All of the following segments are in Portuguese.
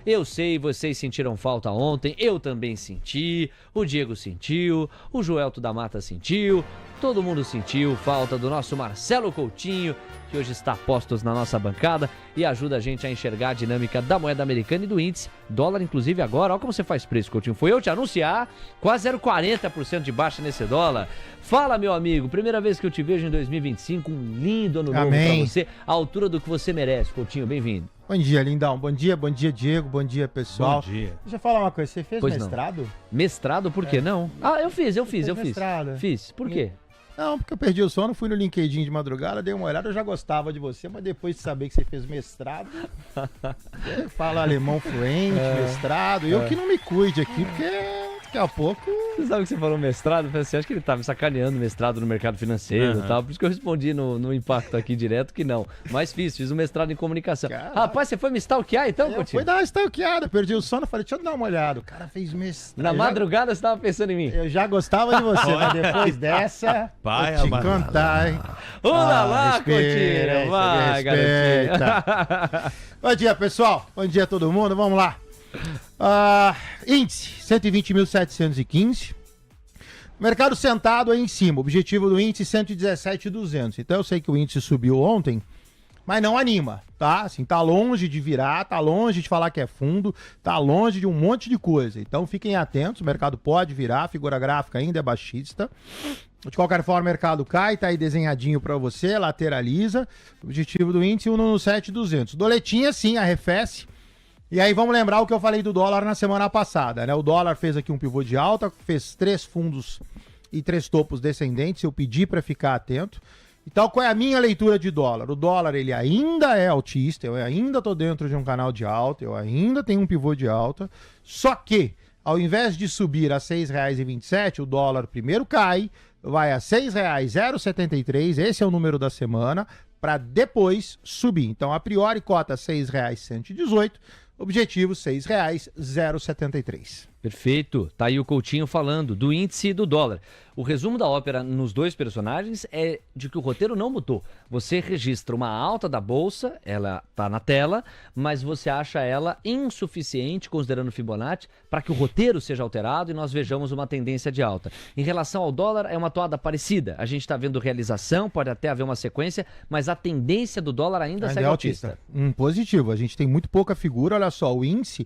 Eu sei, vocês sentiram falta ontem, eu também senti, o Diego sentiu, o Joelto da Mata sentiu, todo mundo sentiu falta do nosso Marcelo Coutinho, que hoje está a postos na nossa bancada e ajuda a gente a enxergar a dinâmica da moeda americana e do índice. Dólar, inclusive, agora, olha como você faz preço, Coutinho. Foi eu te anunciar, quase 0,40% de baixa nesse dólar. Fala, meu amigo, primeira vez que eu te vejo em 2025, um lindo ano novo pra você, à altura do que você merece, Coutinho, bem-vindo. Bom dia, lindão. Bom dia, Diego. Bom dia, pessoal. Bom dia. Deixa eu falar uma coisa, você fez Pois mestrado? Não. Mestrado, por quê? Não. Ah, eu fiz. Mestrado. Fiz. Por quê? Não, porque eu perdi o sono, fui no LinkedIn de madrugada, dei uma olhada, eu já gostava de você, mas depois de saber que você fez mestrado, fala alemão fluente, mestrado, eu que não me cuide aqui, porque daqui a pouco... Você sabe que você falou mestrado? Eu falei assim, acho que ele tá me sacaneando mestrado no mercado financeiro e tal, por isso que eu respondi no impacto aqui direto que não. Mas fiz um mestrado em comunicação. Caraca. Rapaz, você foi me stalkear então, Eu Coutinho? fui dar uma stalkeada, perdi o sono, falei, deixa eu dar uma olhada, o cara fez mestrado. Na madrugada você tava pensando em mim. Eu já gostava de você, mas depois dessa, Pai, vou te amado. contar, hein? Olá lá, Respeita, Coutinho! Vai, garotinho! Bom dia, pessoal. Bom dia a todo mundo. Vamos lá. Índice, 120.715. Mercado sentado aí em cima. Objetivo do índice, 117.200. Então eu sei que o índice subiu ontem, mas não anima, tá? Assim, tá longe de virar, tá longe de falar que é fundo, tá longe de um monte de coisa. Então fiquem atentos, o mercado pode virar, a figura gráfica ainda é baixista. De qualquer forma, o mercado cai, tá aí desenhadinho pra você, lateraliza. Objetivo do índice, 1,7,200. Doletinha, sim, arrefece. E aí vamos lembrar o que eu falei do dólar na semana passada, né? O dólar fez aqui um pivô de alta, fez 3 fundos e 3 topos descendentes. Eu pedi pra ficar atento. Então, qual é a minha leitura de dólar? O dólar, ele ainda é altista, eu ainda tô dentro de um canal de alta, eu ainda tenho um pivô de alta, só que, ao invés de subir a R$ 6,27, o dólar primeiro cai, vai a R$ 6,073, esse é o número da semana, para depois subir. Então, a priori, cota R$ 6,118, objetivo R$ 6,073. Perfeito. Tá aí o Coutinho falando do índice e do dólar. O resumo da ópera nos dois personagens é de que o roteiro não mudou. Você registra uma alta da bolsa, ela tá na tela, mas você acha ela insuficiente, considerando Fibonacci, para que o roteiro seja alterado e nós vejamos uma tendência de alta. Em relação ao dólar, é uma toada parecida. A gente está vendo realização, pode até haver uma sequência, mas a tendência do dólar ainda segue altista. Positivo. A gente tem muito pouca figura. Olha só, o índice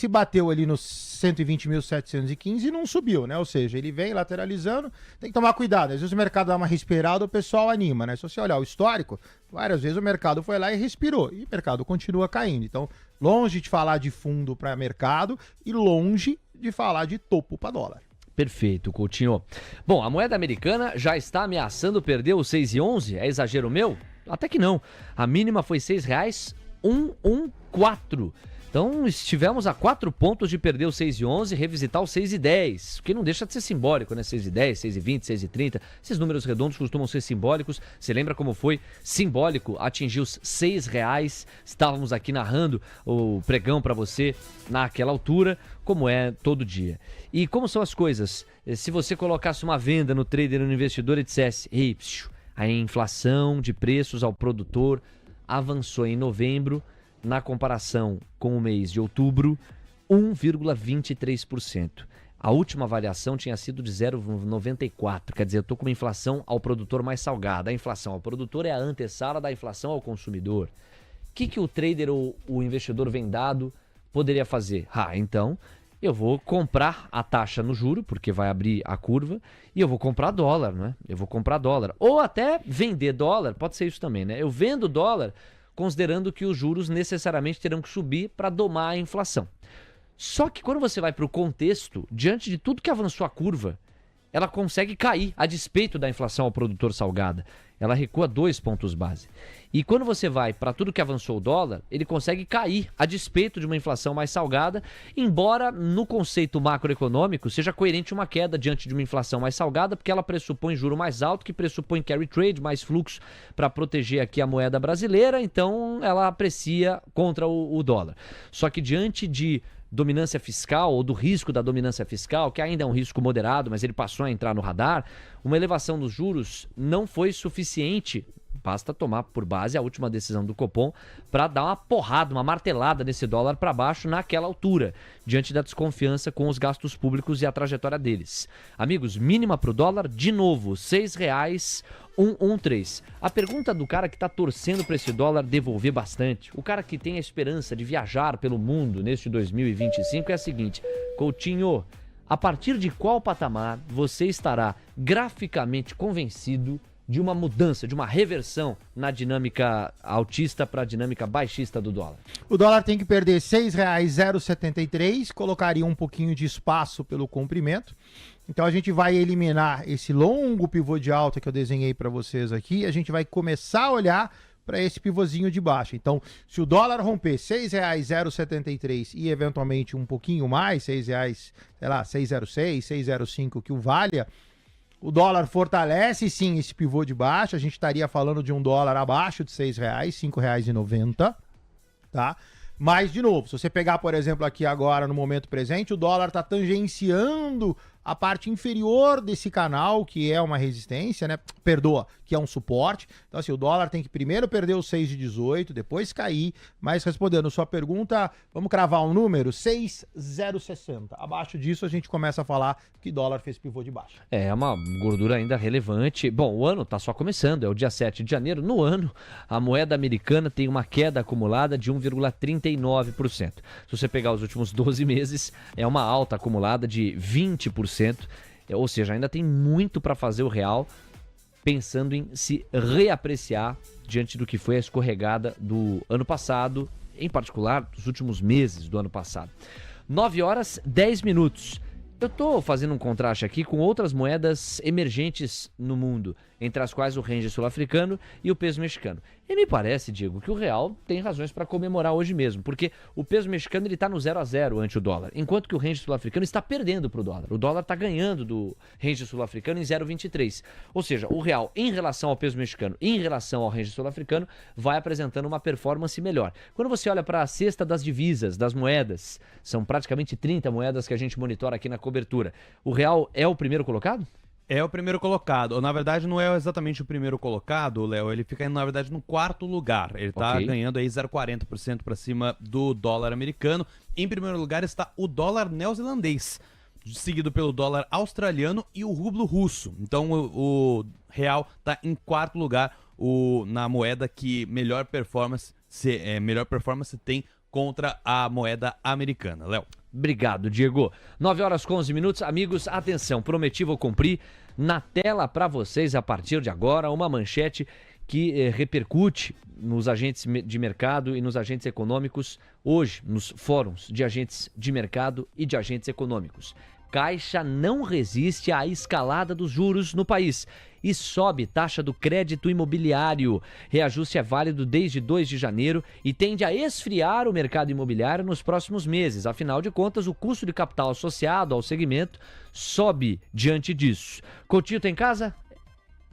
bateu ali nos 120.715 e não subiu, né? Ou seja, ele vem lateralizando, tem que tomar cuidado. Às vezes o mercado dá uma respirada, o pessoal anima, né? Se você olhar o histórico, várias vezes o mercado foi lá e respirou, e o mercado continua caindo. Então, longe de falar de fundo para mercado e longe de falar de topo para dólar. Perfeito, Coutinho. Bom, a moeda americana já está ameaçando perder os 6,11? É exagero meu? Até que não. A mínima foi R$ 6,114. Então, estivemos a 4 pontos de perder o 6,11 e revisitar o 6,10, o que não deixa de ser simbólico, né? 6,10, 6,20, 6,30, esses números redondos costumam ser simbólicos. Você lembra como foi simbólico atingir os R$6? Estávamos aqui narrando o pregão para você naquela altura, como é todo dia. E como são as coisas? Se você colocasse uma venda no trader, no investidor e dissesse, ei, a inflação de preços ao produtor avançou em novembro, na comparação com o mês de outubro, 1,23%. A última variação tinha sido de 0,94%. Quer dizer, eu estou com uma inflação ao produtor mais salgada. A inflação ao produtor é a antessala da inflação ao consumidor. O que o trader ou o investidor vendado poderia fazer? Então, eu vou comprar a taxa no juro, porque vai abrir a curva, e eu vou comprar dólar, né? Eu vou comprar dólar. Ou até vender dólar, pode ser isso também, né? Eu vendo dólar considerando que os juros necessariamente terão que subir para domar a inflação. Só que quando você vai para o contexto, diante de tudo que avançou a curva, ela consegue cair a despeito da inflação ao produtor salgada. Ela recua 2 pontos base. E quando você vai para tudo que avançou o dólar, ele consegue cair a despeito de uma inflação mais salgada, embora no conceito macroeconômico seja coerente uma queda diante de uma inflação mais salgada, porque ela pressupõe juro mais alto, que pressupõe carry trade, mais fluxo para proteger aqui a moeda brasileira, então ela aprecia contra o dólar. Só que diante de dominância fiscal ou do risco da dominância fiscal, que ainda é um risco moderado, mas ele passou a entrar no radar, uma elevação dos juros não foi suficiente Basta tomar por base a última decisão do Copom para dar uma porrada, uma martelada nesse dólar para baixo naquela altura, diante da desconfiança com os gastos públicos e a trajetória deles. Amigos, mínima para o dólar, de novo, R$ 6,113. A pergunta do cara que está torcendo para esse dólar devolver bastante, o cara que tem a esperança de viajar pelo mundo neste 2025 é a seguinte: Coutinho, a partir de qual patamar você estará graficamente convencido de uma mudança, de uma reversão na dinâmica altista para a dinâmica baixista do dólar? O dólar tem que perder R$ 6,073, colocaria um pouquinho de espaço pelo comprimento. Então a gente vai eliminar esse longo pivô de alta que eu desenhei para vocês aqui, a gente vai começar a olhar para esse pivôzinho de baixa. Então, se o dólar romper R$ 6,073 e eventualmente um pouquinho mais, R$ 6, sei lá, 6,06, 6,05 que o valha, o dólar fortalece sim esse pivô de baixa, a gente estaria falando de um dólar abaixo de R$ 6, R$ 5,90, tá? Mas, de novo, se você pegar, por exemplo, aqui agora no momento presente, o dólar está tangenciando a parte inferior desse canal, que é uma resistência, né? Perdoa, que é um suporte. Então, assim, o dólar tem que primeiro perder os 6,18, depois cair. Mas, respondendo sua pergunta, vamos cravar um número? 6,060. Abaixo disso, a gente começa a falar que dólar fez pivô de baixa. É uma gordura ainda relevante. Bom, o ano está só começando, é o dia 7 de janeiro. No ano, a moeda americana tem uma queda acumulada de 1,39%. Se você pegar os últimos 12 meses, é uma alta acumulada de 20%. Ou seja, ainda tem muito para fazer o real, pensando em se reapreciar diante do que foi a escorregada do ano passado, em particular dos últimos meses do ano passado. 9h10. Eu estou fazendo um contraste aqui com outras moedas emergentes no mundo, entre as quais o rand sul-africano e o peso mexicano. E me parece, Diego, que o real tem razões para comemorar hoje mesmo, porque o peso mexicano está no 0-0 ante o dólar, enquanto que o rand sul-africano está perdendo para o dólar. O dólar está ganhando do rand sul-africano em 0,23. Ou seja, o real, em relação ao peso mexicano e em relação ao rand sul-africano, vai apresentando uma performance melhor. Quando você olha para a cesta das divisas, das moedas, são praticamente 30 moedas que a gente monitora aqui na cobertura. O real é o primeiro colocado? É o primeiro colocado. Na verdade, não é exatamente o primeiro colocado, Léo. Ele fica, na verdade, no quarto lugar. Ele está ganhando aí 0,40% para cima do dólar americano. Em primeiro lugar está o dólar neozelandês, seguido pelo dólar australiano e o rublo russo. Então, o real está em quarto lugar na moeda que melhor performance tem contra a moeda americana. Léo. Obrigado, Diego. 9h11. Amigos, atenção, prometi, vou cumprir. Na tela para vocês, a partir de agora, uma manchete que repercute nos agentes de mercado e nos agentes econômicos hoje, nos fóruns de agentes de mercado e de agentes econômicos. Caixa não resiste à escalada dos juros no país e sobe taxa do crédito imobiliário. Reajuste é válido desde 2 de janeiro e tende a esfriar o mercado imobiliário nos próximos meses. Afinal de contas, o custo de capital associado ao segmento sobe diante disso. Coutinho, tem casa?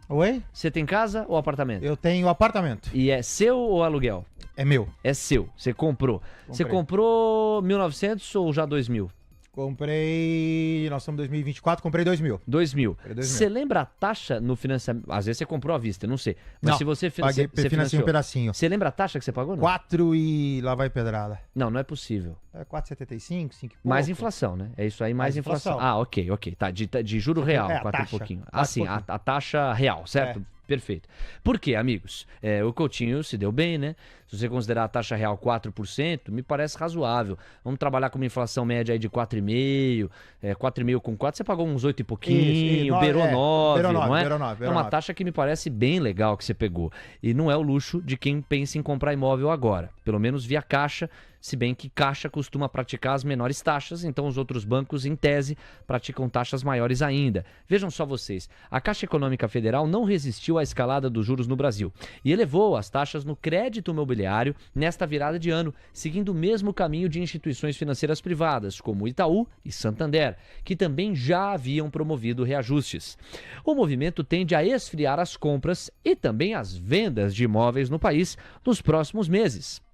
Oi? Você tem casa ou apartamento? Eu tenho apartamento. E é seu ou aluguel? É meu. É seu. Você comprou. Você comprou 1.900 ou já 2.000? Comprei, nós estamos em 2024, comprei 2.000. 2.000. Você lembra a taxa no financiamento? Às vezes você comprou à vista, não sei. Mas não, se você paguei, você financiei um pedacinho. Você lembra a taxa que você pagou? Não? 4 e lá vai pedrada. Não, não é possível. É 4,75, 5 e pouco. Mais inflação, né? É isso aí, mais inflação. Ah, ok. Tá, de juro real, 4 e pouquinho. Ah, sim, a taxa real, certo? Perfeito. Por quê, amigos? O Coutinho se deu bem, né? Se você considerar a taxa real 4%, me parece razoável. Vamos trabalhar com uma inflação média aí de 4,5%. 4,5% com 4%, você pagou uns 8 e pouquinho, beirou 9, não é? É uma taxa que me parece bem legal que você pegou. E não é o luxo de quem pensa em comprar imóvel agora. Pelo menos via Caixa, se bem que Caixa costuma praticar as menores taxas, então os outros bancos, em tese, praticam taxas maiores ainda. Vejam só vocês, a Caixa Econômica Federal não resistiu à escalada dos juros no Brasil e elevou as taxas no crédito imobiliário nesta virada de ano, seguindo o mesmo caminho de instituições financeiras privadas, como Itaú e Santander, que também já haviam promovido reajustes. O movimento tende a esfriar as compras e também as vendas de imóveis no país nos próximos meses.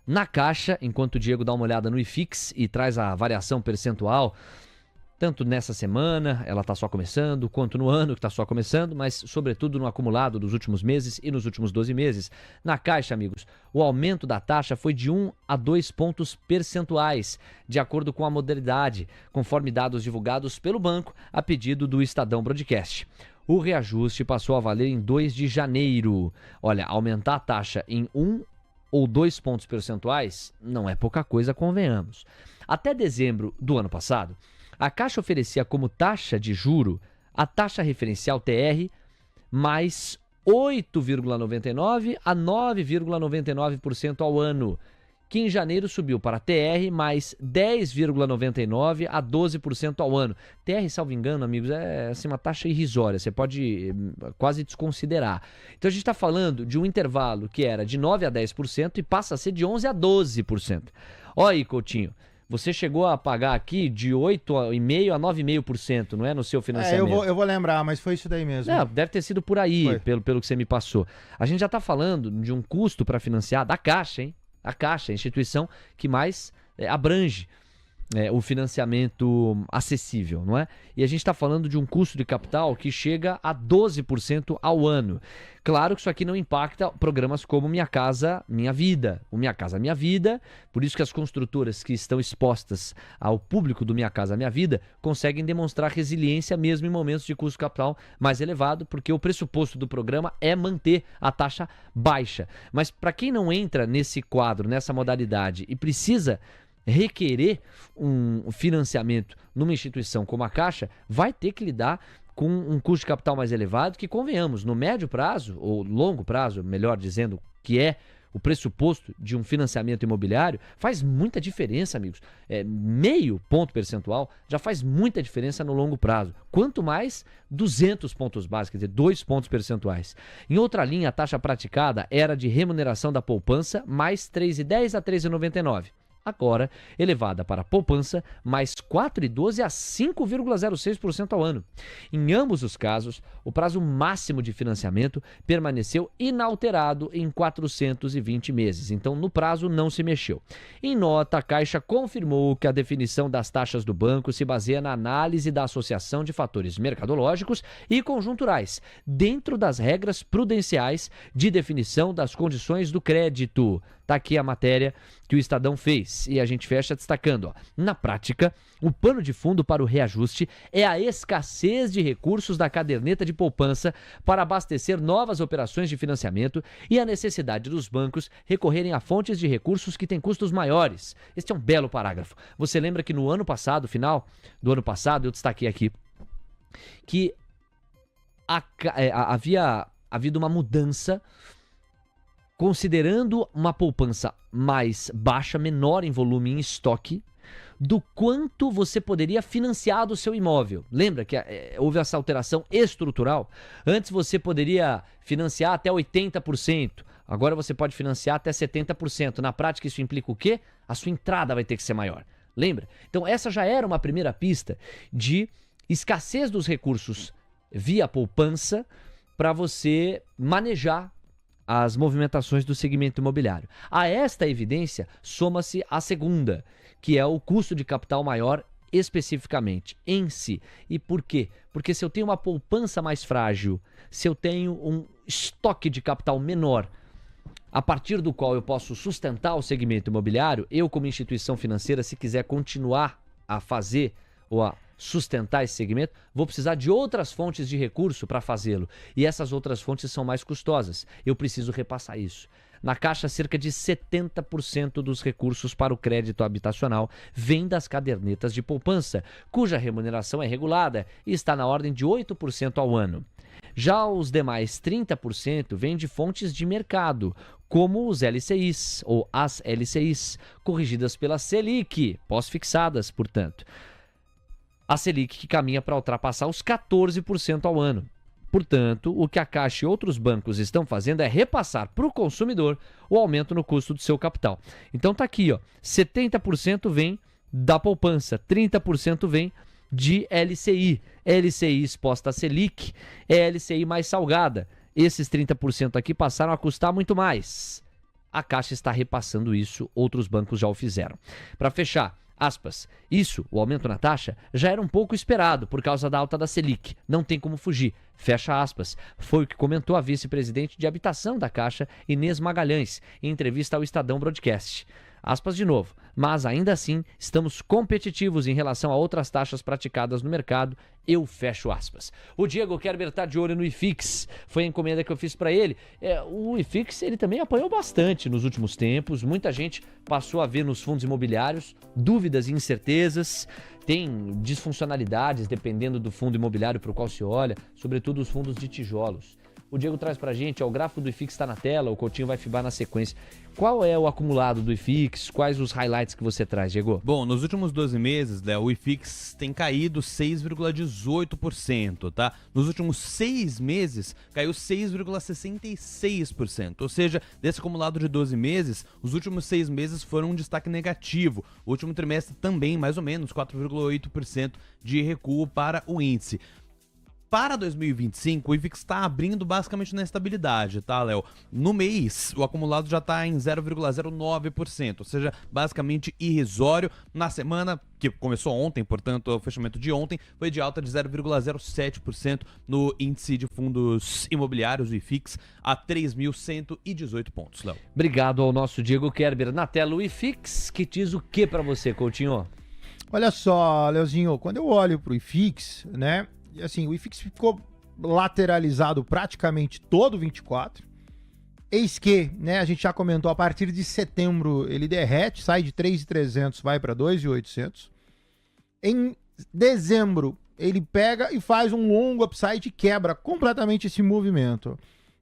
Na Caixa, enquanto o Diego dá uma olhada no IFIX e traz a variação percentual, tanto nessa semana, ela está só começando, quanto no ano que está só começando, mas sobretudo no acumulado dos últimos meses e nos últimos 12 meses. Na Caixa, amigos, o aumento da taxa foi de 1 a 2 pontos percentuais, de acordo com a modalidade, conforme dados divulgados pelo banco a pedido do Estadão Broadcast. O reajuste passou a valer em 2 de janeiro. Olha, aumentar a taxa em 1 ou 2 pontos percentuais não é pouca coisa, convenhamos. Até dezembro do ano passado, a Caixa oferecia como taxa de juro a taxa referencial TR mais 8,99% a 9,99% ao ano, que em janeiro subiu para TR mais 10,99% a 12% ao ano. TR, salvo engano, amigos, é assim, uma taxa irrisória, você pode quase desconsiderar. Então a gente está falando de um intervalo que era de 9% a 10% e passa a ser de 11% a 12%. Olha aí, Coutinho. Você chegou a pagar aqui de 8,5% a 9,5%, não é? No seu financiamento. Eu vou lembrar, mas foi isso daí mesmo. Não, deve ter sido por aí, pelo que você me passou. A gente já está falando de um custo para financiar da Caixa, hein? A Caixa, a instituição que mais abrange o financiamento acessível, não é? E a gente está falando de um custo de capital que chega a 12% ao ano. Claro que isso aqui não impacta programas como Minha Casa Minha Vida. O Minha Casa Minha Vida, por isso que as construtoras que estão expostas ao público do Minha Casa Minha Vida conseguem demonstrar resiliência mesmo em momentos de custo de capital mais elevado, porque o pressuposto do programa é manter a taxa baixa. Mas para quem não entra nesse quadro, nessa modalidade e precisa requerer um financiamento numa instituição como a Caixa, vai ter que lidar com um custo de capital mais elevado que, convenhamos, no médio prazo, ou longo prazo, melhor dizendo, que é o pressuposto de um financiamento imobiliário, faz muita diferença, amigos. Meio ponto percentual já faz muita diferença no longo prazo. Quanto mais 200 pontos básicos, quer dizer, 2 pontos percentuais. Em outra linha, a taxa praticada era de remuneração da poupança mais 3,10 a 3,99. Agora elevada para a poupança, mais 4,12% a 5,06% ao ano. Em ambos os casos, o prazo máximo de financiamento permaneceu inalterado em 420 meses. Então, no prazo, não se mexeu. Em nota, a Caixa confirmou que a definição das taxas do banco se baseia na análise da associação de fatores mercadológicos e conjunturais, dentro das regras prudenciais de definição das condições do crédito. Está aqui a matéria que o Estadão fez e a gente fecha destacando. Na prática, o pano de fundo para o reajuste é a escassez de recursos da caderneta de poupança para abastecer novas operações de financiamento e a necessidade dos bancos recorrerem a fontes de recursos que têm custos maiores. Este é um belo parágrafo. Você lembra que no ano passado, final do ano passado, eu destaquei aqui que havia havido uma mudança considerando uma poupança mais baixa, menor em volume em estoque, do quanto você poderia financiar do seu imóvel. Lembra que houve essa alteração estrutural? Antes você poderia financiar até 80%, agora você pode financiar até 70%. Na prática isso implica o quê? A sua entrada vai ter que ser maior. Lembra? Então essa já era uma primeira pista de escassez dos recursos via poupança para você manejar as movimentações do segmento imobiliário. A esta evidência soma-se a segunda, que é o custo de capital maior especificamente em si. E por quê? Porque se eu tenho uma poupança mais frágil, se eu tenho um estoque de capital menor, a partir do qual eu posso sustentar o segmento imobiliário, eu como instituição financeira, se quiser continuar a fazer ou a sustentar esse segmento, vou precisar de outras fontes de recurso para fazê-lo. E essas outras fontes são mais custosas. Eu preciso repassar isso. Na Caixa, cerca de 70% dos recursos para o crédito habitacional vem das cadernetas de poupança, cuja remuneração é regulada e está na ordem de 8% ao ano. Já os demais 30% vêm de fontes de mercado, como os LCIs, ou as LCIs, corrigidas pela Selic, pós-fixadas, portanto. A Selic que caminha para ultrapassar os 14% ao ano. Portanto, o que a Caixa e outros bancos estão fazendo é repassar para o consumidor o aumento no custo do seu capital. Então tá aqui, ó, 70% vem da poupança, 30% vem de LCI. LCI exposta a Selic é LCI mais salgada. Esses 30% aqui passaram a custar muito mais. A Caixa está repassando isso, outros bancos já o fizeram. Para fechar, Aspas, isso, o aumento na taxa, já era um pouco esperado por causa da alta da Selic. Não tem como fugir. Fecha aspas. Foi o que comentou a vice-presidente de habitação da Caixa, Inês Magalhães, em entrevista ao Estadão Broadcast. Aspas de novo. Mas ainda assim, estamos competitivos em relação a outras taxas praticadas no mercado. Eu fecho aspas. O Diego Kerber tá de olho no IFIX. Foi a encomenda que eu fiz para ele. O IFIX, ele também apanhou bastante nos últimos tempos. Muita gente passou a ver nos fundos imobiliários dúvidas e incertezas. Tem disfuncionalidades dependendo do fundo imobiliário para o qual se olha, sobretudo os fundos de tijolos. O Diego traz pra gente, o gráfico do IFIX está na tela, o Coutinho vai fibar na sequência. Qual é o acumulado do IFIX? Quais os highlights que você traz, Diego? Bom, nos últimos 12 meses, Léo, o IFIX tem caído 6,18%, tá? Nos últimos 6 meses, caiu 6,66%. Ou seja, desse acumulado de 12 meses, os últimos 6 meses foram um destaque negativo. O último trimestre também, mais ou menos, 4,8% de recuo para o índice. Para 2025, o IFIX está abrindo basicamente na estabilidade, tá, Léo? No mês, o acumulado já está em 0,09%, ou seja, basicamente irrisório. Na semana, que começou ontem, portanto, o fechamento de ontem, foi de alta de 0,07% no índice de fundos imobiliários, o IFIX, a 3.118 pontos, Léo. Obrigado ao nosso Diego Kerber. Na tela, o IFIX, que diz o que para você, Coutinho? Olha só, Leozinho, quando eu olho pro IFIX, né? Assim, o IFIX ficou lateralizado praticamente todo 24. Eis que, né, a gente já comentou, a partir de setembro ele derrete, sai de 3.300, vai para 2.800. Em dezembro ele pega e faz um longo upside e quebra completamente esse movimento.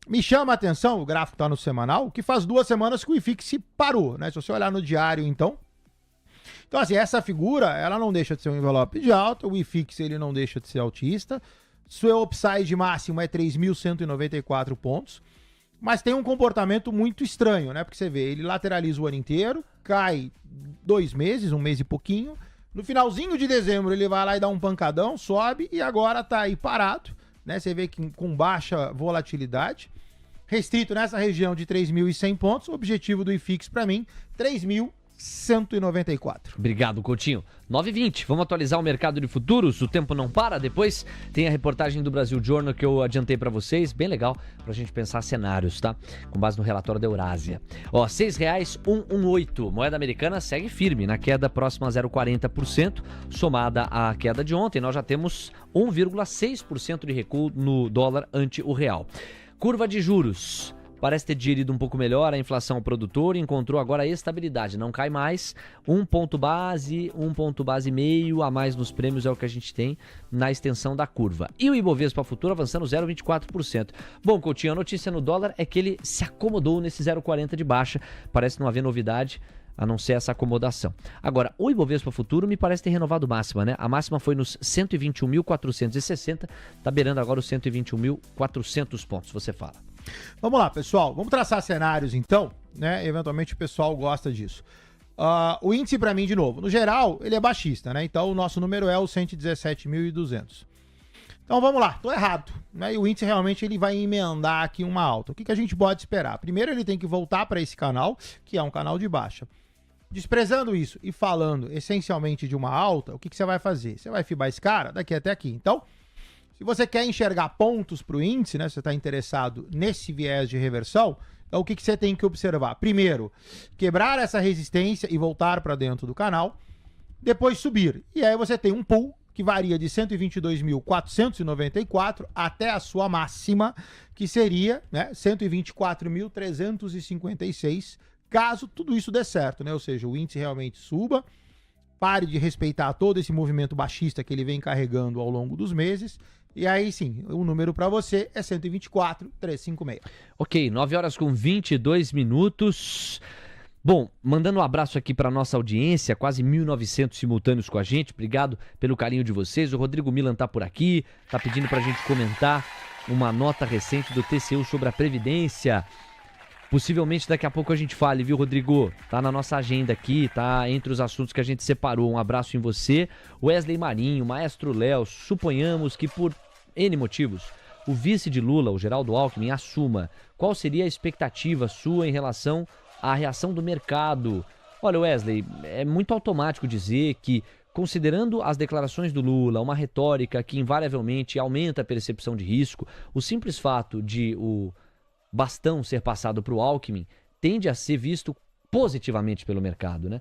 Me chama a atenção, o gráfico está no semanal, que faz 2 semanas que o IFIX parou, né? Se você olhar no diário, então, assim, essa figura, ela não deixa de ser um envelope de alta, o IFIX ele não deixa de ser altista, seu upside máximo é 3.194 pontos, mas tem um comportamento muito estranho, né? Porque você vê, ele lateraliza o ano inteiro, cai 2 meses, 1 mês e pouquinho, no finalzinho de dezembro ele vai lá e dá um pancadão, sobe e agora tá aí parado, né? Você vê que com baixa volatilidade, restrito nessa região de 3.100 pontos, o objetivo do IFIX para mim, 3.194. Obrigado, Coutinho. 9h20, vamos atualizar o mercado de futuros, o tempo não para, depois tem a reportagem do Brasil Journal que eu adiantei para vocês, bem legal pra gente pensar cenários, tá? Com base no relatório da Eurásia. Ó, R$6,118, moeda americana segue firme, na queda próxima a 0,40%, somada à queda de ontem, nós já temos 1,6% de recuo no dólar ante o real. Curva de juros. Parece ter digerido um pouco melhor a inflação ao produtor e encontrou agora a estabilidade. Não cai mais. 1 ponto base e meio a mais nos prêmios é o que a gente tem na extensão da curva. E o Ibovespa futuro avançando 0,24%. Bom, Coutinho, a notícia no dólar é que ele se acomodou nesse 0,40 de baixa. Parece não haver novidade a não ser essa acomodação. Agora, o Ibovespa futuro me parece ter renovado máxima, né? A máxima foi nos 121.460, tá beirando agora os 121.400 pontos, você fala. Vamos lá, pessoal. Vamos traçar cenários, então, né? Eventualmente o pessoal gosta disso. O índice, para mim, de novo, no geral, ele é baixista, né? Então, o nosso número é o 117.200. Então, vamos lá. Tô errado, né? E o índice, realmente, ele vai emendar aqui uma alta. O que a gente pode esperar? Primeiro, ele tem que voltar para esse canal, que é um canal de baixa. Desprezando isso e falando, essencialmente, de uma alta, o que você vai fazer? Você vai fibar esse cara daqui até aqui. Então, se você quer enxergar pontos para o índice, né? Você está interessado nesse viés de reversão, então o que você tem que observar? Primeiro, quebrar essa resistência e voltar para dentro do canal, depois subir. E aí você tem um pull que varia de 122.494 até a sua máxima, que seria, né, 124.356, caso tudo isso dê certo, né? Ou seja, o índice realmente suba, pare de respeitar todo esse movimento baixista que ele vem carregando ao longo dos meses. E aí sim, o número para você é 124.356. Ok, 9h22. Bom, mandando um abraço aqui para nossa audiência, quase 1.900 simultâneos com a gente. Obrigado pelo carinho de vocês. O Rodrigo Milan tá por aqui, tá pedindo pra gente comentar uma nota recente do TCU sobre a Previdência. Possivelmente daqui a pouco a gente fale, viu, Rodrigo? Tá na nossa agenda aqui, tá entre os assuntos que a gente separou. Um abraço em você. Wesley Marinho, Maestro Léo, suponhamos que por N motivos, o vice de Lula, o Geraldo Alckmin, assuma. Qual seria a expectativa sua em relação à reação do mercado? Olha, Wesley, é muito automático dizer que, considerando as declarações do Lula, uma retórica que invariavelmente aumenta a percepção de risco, o simples fato de o bastão ser passado para o Alckmin tende a ser visto positivamente pelo mercado, né?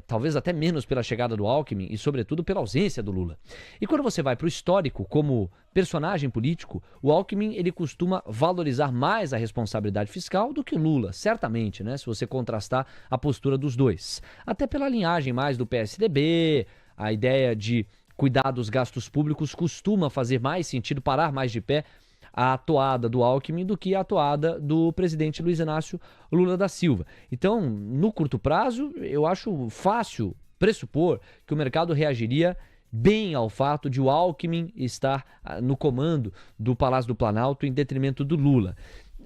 Talvez até menos pela chegada do Alckmin e, sobretudo, pela ausência do Lula. E quando você vai para o histórico, como personagem político, o Alckmin ele costuma valorizar mais a responsabilidade fiscal do que o Lula, certamente, né? Se você contrastar a postura dos dois. Até pela linhagem mais do PSDB, a ideia de cuidar dos gastos públicos costuma fazer mais sentido, parar mais de pé a toada do Alckmin do que a toada do presidente Luiz Inácio Lula da Silva. Então, no curto prazo, eu acho fácil pressupor que o mercado reagiria bem ao fato de o Alckmin estar no comando do Palácio do Planalto em detrimento do Lula.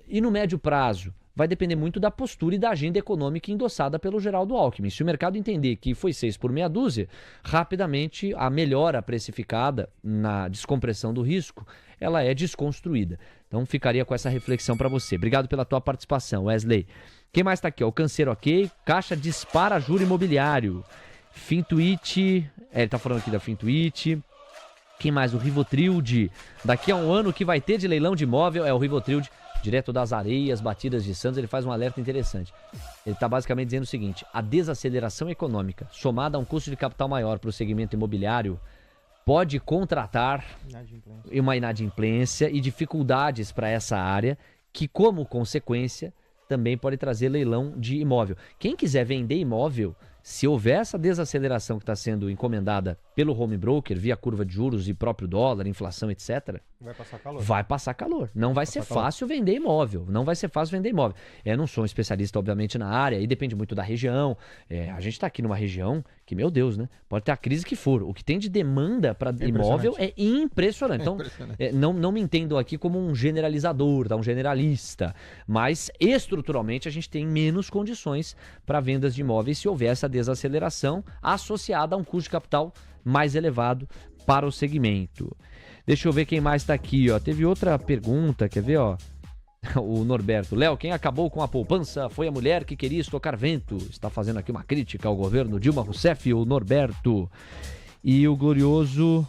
E no médio prazo, vai depender muito da postura e da agenda econômica endossada pelo Geraldo Alckmin. Se o mercado entender que foi 6 por meia dúzia, rapidamente a melhora precificada na descompressão do risco, ela é desconstruída. Então ficaria com essa reflexão para você. Obrigado pela tua participação, Wesley. Quem mais está aqui? O Canseiro OK, Caixa dispara juro imobiliário. Fintuit, ele tá falando aqui da Fintuit. Quem mais? O Rivotrilde. Daqui a um ano o que vai ter de leilão de imóvel é o Rivotrilde, direto das Areias Batidas de Santos. Ele faz um alerta interessante. Ele está basicamente dizendo o seguinte: a desaceleração econômica, somada a um custo de capital maior para o segmento imobiliário, pode contratar uma inadimplência e dificuldades para essa área, que, como consequência, também pode trazer leilão de imóvel. Quem quiser vender imóvel, se houver essa desaceleração que está sendo encomendada pelo home broker, via curva de juros e próprio dólar, inflação, etc., vai passar calor. Vai passar calor. Não vai ser fácil vender imóvel. Não vai ser fácil vender imóvel. Eu não sou um especialista, obviamente, na área, e depende muito da região. A gente está aqui numa região que, meu Deus, né? Pode ter a crise que for. O que tem de demanda para imóvel é impressionante. Então, não me entendo aqui como um generalizador, tá? Um generalista. Mas, estruturalmente, a gente tem menos condições para vendas de imóveis se houver essa desaceleração associada a um custo de capital mais elevado para o segmento. Deixa eu ver quem mais está aqui, ó. Teve outra pergunta, quer ver, ó? O Norberto. Léo, quem acabou com a poupança foi a mulher que queria estocar vento. Está fazendo aqui uma crítica ao governo Dilma Rousseff, o Norberto. E o glorioso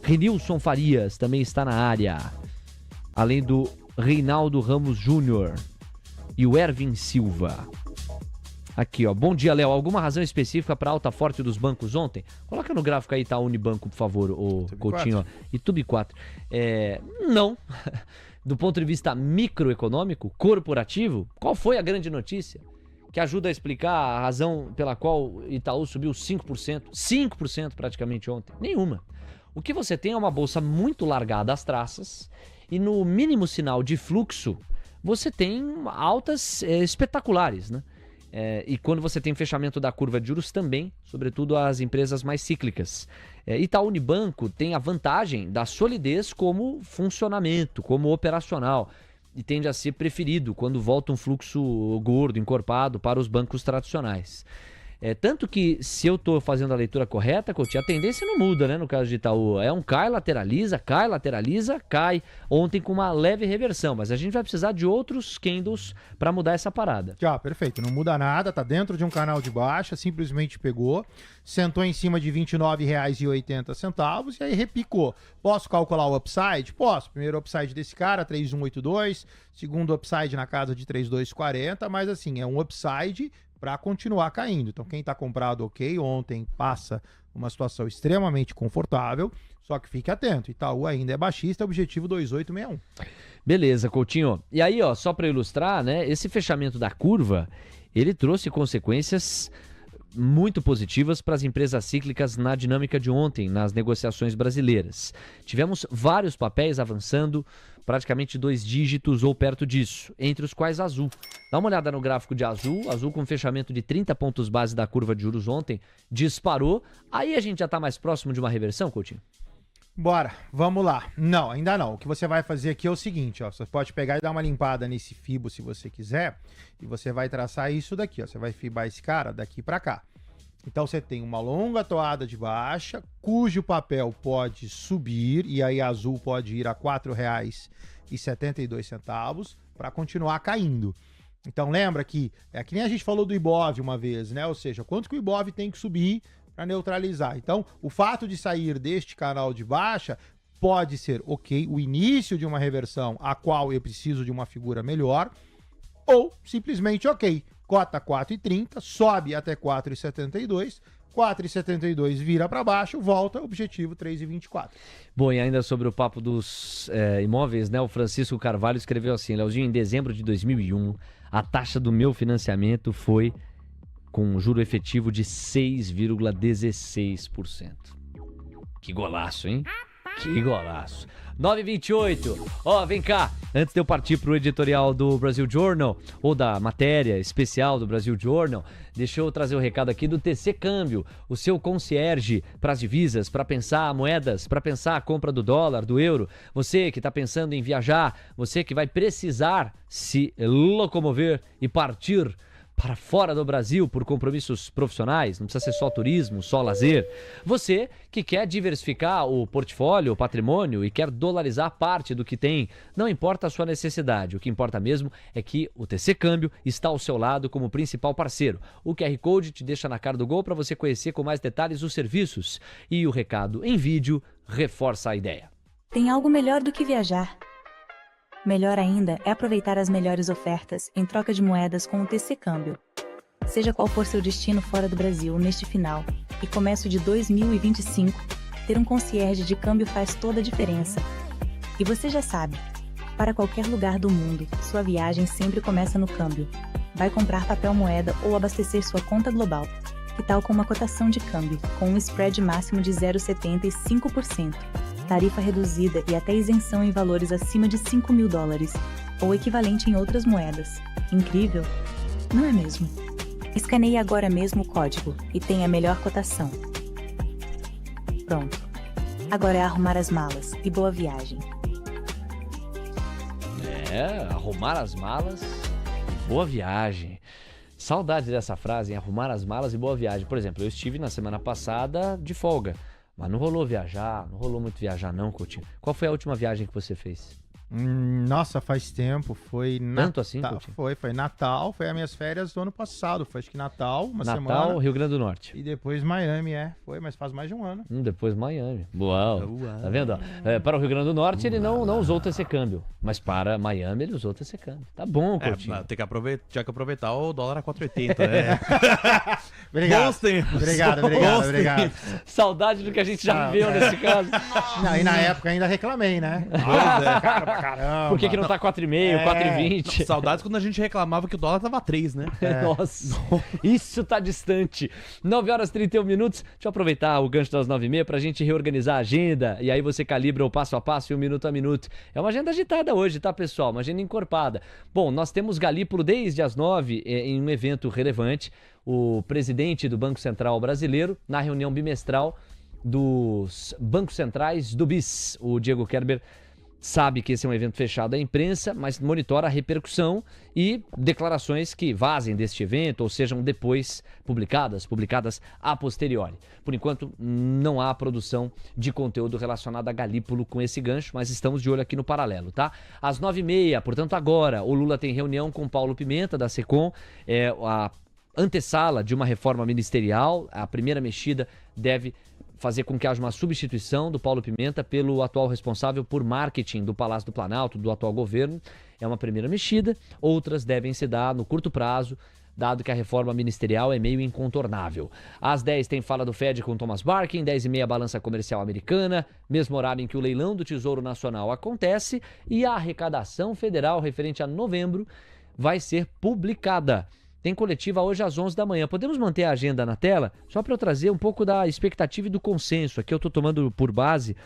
Renilson Farias também está na área. Além do Reinaldo Ramos Júnior e o Ervin Silva. Aqui, ó. Bom dia, Léo. Alguma razão específica para a alta forte dos bancos ontem? Coloca no gráfico aí, tá? Unibanco, por favor, o Coutinho. Ó. E Tube 4. Não. Do ponto de vista microeconômico, corporativo, qual foi a grande notícia que ajuda a explicar a razão pela qual Itaú subiu 5%? 5% praticamente ontem. Nenhuma. O que você tem é uma bolsa muito largada às traças e no mínimo sinal de fluxo, você tem altas espetaculares, né? E quando você tem fechamento da curva de juros também, sobretudo as empresas mais cíclicas. Itaú Unibanco tem a vantagem da solidez como funcionamento, como operacional, e tende a ser preferido quando volta um fluxo gordo, encorpado para os bancos tradicionais. Tanto que, se eu estou fazendo a leitura correta, Coutinho, a tendência não muda, né? No caso de Itaú, é um cai, lateraliza, cai. Ontem com uma leve reversão, mas a gente vai precisar de outros candles para mudar essa parada. Perfeito, não muda nada, tá dentro de um canal de baixa, simplesmente pegou, sentou em cima de R$ 29,80 e aí repicou. Posso calcular o upside? Posso. Primeiro upside desse cara, 3,182, segundo upside na casa de 3,240, mas assim, é um upside para continuar caindo. Então, quem está comprado, ok, ontem passa uma situação extremamente confortável, só que fique atento. Itaú ainda é baixista, objetivo 2,861. Beleza, Coutinho. E aí, ó, só para ilustrar, né, esse fechamento da curva, ele trouxe consequências muito positivas para as empresas cíclicas na dinâmica de ontem, nas negociações brasileiras. Tivemos vários papéis avançando, praticamente 2 dígitos ou perto disso, entre os quais Azul. Dá uma olhada no gráfico de Azul com fechamento de 30 pontos base da curva de juros ontem, disparou. Aí a gente já está mais próximo de uma reversão, Coutinho? Bora, vamos lá. Não, ainda não. O que você vai fazer aqui é o seguinte, ó. Você pode pegar e dar uma limpada nesse fibo se você quiser, e você vai traçar isso daqui, ó. Você vai fibar esse cara daqui para cá. Então você tem uma longa toada de baixa, cujo papel pode subir, e aí Azul pode ir a R$ 4,72 para continuar caindo. Então lembra que, é que nem a gente falou do Ibov uma vez, né? Ou seja, quanto que o Ibov tem que subir para neutralizar. Então, o fato de sair deste canal de baixa pode ser, ok, o início de uma reversão a qual eu preciso de uma figura melhor, ou simplesmente, ok, cota 4,30, sobe até 4,72, 4,72 vira para baixo, volta, objetivo 3,24. Bom, e ainda sobre o papo dos imóveis, né? O Francisco Carvalho escreveu assim: Leozinho, em dezembro de 2001, a taxa do meu financiamento foi com um juro efetivo de 6,16%. Que golaço, hein? Que golaço. 9h28. Ó, vem cá. Antes de eu partir pro editorial do Brasil Journal, ou da matéria especial do Brasil Journal, deixa eu trazer o recado aqui do TC Câmbio, o seu concierge para as divisas, para pensar moedas, para pensar a compra do dólar, do euro. Você que está pensando em viajar, você que vai precisar se locomover e partir para fora do Brasil por compromissos profissionais, não precisa ser só turismo, só lazer. Você que quer diversificar o portfólio, o patrimônio e quer dolarizar parte do que tem, não importa a sua necessidade, o que importa mesmo é que o TC Câmbio está ao seu lado como principal parceiro. O QR Code te deixa na cara do gol para você conhecer com mais detalhes os serviços e o recado em vídeo reforça a ideia. Tem algo melhor do que viajar. Melhor ainda é aproveitar as melhores ofertas em troca de moedas com o TC Câmbio. Seja qual for seu destino fora do Brasil neste final e começo de 2025, ter um concierge de câmbio faz toda a diferença. E você já sabe, para qualquer lugar do mundo, sua viagem sempre começa no câmbio. Vai comprar papel moeda ou abastecer sua conta global. Que tal com uma cotação de câmbio, com um spread máximo de 0,75%? Tarifa reduzida e até isenção em valores acima de $5.000, ou equivalente em outras moedas. Incrível, não é mesmo? Escaneie agora mesmo o código e tenha a melhor cotação. Pronto. Agora é arrumar as malas e boa viagem. Arrumar as malas e boa viagem. Saudades dessa frase, hein? Arrumar as malas e boa viagem. Por exemplo, eu estive na semana passada de folga. Mas não rolou viajar, não rolou muito viajar não, Coutinho. Qual foi a última viagem que você fez? Nossa, faz tempo, foi Natal. Tanto assim, Coutinho? Foi Natal, foi as minhas férias do ano passado, foi acho que Natal, uma semana. Natal, Rio Grande do Norte. E depois Miami, foi, mas faz mais de um ano. Depois Miami. Uau. Tá vendo? Para o Rio Grande do Norte ele não usou o TC Câmbio, mas para Miami ele usou o TC Câmbio. Tá bom, Coutinho. Tinha que aproveitar o dólar a 4,80, né? Obrigado. Saudade do que a gente já viveu nesse caso. Não, e na época ainda reclamei, né? Cara pra caramba. Por que não tá 4,5, 4,20? Saudades quando a gente reclamava que o dólar tava 3, né? Nossa, isso tá distante. 9h31. Deixa eu aproveitar o gancho das 9h30 pra gente reorganizar a agenda. E aí você calibra o passo a passo e o minuto a minuto. É uma agenda agitada hoje, tá, pessoal? Uma agenda encorpada. Bom, nós temos Galípolo desde as 9h em um evento relevante. O presidente do Banco Central brasileiro, na reunião bimestral dos bancos centrais do BIS. O Diego Kerber sabe que esse é um evento fechado à imprensa, mas monitora a repercussão e declarações que vazem deste evento ou sejam depois publicadas a posteriori. Por enquanto, não há produção de conteúdo relacionado a Galípolo com esse gancho, mas estamos de olho aqui no paralelo, tá? Às 9h30, portanto agora, o Lula tem reunião com Paulo Pimenta, da Secom, a antessala de uma reforma ministerial. A primeira mexida deve fazer com que haja uma substituição do Paulo Pimenta pelo atual responsável por marketing do Palácio do Planalto, do atual governo. É uma primeira mexida, outras devem se dar no curto prazo, dado que a reforma ministerial é meio incontornável. Às 10 tem fala do Fed com Thomas Barkin, 10h30 balança comercial americana, mesmo horário em que o leilão do Tesouro Nacional acontece, e a arrecadação federal referente a novembro vai ser publicada. Tem coletiva hoje às 11 da manhã. Podemos manter a agenda na tela? Só para eu trazer um pouco da expectativa e do consenso. Aqui eu estou tomando por base,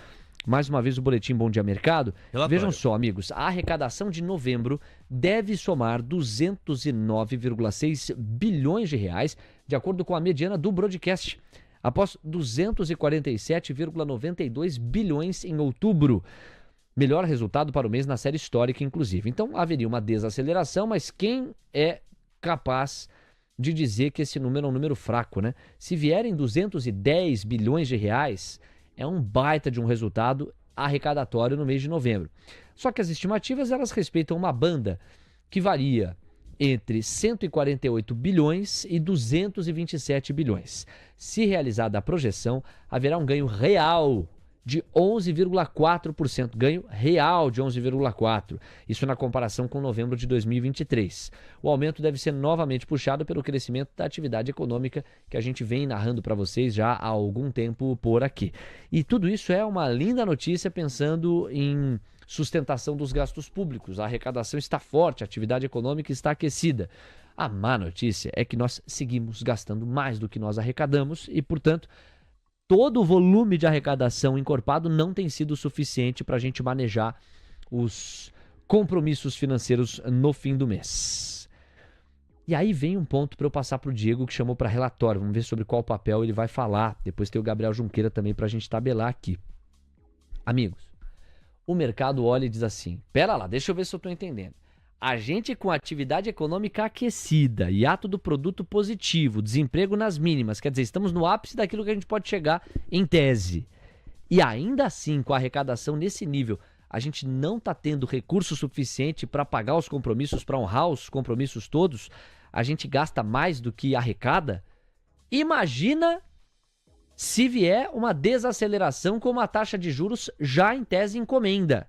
mais uma vez, o Boletim Bom Dia Mercado. Relatório. Vejam só, amigos, a arrecadação de novembro deve somar 209,6 bilhões de reais, de acordo com a mediana do broadcast, após 247,92 bilhões em outubro. Melhor resultado para o mês na série histórica, inclusive. Então, haveria uma desaceleração, mas quem é capaz de dizer que esse número é um número fraco, né? Se vierem 210 bilhões de reais, é um baita de um resultado arrecadatório no mês de novembro. Só que as estimativas, elas respeitam uma banda que varia entre 148 bilhões e 227 bilhões. Se realizada a projeção, haverá um ganho real de 11,4%, ganho real de 11,4%, isso na comparação com novembro de 2023. O aumento deve ser novamente puxado pelo crescimento da atividade econômica que a gente vem narrando para vocês já há algum tempo por aqui. E tudo isso é uma linda notícia pensando em sustentação dos gastos públicos. A arrecadação está forte, a atividade econômica está aquecida. A má notícia é que nós seguimos gastando mais do que nós arrecadamos e, portanto, todo o volume de arrecadação encorpado não tem sido suficiente para a gente manejar os compromissos financeiros no fim do mês. E aí vem um ponto para eu passar para o Diego, que chamou para relatório. Vamos ver sobre qual papel ele vai falar. Depois tem o Gabriel Junqueira também para a gente tabelar aqui. Amigos, o mercado olha e diz assim, pera lá, deixa eu ver se eu estou entendendo. A gente com atividade econômica aquecida, hiato do produto positivo, desemprego nas mínimas, quer dizer, estamos no ápice daquilo que a gente pode chegar em tese. E ainda assim, com a arrecadação nesse nível, a gente não está tendo recurso suficiente para pagar os compromissos, para honrar os compromissos todos, a gente gasta mais do que arrecada. Imagina se vier uma desaceleração com uma taxa de juros já em tese encomenda.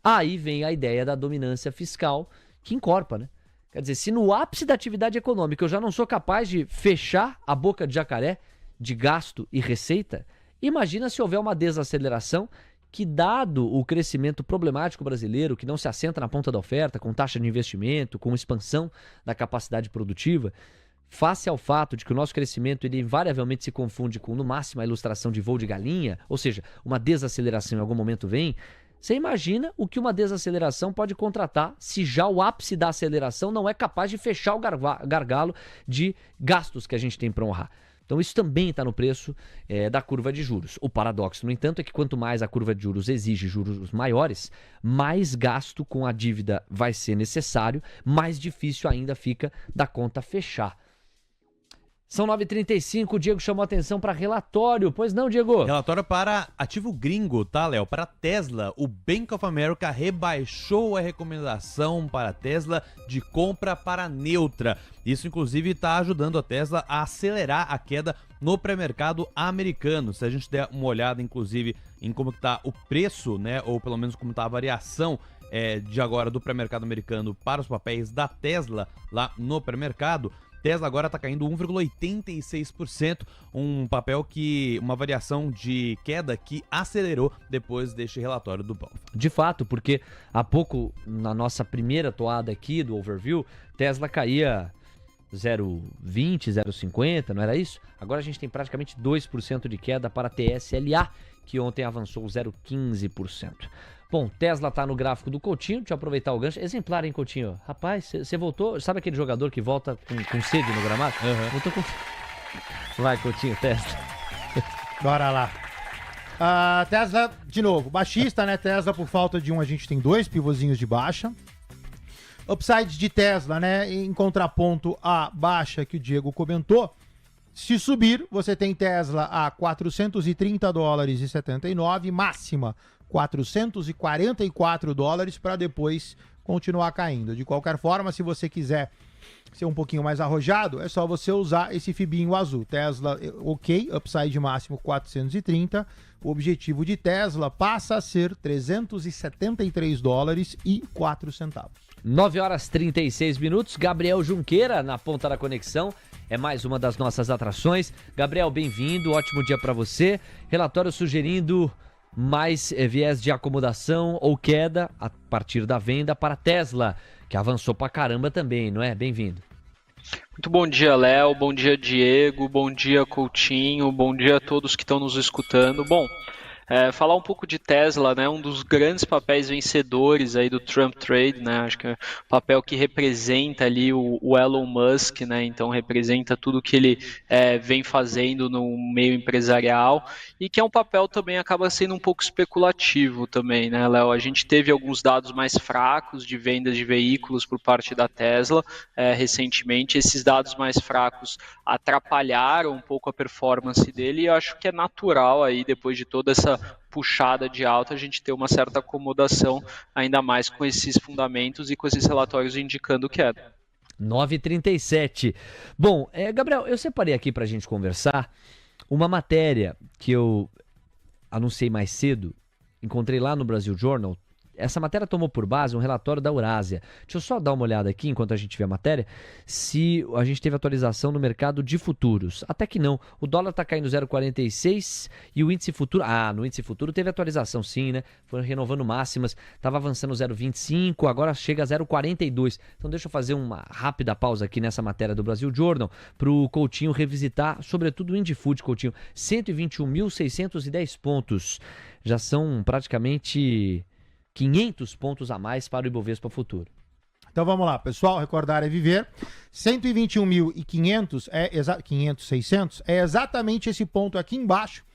Aí vem a ideia da dominância fiscal que encorpa, né? Quer dizer, se no ápice da atividade econômica eu já não sou capaz de fechar a boca de jacaré de gasto e receita, imagina se houver uma desaceleração que, dado o crescimento problemático brasileiro, que não se assenta na ponta da oferta, com taxa de investimento, com expansão da capacidade produtiva, face ao fato de que o nosso crescimento ele invariavelmente se confunde com, no máximo, a ilustração de voo de galinha, ou seja, uma desaceleração em algum momento vem. Você imagina o que uma desaceleração pode contratar se já o ápice da aceleração não é capaz de fechar o gargalo de gastos que a gente tem para honrar. Então isso também está no preço da curva de juros. O paradoxo, no entanto, é que quanto mais a curva de juros exige juros maiores, mais gasto com a dívida vai ser necessário, mais difícil ainda fica da conta fechar. São 9h35, o Diego chamou a atenção para relatório. Pois não, Diego? Relatório para ativo gringo, tá, Léo? Para Tesla, o Bank of America rebaixou a recomendação para a Tesla de compra para neutra. Isso, inclusive, está ajudando a Tesla a acelerar a queda no pré-mercado americano. Se a gente der uma olhada, inclusive, em como está o preço, né, ou pelo menos como está a variação de agora do pré-mercado americano para os papéis da Tesla lá no pré-mercado, Tesla agora está caindo 1,86%, um papel que, uma variação de queda que acelerou depois deste relatório do BofA. De fato, porque há pouco, na nossa primeira toada aqui do overview, Tesla caía 0,20, 0,50, não era isso? Agora a gente tem praticamente 2% de queda para a TSLA, que ontem avançou 0,15%. Bom, Tesla tá no gráfico do Coutinho, deixa eu aproveitar o gancho. Exemplar, hein, Coutinho? Rapaz, você voltou... Sabe aquele jogador que volta com sede no gramado? Voltou com... Vai, Coutinho, Tesla. Bora lá. Tesla, de novo, baixista, né? Tesla, por falta de a gente tem 2 pivôzinhos de baixa. Upside de Tesla, né? Em contraponto à baixa que o Diego comentou. Se subir, você tem Tesla a $430,79, máxima $444 para depois continuar caindo. De qualquer forma, se você quiser ser um pouquinho mais arrojado, é só você usar esse fibinho azul. Tesla, ok, upside máximo 430. O objetivo de Tesla passa a ser $373,04. 9h36. Gabriel Junqueira na ponta da conexão. É mais uma das nossas atrações. Gabriel, bem-vindo. Ótimo dia para você. Relatório sugerindo mais viés de acomodação ou queda a partir da venda para Tesla, que avançou pra caramba também, não é? Bem-vindo. Muito bom dia, Léo. Bom dia, Diego. Bom dia, Coutinho. Bom dia a todos que estão nos escutando. Bom, falar um pouco de Tesla, né, um dos grandes papéis vencedores aí do Trump Trade, né, acho que é o papel que representa ali o Elon Musk, né, então representa tudo que ele vem fazendo no meio empresarial e que é um papel também acaba sendo um pouco especulativo também, né, Léo? A gente teve alguns dados mais fracos de vendas de veículos por parte da Tesla recentemente, esses dados mais fracos atrapalharam um pouco a performance dele e eu acho que é natural aí, depois de toda essa puxada de alta, a gente ter uma certa acomodação, ainda mais com esses fundamentos e com esses relatórios indicando queda. 9h37. Bom, Gabriel, eu separei aqui pra gente conversar uma matéria que eu anunciei mais cedo, encontrei lá no Brasil Journal. Essa matéria tomou por base um relatório da Eurásia. Deixa eu só dar uma olhada aqui, enquanto a gente vê a matéria, se a gente teve atualização no mercado de futuros. Até que não. O dólar está caindo 0,46 e o índice futuro... no índice futuro teve atualização sim, né? Foi renovando máximas, estava avançando 0,25, agora chega a 0,42. Então deixa eu fazer uma rápida pausa aqui nessa matéria do Brasil Journal para o Coutinho revisitar, sobretudo o Indifood, Coutinho. 121.610 pontos. Já são praticamente 500 pontos a mais para o Ibovespa Futuro. Então vamos lá, pessoal, recordar é viver. 121.500 600 é exatamente esse ponto aqui embaixo,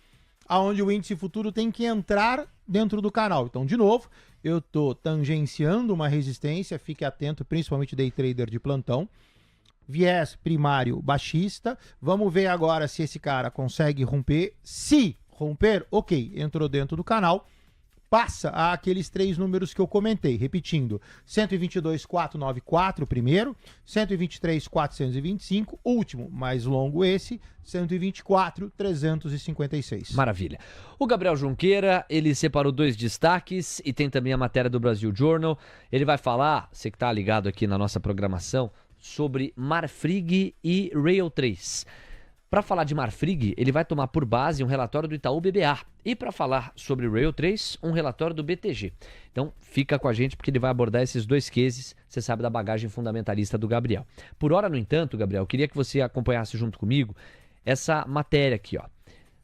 aonde o índice futuro tem que entrar dentro do canal. Então, de novo, eu estou tangenciando uma resistência, fique atento, principalmente day trader de plantão. Viés primário baixista. Vamos ver agora se esse cara consegue romper. Se romper, ok, entrou dentro do canal. Passa aqueles 3 números que eu comentei, repetindo, 122.494 primeiro, 123.425, último, mais longo esse, 124.356. Maravilha. O Gabriel Junqueira, ele separou 2 destaques e tem também a matéria do Brasil Journal. Ele vai falar, você que está ligado aqui na nossa programação, sobre Marfrig e Rail 3. Para falar de Marfrig, ele vai tomar por base um relatório do Itaú BBA. E para falar sobre Rail 3, um relatório do BTG. Então fica com a gente porque ele vai abordar esses 2 cases, você sabe da bagagem fundamentalista do Gabriel. Por hora, no entanto, Gabriel, eu queria que você acompanhasse junto comigo essa matéria aqui, ó.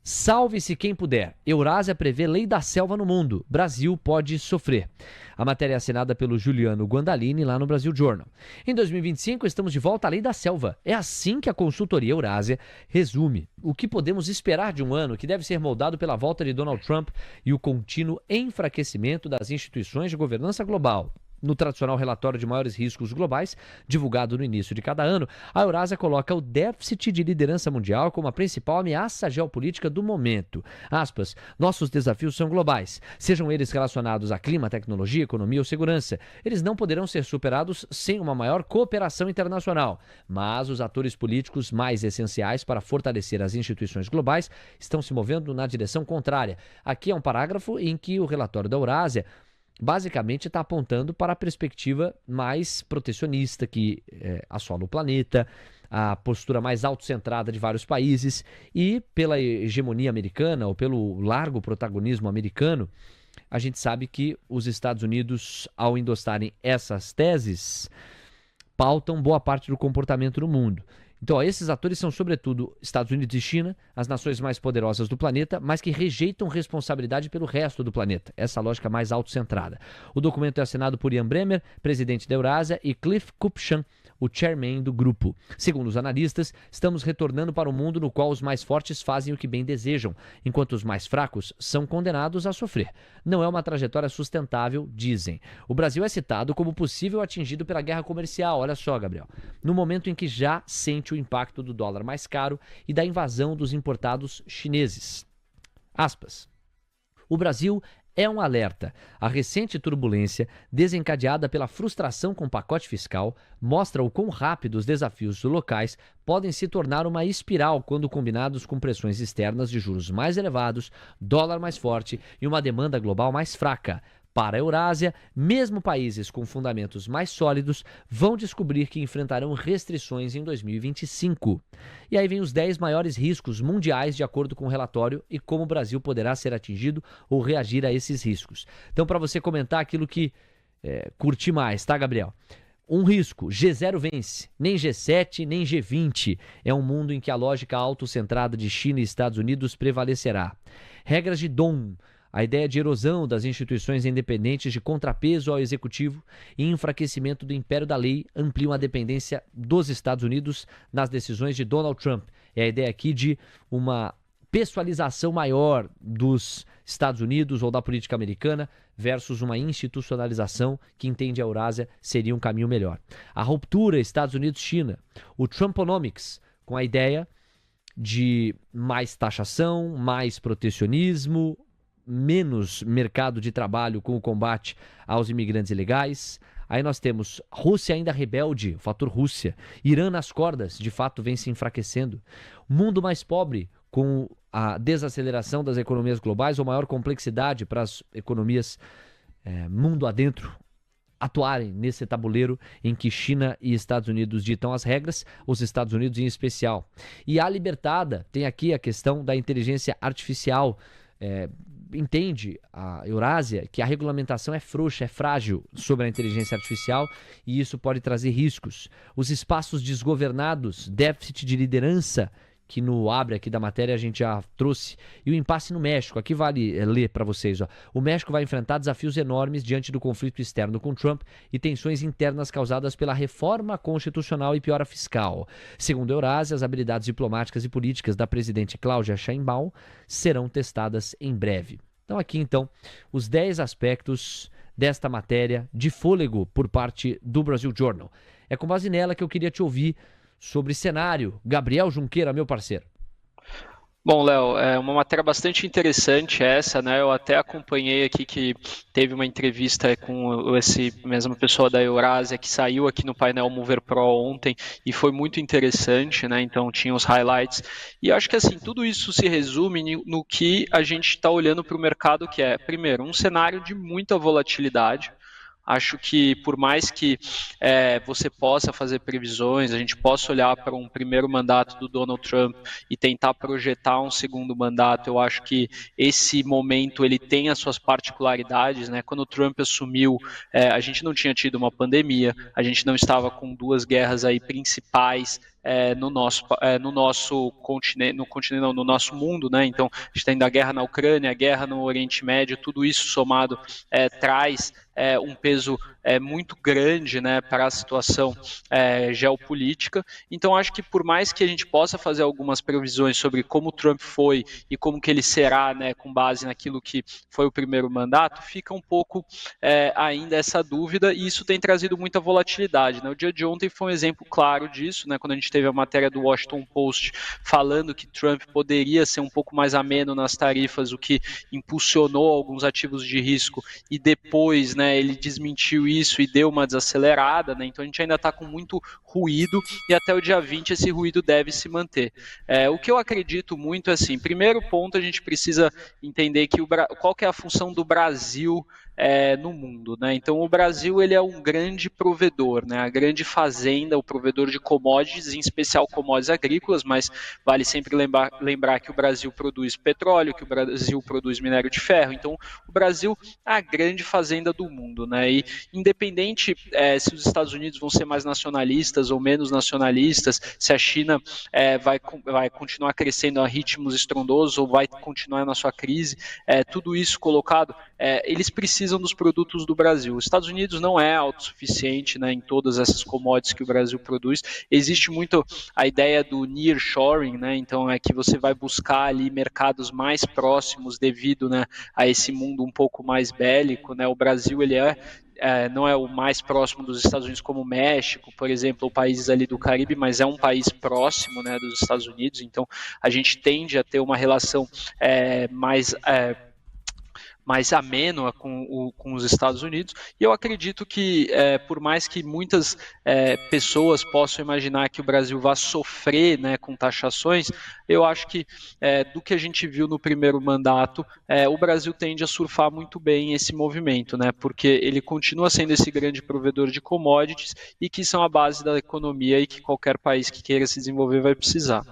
Salve-se quem puder. Eurásia prevê lei da selva no mundo. Brasil pode sofrer. A matéria é assinada pelo Juliano Guandalini lá no Brasil Journal. Em 2025, estamos de volta à lei da selva. É assim que a consultoria Eurásia resume o que podemos esperar de um ano que deve ser moldado pela volta de Donald Trump e o contínuo enfraquecimento das instituições de governança global. No tradicional relatório de maiores riscos globais, divulgado no início de cada ano, a Eurásia coloca o déficit de liderança mundial como a principal ameaça geopolítica do momento. Aspas, nossos desafios são globais, sejam eles relacionados a clima, tecnologia, economia ou segurança. Eles não poderão ser superados sem uma maior cooperação internacional. Mas os atores políticos mais essenciais para fortalecer as instituições globais estão se movendo na direção contrária. Aqui é um parágrafo em que o relatório da Eurásia basicamente está apontando para a perspectiva mais protecionista que assola o planeta, a postura mais autocentrada de vários países e pela hegemonia americana ou pelo largo protagonismo americano, a gente sabe que os Estados Unidos, ao endossarem essas teses, pautam boa parte do comportamento no mundo. Então, esses atores são, sobretudo, Estados Unidos e China, as nações mais poderosas do planeta, mas que rejeitam responsabilidade pelo resto do planeta. Essa lógica mais autocentrada. O documento é assinado por Ian Bremmer, presidente da Eurásia, e Cliff Kupchan, o chairman do grupo. Segundo os analistas, estamos retornando para um mundo no qual os mais fortes fazem o que bem desejam, enquanto os mais fracos são condenados a sofrer. Não é uma trajetória sustentável, dizem. O Brasil é citado como possível atingido pela guerra comercial, olha só, Gabriel, no momento em que já sente o impacto do dólar mais caro e da invasão dos importados chineses. Aspas. O Brasil é um alerta. A recente turbulência, desencadeada pela frustração com o pacote fiscal, mostra o quão rápido os desafios locais podem se tornar uma espiral quando combinados com pressões externas de juros mais elevados, dólar mais forte e uma demanda global mais fraca. Para a Eurásia, mesmo países com fundamentos mais sólidos vão descobrir que enfrentarão restrições em 2025. E aí vem os 10 maiores riscos mundiais de acordo com o relatório e como o Brasil poderá ser atingido ou reagir a esses riscos. Então, para você comentar aquilo que curte mais, tá, Gabriel? Um risco, G0 vence, nem G7, nem G20. É um mundo em que a lógica autocentrada de China e Estados Unidos prevalecerá. Regras de Dom. A ideia de erosão das instituições independentes de contrapeso ao executivo e enfraquecimento do império da lei ampliam a dependência dos Estados Unidos nas decisões de Donald Trump. É a ideia aqui de uma pessoalização maior dos Estados Unidos ou da política americana versus uma institucionalização que entende a Eurásia seria um caminho melhor. A ruptura Estados Unidos-China, o Trumponomics, com a ideia de mais taxação, mais protecionismo, menos mercado de trabalho com o combate aos imigrantes ilegais, Aí nós temos Rússia ainda rebelde, o fator Rússia. Irã nas cordas, de fato vem se enfraquecendo. Mundo mais pobre, com a desaceleração das economias globais ou maior complexidade para as economias mundo adentro atuarem nesse tabuleiro em que China e Estados Unidos ditam as regras, os Estados Unidos em especial. E a libertada tem aqui a questão da inteligência artificial. Entende a Eurásia que a regulamentação é frouxa, é frágil sobre a inteligência artificial e isso pode trazer riscos. Os espaços desgovernados, déficit de liderança, que no abre aqui da matéria a gente já trouxe, e o impasse no México. Aqui vale ler para vocês. O México vai enfrentar desafios enormes diante do conflito externo com Trump e tensões internas causadas pela reforma constitucional e piora fiscal. Segundo a Eurásia, as habilidades diplomáticas e políticas da presidente Cláudia Sheinbaum serão testadas em breve. Então aqui, os 10 aspectos desta matéria de fôlego por parte do Brasil Journal. É com base nela que eu queria te ouvir sobre cenário. Gabriel Junqueira, meu parceiro. Bom, Léo, é uma matéria bastante interessante essa, né? Eu até acompanhei aqui que teve uma entrevista com esse mesmo pessoa da Eurásia que saiu aqui no painel Mover Pro ontem e foi muito interessante, né? Então tinha os highlights. E acho que assim, tudo isso se resume no que a gente está olhando para o mercado, que é, primeiro, um cenário de muita volatilidade. Acho que por mais que você possa fazer previsões, a gente possa olhar para um primeiro mandato do Donald Trump e tentar projetar um segundo mandato, eu acho que esse momento ele tem as suas particularidades, né? Quando o Trump assumiu, a gente não tinha tido uma pandemia, a gente não estava com 2 guerras aí principais no nosso continente, no nosso mundo, né? Então a gente tem a guerra na Ucrânia, a guerra no Oriente Médio, tudo isso somado traz um peso muito grande, né, para a situação geopolítica. Então acho que por mais que a gente possa fazer algumas previsões sobre como o Trump foi e como que ele será, né, com base naquilo que foi o primeiro mandato, fica um pouco ainda essa dúvida e isso tem trazido muita volatilidade, né? O dia de ontem foi um exemplo claro disso, né, quando a gente teve a matéria do Washington Post falando que Trump poderia ser um pouco mais ameno nas tarifas, o que impulsionou alguns ativos de risco e depois, né, ele desmentiu isso e deu uma desacelerada, né? Então a gente ainda está com muito ruído e até o dia 20 esse ruído deve se manter. O que eu acredito muito é assim, primeiro ponto, a gente precisa entender que qual que é a função do Brasil no mundo, né? Então o Brasil ele é um grande provedor, né? A grande fazenda, o provedor de commodities, em especial commodities agrícolas, mas vale sempre lembrar que o Brasil produz petróleo, que o Brasil produz minério de ferro. Então o Brasil é a grande fazenda do mundo, né? E independente se os Estados Unidos vão ser mais nacionalistas ou menos nacionalistas, se a China vai continuar crescendo a ritmos estrondosos ou vai continuar na sua crise, tudo isso colocado, eles precisam dos produtos do Brasil. Os Estados Unidos não é autossuficiente, né, em todas essas commodities que o Brasil produz. Existe muito a ideia do nearshoring, né? Então é que você vai buscar ali mercados mais próximos devido, né, a esse mundo um pouco mais bélico, né? O Brasil ele não é o mais próximo dos Estados Unidos como o México, por exemplo, ou países ali do Caribe, mas é um país próximo, né, dos Estados Unidos. Então a gente tende a ter uma relação mais amênua com os Estados Unidos, e eu acredito que por mais que muitas pessoas possam imaginar que o Brasil vá sofrer, né, com taxações, eu acho que do que a gente viu no primeiro mandato, o Brasil tende a surfar muito bem esse movimento, né, porque ele continua sendo esse grande provedor de commodities e que são a base da economia e que qualquer país que queira se desenvolver vai precisar.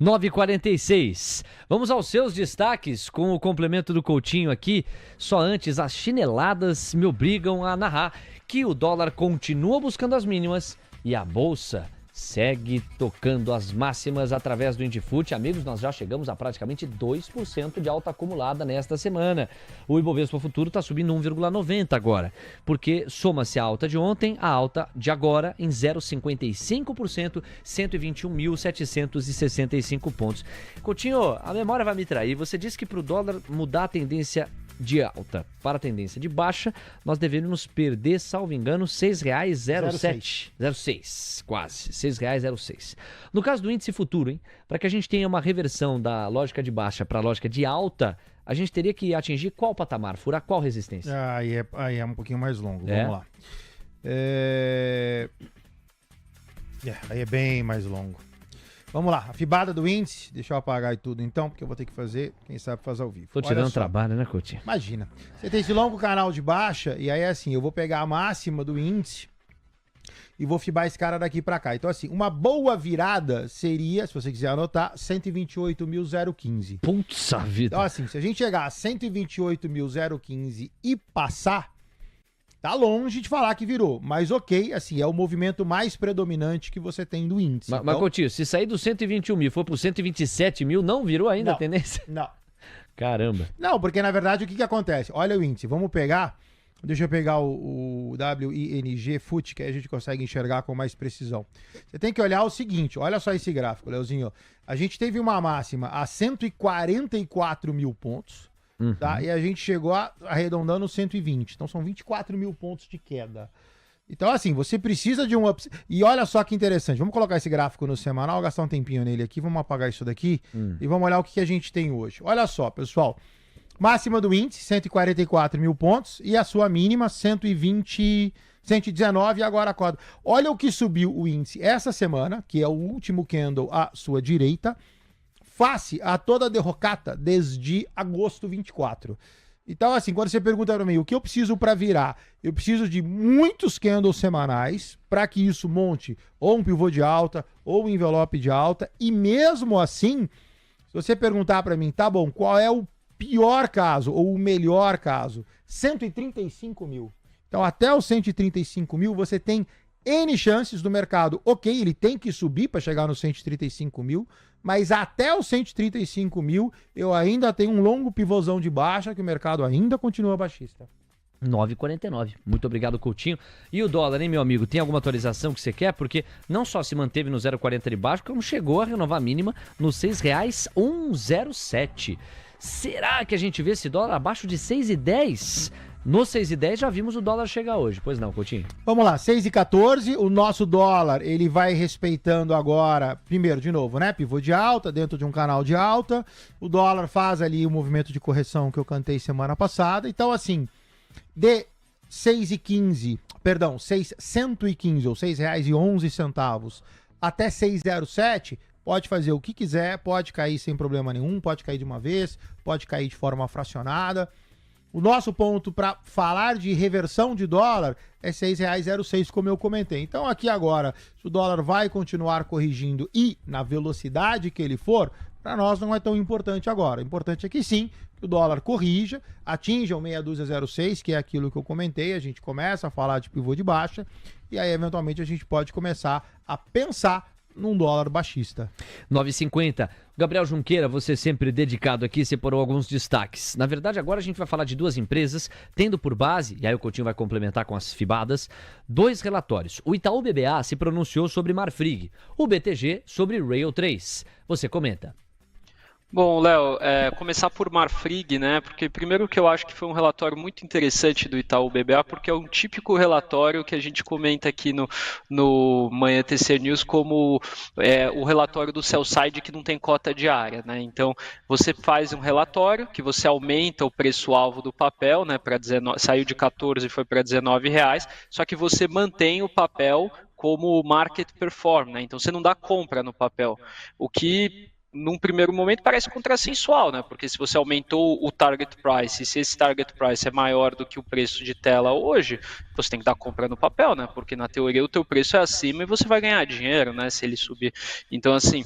9h46. Vamos aos seus destaques com o complemento do Coutinho aqui. Só antes, as chineladas me obrigam a narrar que o dólar continua buscando as mínimas e a bolsa segue tocando as máximas através do Indifute. Amigos, nós já chegamos a praticamente 2% de alta acumulada nesta semana. O Ibovespa Futuro está subindo 1,90 agora, porque soma-se a alta de ontem, a alta de agora em 0,55%, 121.765 pontos. Coutinho, a memória vai me trair. Você disse que para o dólar mudar a tendência de alta para a tendência de baixa, nós deveríamos perder, salvo engano, R$ 6,07. 0,6, quase. R$ 6,06. No caso do índice futuro, hein, para que a gente tenha uma reversão da lógica de baixa para a lógica de alta, a gente teria que atingir qual patamar? Furar qual resistência? Aí é um pouquinho mais longo. Vamos lá. Aí é bem mais longo. Vamos lá, a fibada do índice, deixa eu apagar e tudo então, porque eu vou ter que fazer, quem sabe fazer ao vivo. Tô te dando trabalho, né, Coutinho? Imagina, você tem esse longo canal de baixa, e aí é assim, eu vou pegar a máxima do índice e vou fibar esse cara daqui pra cá. Então assim, uma boa virada seria, se você quiser anotar, 128.015. Putz vida. Então assim, se a gente chegar a 128.015 e passar, tá longe de falar que virou, mas ok, assim, é o movimento mais predominante que você tem do índice. Mas Coutinho, se sair do 121 mil e for pro 127 mil, não virou ainda a tendência? Não. Caramba. Não, porque na verdade o que acontece? Olha o índice, vamos pegar, deixa eu pegar o WING FUT, que aí a gente consegue enxergar com mais precisão. Você tem que olhar o seguinte, olha só esse gráfico, Leozinho. A gente teve uma máxima a 144 mil pontos, tá? E a gente chegou arredondando 120. Então são 24 mil pontos de queda. Então, assim, você precisa de um E olha só que interessante. Vamos colocar esse gráfico no semanal, gastar um tempinho nele aqui. Vamos apagar isso daqui e vamos olhar o que a gente tem hoje. Olha só, pessoal. Máxima do índice, 144 mil pontos. E a sua mínima, 120, 119. E agora a corda. Olha o que subiu o índice essa semana, que é o último candle à sua direita, face a toda a derrocata desde agosto 24. Então, assim, quando você pergunta para mim o que eu preciso para virar, eu preciso de muitos candles semanais para que isso monte ou um pivô de alta ou um envelope de alta. E mesmo assim, se você perguntar para mim, tá bom, qual é o pior caso ou o melhor caso? 135 mil. Então, até os 135 mil, você tem N chances do mercado. Ok, ele tem que subir para chegar nos 135 mil, mas até os 135 mil eu ainda tenho um longo pivôzão de baixa que o mercado ainda continua baixista. 9,49. Muito obrigado, Coutinho. E o dólar, hein, meu amigo? Tem alguma atualização que você quer? Porque não só se manteve no 0,40 de baixo, como chegou a renovar a mínima nos R$ 6,107. Será que a gente vê esse dólar abaixo de 6,10? No 6,10 já vimos o dólar chegar hoje. Pois não, Coutinho? Vamos lá, 6,14. O nosso dólar, ele vai respeitando agora, primeiro, de novo, né? Pivô de alta, dentro de um canal de alta. O dólar faz ali o movimento de correção que eu cantei semana passada. Então, assim, de 6,15, perdão, 615 ou R$ 6,11 até 6,07, pode fazer o que quiser, pode cair sem problema nenhum, pode cair de uma vez, pode cair de forma fracionada. O nosso ponto para falar de reversão de dólar é R$ 6,06, como eu comentei. Então aqui agora, se o dólar vai continuar corrigindo e na velocidade que ele for, para nós não é tão importante agora. O importante é que sim, que o dólar corrija, atinja o 6,06, que é aquilo que eu comentei, a gente começa a falar de pivô de baixa e aí eventualmente a gente pode começar a pensar num dólar baixista. 9,50. Gabriel Junqueira, você sempre dedicado aqui, separou alguns destaques. Na verdade, agora a gente vai falar de duas empresas, tendo por base, e aí o Coutinho vai complementar com as fibadas, dois relatórios. O Itaú BBA se pronunciou sobre Marfrig, o BTG sobre Rail 3. Você comenta. Bom, Léo, começar por Marfrig, né? Porque primeiro que eu acho que foi um relatório muito interessante do Itaú BBA, porque é um típico relatório que a gente comenta aqui no Manhã TC News como o relatório do sell-side que não tem cota diária, né? Então, você faz um relatório que você aumenta o preço-alvo do papel, né? Saiu de 14 e foi para R$19, só que você mantém o papel como market perform, né? Então, você não dá compra no papel, o que num primeiro momento parece contrassensual, né? Porque se você aumentou o target price, e se esse target price é maior do que o preço de tela hoje, você tem que dar compra no papel, né? Porque na teoria o teu preço é acima e você vai ganhar dinheiro, né? Se ele subir. Então, assim,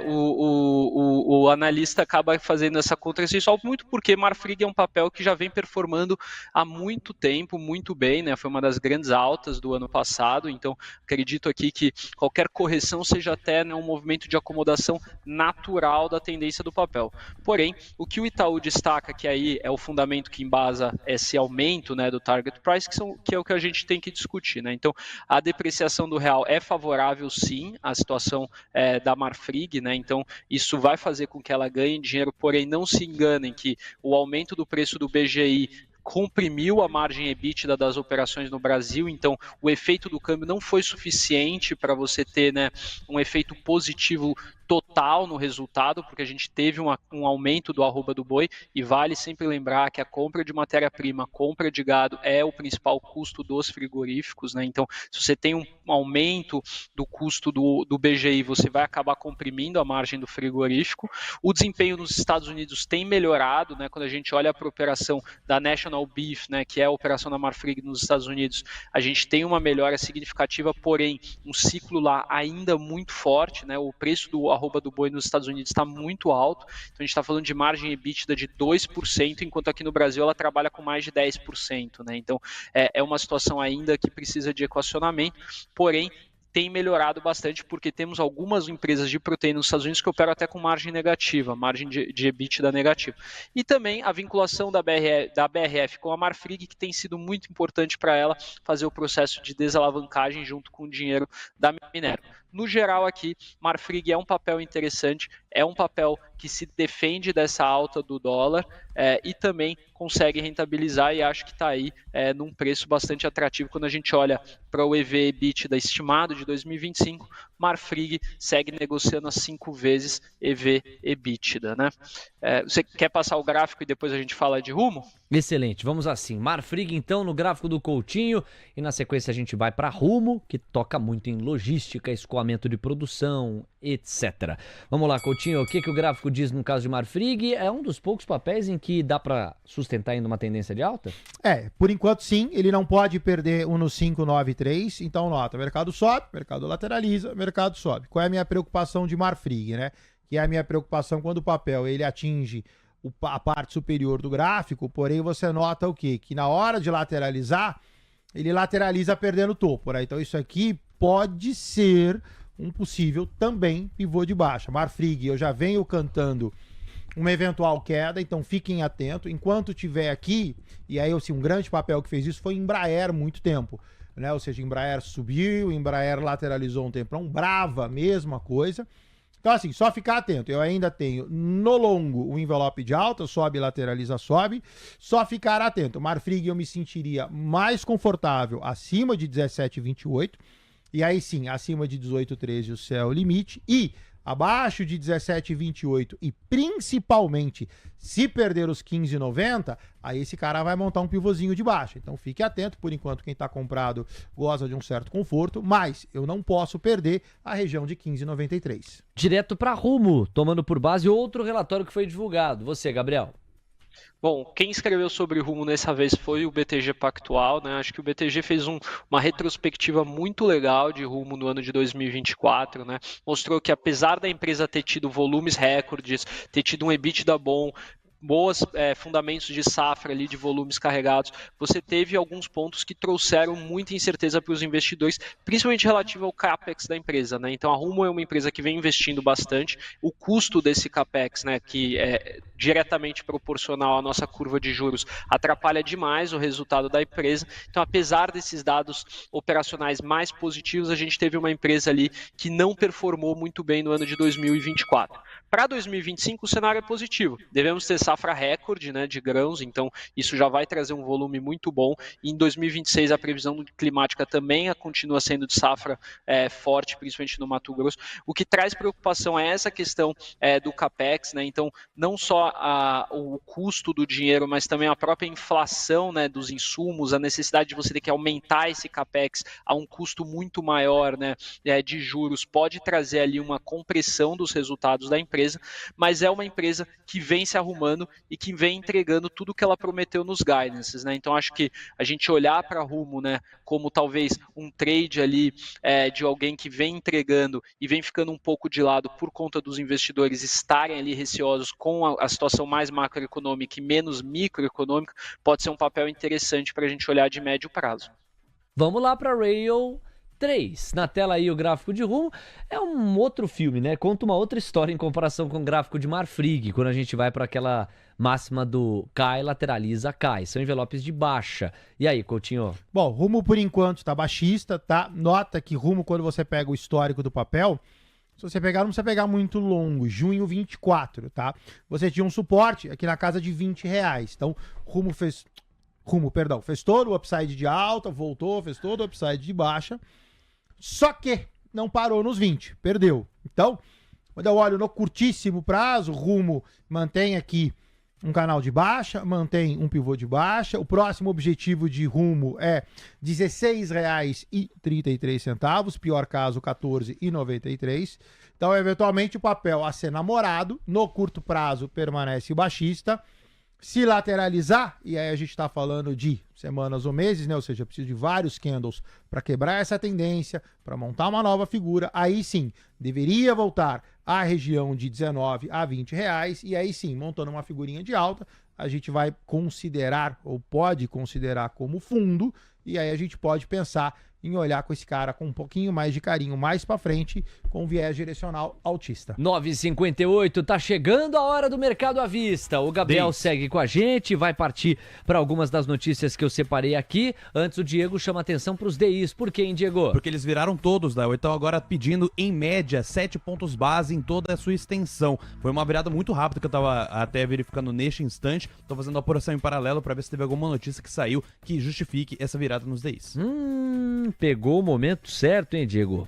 o analista acaba fazendo essa contrassensual muito porque Marfrig é um papel que já vem performando há muito tempo, muito bem, né? Foi uma das grandes altas do ano passado, então acredito aqui que qualquer correção seja até, né, um movimento de acomodação natural da tendência do papel. Porém, o que o Itaú destaca, que aí é o fundamento que embasa esse aumento, né, do target price, que é o que a gente tem que discutir, né? Então, a depreciação do real é favorável, sim, à situação da Marfrig, né? Então, isso vai fazer com que ela ganhe dinheiro, porém, não se enganem que o aumento do preço do BGI comprimiu a margem EBITDA das operações no Brasil, então o efeito do câmbio não foi suficiente para você ter, né, um efeito positivo total no resultado, porque a gente teve um aumento do arroba do boi, e vale sempre lembrar que a compra de matéria-prima, compra de gado é o principal custo dos frigoríficos, né? Então, se você tem um aumento do custo do BGI, você vai acabar comprimindo a margem do frigorífico. O desempenho nos Estados Unidos tem melhorado, né? Quando a gente olha para a operação da National Beef, né, que é a operação da Marfrig nos Estados Unidos, a gente tem uma melhora significativa, porém, um ciclo lá ainda muito forte, né? O preço do arroba do boi nos Estados Unidos está muito alto, então a gente está falando de margem EBITDA de 2%, enquanto aqui no Brasil ela trabalha com mais de 10%, né? Então é uma situação ainda que precisa de equacionamento, porém tem melhorado bastante, porque temos algumas empresas de proteína nos Estados Unidos que operam até com margem negativa, margem de EBITDA negativa. E também a vinculação da BRF com a Marfrig, que tem sido muito importante para ela fazer o processo de desalavancagem junto com o dinheiro da Minerva. No geral aqui, Marfrig é um papel interessante, é um papel que se defende dessa alta do dólar e também consegue rentabilizar, e acho que está aí num preço bastante atrativo. Quando a gente olha para o EV/EBITDA estimado de 2025, Marfrig segue negociando a 5 vezes EV/EBITDA, né? Você quer passar o gráfico e depois a gente fala de Rumo? Excelente, vamos assim. Marfrig, então, no gráfico do Coutinho, e na sequência a gente vai para Rumo, que toca muito em logística, escoamento de produção, etc. Vamos lá, Coutinho, o que o gráfico diz no caso de Marfrig? É um dos poucos papéis em que dá para sustentar ainda uma tendência de alta? Por enquanto sim, ele não pode perder um no 593, então nota, mercado sobe, mercado lateraliza, mercado sobe. Qual é a minha preocupação de Marfrig, né? Que é a minha preocupação quando o papel ele atinge a parte superior do gráfico, porém você nota o quê? Que na hora de lateralizar, ele lateraliza perdendo topo, né? Então isso aqui pode ser um possível também pivô de baixa. Marfrig, eu já venho cantando uma eventual queda, então fiquem atentos. Enquanto tiver aqui, e aí assim, um grande papel que fez isso foi Embraer muito tempo, né? Ou seja, Embraer subiu, Embraer lateralizou um tempão, Brava, mesma coisa. Então, assim, só ficar atento. Eu ainda tenho no longo o envelope de alta, sobe, lateraliza, sobe. Só ficar atento. Marfrig eu me sentiria mais confortável acima de 17,28. E aí sim, acima de 18,13 o céu é o limite. E abaixo de 17,28 e principalmente se perder os 15,90, aí esse cara vai montar um pivôzinho de baixa. Então fique atento, por enquanto quem está comprado goza de um certo conforto, mas eu não posso perder a região de 15,93. Direto para Rumo, tomando por base outro relatório que foi divulgado. Você, Gabriel. Bom, quem escreveu sobre Rumo dessa vez foi o BTG Pactual, né? Acho que o BTG fez uma retrospectiva muito legal de Rumo no ano de 2024, né? Mostrou que apesar da empresa ter tido volumes recordes, ter tido um EBITDA bom, boas fundamentos de safra ali, de volumes carregados, você teve alguns pontos que trouxeram muita incerteza para os investidores, principalmente relativo ao CAPEX da empresa, né? Então a Rumo é uma empresa que vem investindo bastante, o custo desse CAPEX, né, que é diretamente proporcional à nossa curva de juros, atrapalha demais o resultado da empresa. Então, apesar desses dados operacionais mais positivos, a gente teve uma empresa ali que não performou muito bem no ano de 2024. Para 2025, o cenário é positivo. Devemos ter safra recorde, né, de grãos, então isso já vai trazer um volume muito bom. E em 2026, a previsão climática também continua sendo de safra forte, principalmente no Mato Grosso. O que traz preocupação é essa questão do CAPEX, né? Então, não só o custo do dinheiro, mas também a própria inflação, né, dos insumos, a necessidade de você ter que aumentar esse CAPEX a um custo muito maior, né, de juros, pode trazer ali uma compressão dos resultados da empresa, mas é uma empresa que vem se arrumando e que vem entregando tudo que ela prometeu nos guidances, né? Então acho que a gente olhar para Rumo, né, como talvez um trade ali de alguém que vem entregando e vem ficando um pouco de lado por conta dos investidores estarem ali receosos com a situação mais macroeconômica e menos microeconômica, pode ser um papel interessante para a gente olhar de médio prazo. Vamos lá para Rail 3. Na tela aí o gráfico de Rumo. É um outro filme, né? Conta uma outra história em comparação com o gráfico de Marfrig, quando a gente vai para aquela máxima do cai, lateraliza, cai. São envelopes de baixa. E aí, Coutinho? Bom, Rumo por enquanto está baixista, tá? Nota que Rumo, quando você pega o histórico do papel, se você pegar, não precisa pegar muito longo, junho 24, tá? Você tinha um suporte aqui na casa de R$20. Então, Rumo fez todo o upside de alta, voltou, fez todo o upside de baixa, só que não parou nos 20, perdeu. Então, Quando eu olho no curtíssimo prazo, Rumo mantém aqui um canal de baixa, mantém um pivô de baixa. O próximo objetivo de Rumo é R$ 16,33, pior caso R$ 14,93. Então, eventualmente, o papel a ser namorado, no curto prazo, permanece baixista. Se lateralizar, e aí a gente está falando de semanas ou meses, né? Ou seja, precisa de vários candles para quebrar essa tendência, para montar uma nova figura, aí sim, deveria voltar à região de 19 a 20 reais, e aí sim, montando uma figurinha de alta, a gente vai considerar, ou pode considerar como fundo, e aí a gente pode pensar em olhar com esse cara com um pouquinho mais de carinho mais para frente, com viés direcional altista. 9h58, tá chegando a hora do mercado à vista. O Gabriel segue com a gente, vai partir para algumas das notícias que eu separei aqui. Antes o Diego chama atenção para os DIs. Por quê, hein, Diego? Porque eles viraram todos, Léo. Então agora pedindo, em média, 7 pontos base em toda a sua extensão. Foi uma virada muito rápida que eu tava até verificando neste instante. Tô fazendo a apuração em paralelo para ver se teve alguma notícia que saiu que justifique essa virada nos DIs. Pegou o momento certo, hein, Diego?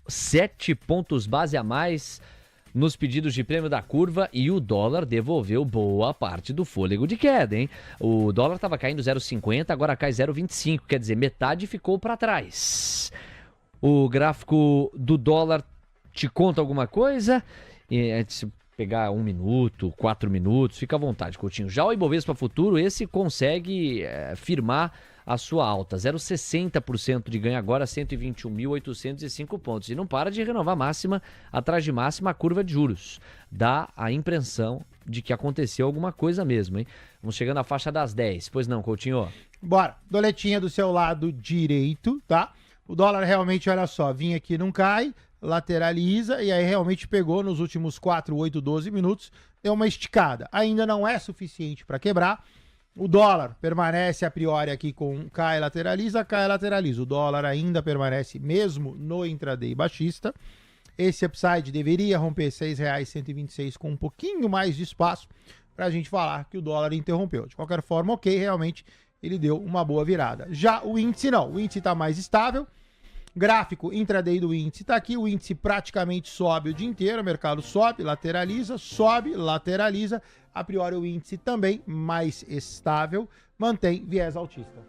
7 pontos base a mais nos pedidos de prêmio da curva e o dólar devolveu boa parte do fôlego de queda, hein? O dólar estava caindo 0,50, agora cai 0,25, quer dizer, metade ficou para trás. O gráfico do dólar te conta alguma coisa? Se pegar 1 minuto, 4 minutos, fica à vontade, Coutinho. Já o Ibovespa Futuro, esse consegue firmar a sua alta, 0,60% de ganho agora, 121.805 pontos. E não para de renovar máxima atrás de máxima a curva de juros. Dá a impressão de que aconteceu alguma coisa mesmo, hein? Vamos chegando à faixa das 10. Pois não, Coutinho? Bora. Doletinha do seu lado direito, tá? O dólar realmente, olha só, vinha aqui, não cai, lateraliza e aí realmente pegou nos últimos 4, 8, 12 minutos, deu uma esticada. Ainda não é suficiente para quebrar. O dólar permanece a priori aqui com cai, lateraliza. O dólar ainda permanece mesmo no intraday baixista. Esse upside deveria romper R$ 6,126 com um pouquinho mais de espaço para a gente falar que o dólar interrompeu. De qualquer forma, ok, realmente ele deu uma boa virada. Já o índice não, o índice está mais estável. Gráfico intraday do índice está aqui, o índice praticamente sobe o dia inteiro, o mercado sobe, lateraliza, a priori o índice também mais estável, mantém viés altista.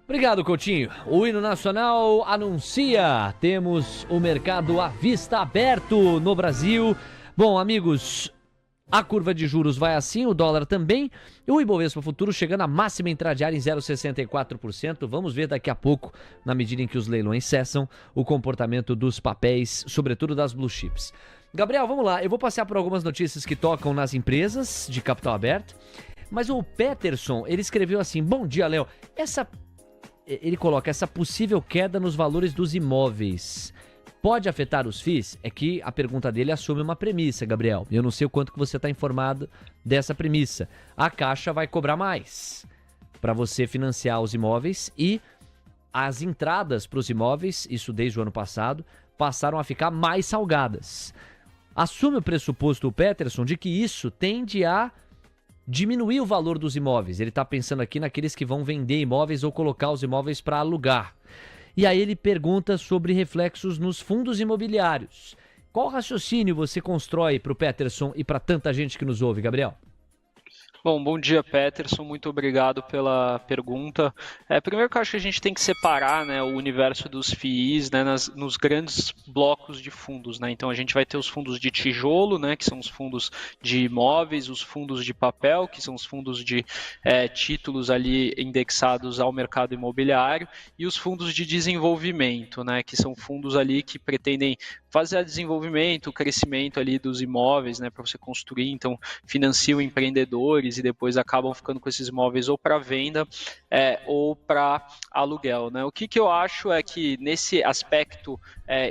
Obrigado, Coutinho. O hino nacional anuncia, temos o mercado à vista aberto no Brasil. Bom, amigos, a curva de juros vai assim, o dólar também, e o Ibovespa Futuro chegando à máxima intradiária em 0,64%. Vamos ver daqui a pouco, na medida em que os leilões cessam, o comportamento dos papéis, sobretudo das blue chips. Gabriel, vamos lá, eu vou passear por algumas notícias que tocam nas empresas de capital aberto, mas o Peterson, ele escreveu assim: bom dia, Léo, ele coloca essa possível queda nos valores dos imóveis pode afetar os FIIs? É que a pergunta dele assume uma premissa, Gabriel. Eu não sei o quanto que você está informado dessa premissa. A Caixa vai cobrar mais para você financiar os imóveis e as entradas para os imóveis, isso desde o ano passado, passaram a ficar mais salgadas. Assume o pressuposto, o Peterson, de que isso tende a diminuir o valor dos imóveis. Ele está pensando aqui naqueles que vão vender imóveis ou colocar os imóveis para alugar. E aí ele pergunta sobre reflexos nos fundos imobiliários. Qual raciocínio você constrói para o Peterson e para tanta gente que nos ouve, Gabriel? Bom dia, Peterson, muito obrigado pela pergunta. Primeiro que eu acho que a gente tem que separar, né, o universo dos FIIs, né, nos grandes blocos de fundos, né? Então a gente vai ter os fundos de tijolo, né, que são os fundos de imóveis, os fundos de papel, que são os fundos de títulos ali indexados ao mercado imobiliário, e os fundos de desenvolvimento, né, que são fundos ali que pretendem fazer desenvolvimento, o crescimento ali dos imóveis, né, para você construir, então financiam empreendedores e depois acabam ficando com esses imóveis ou para venda ou para aluguel, né? O que eu acho é que nesse aspecto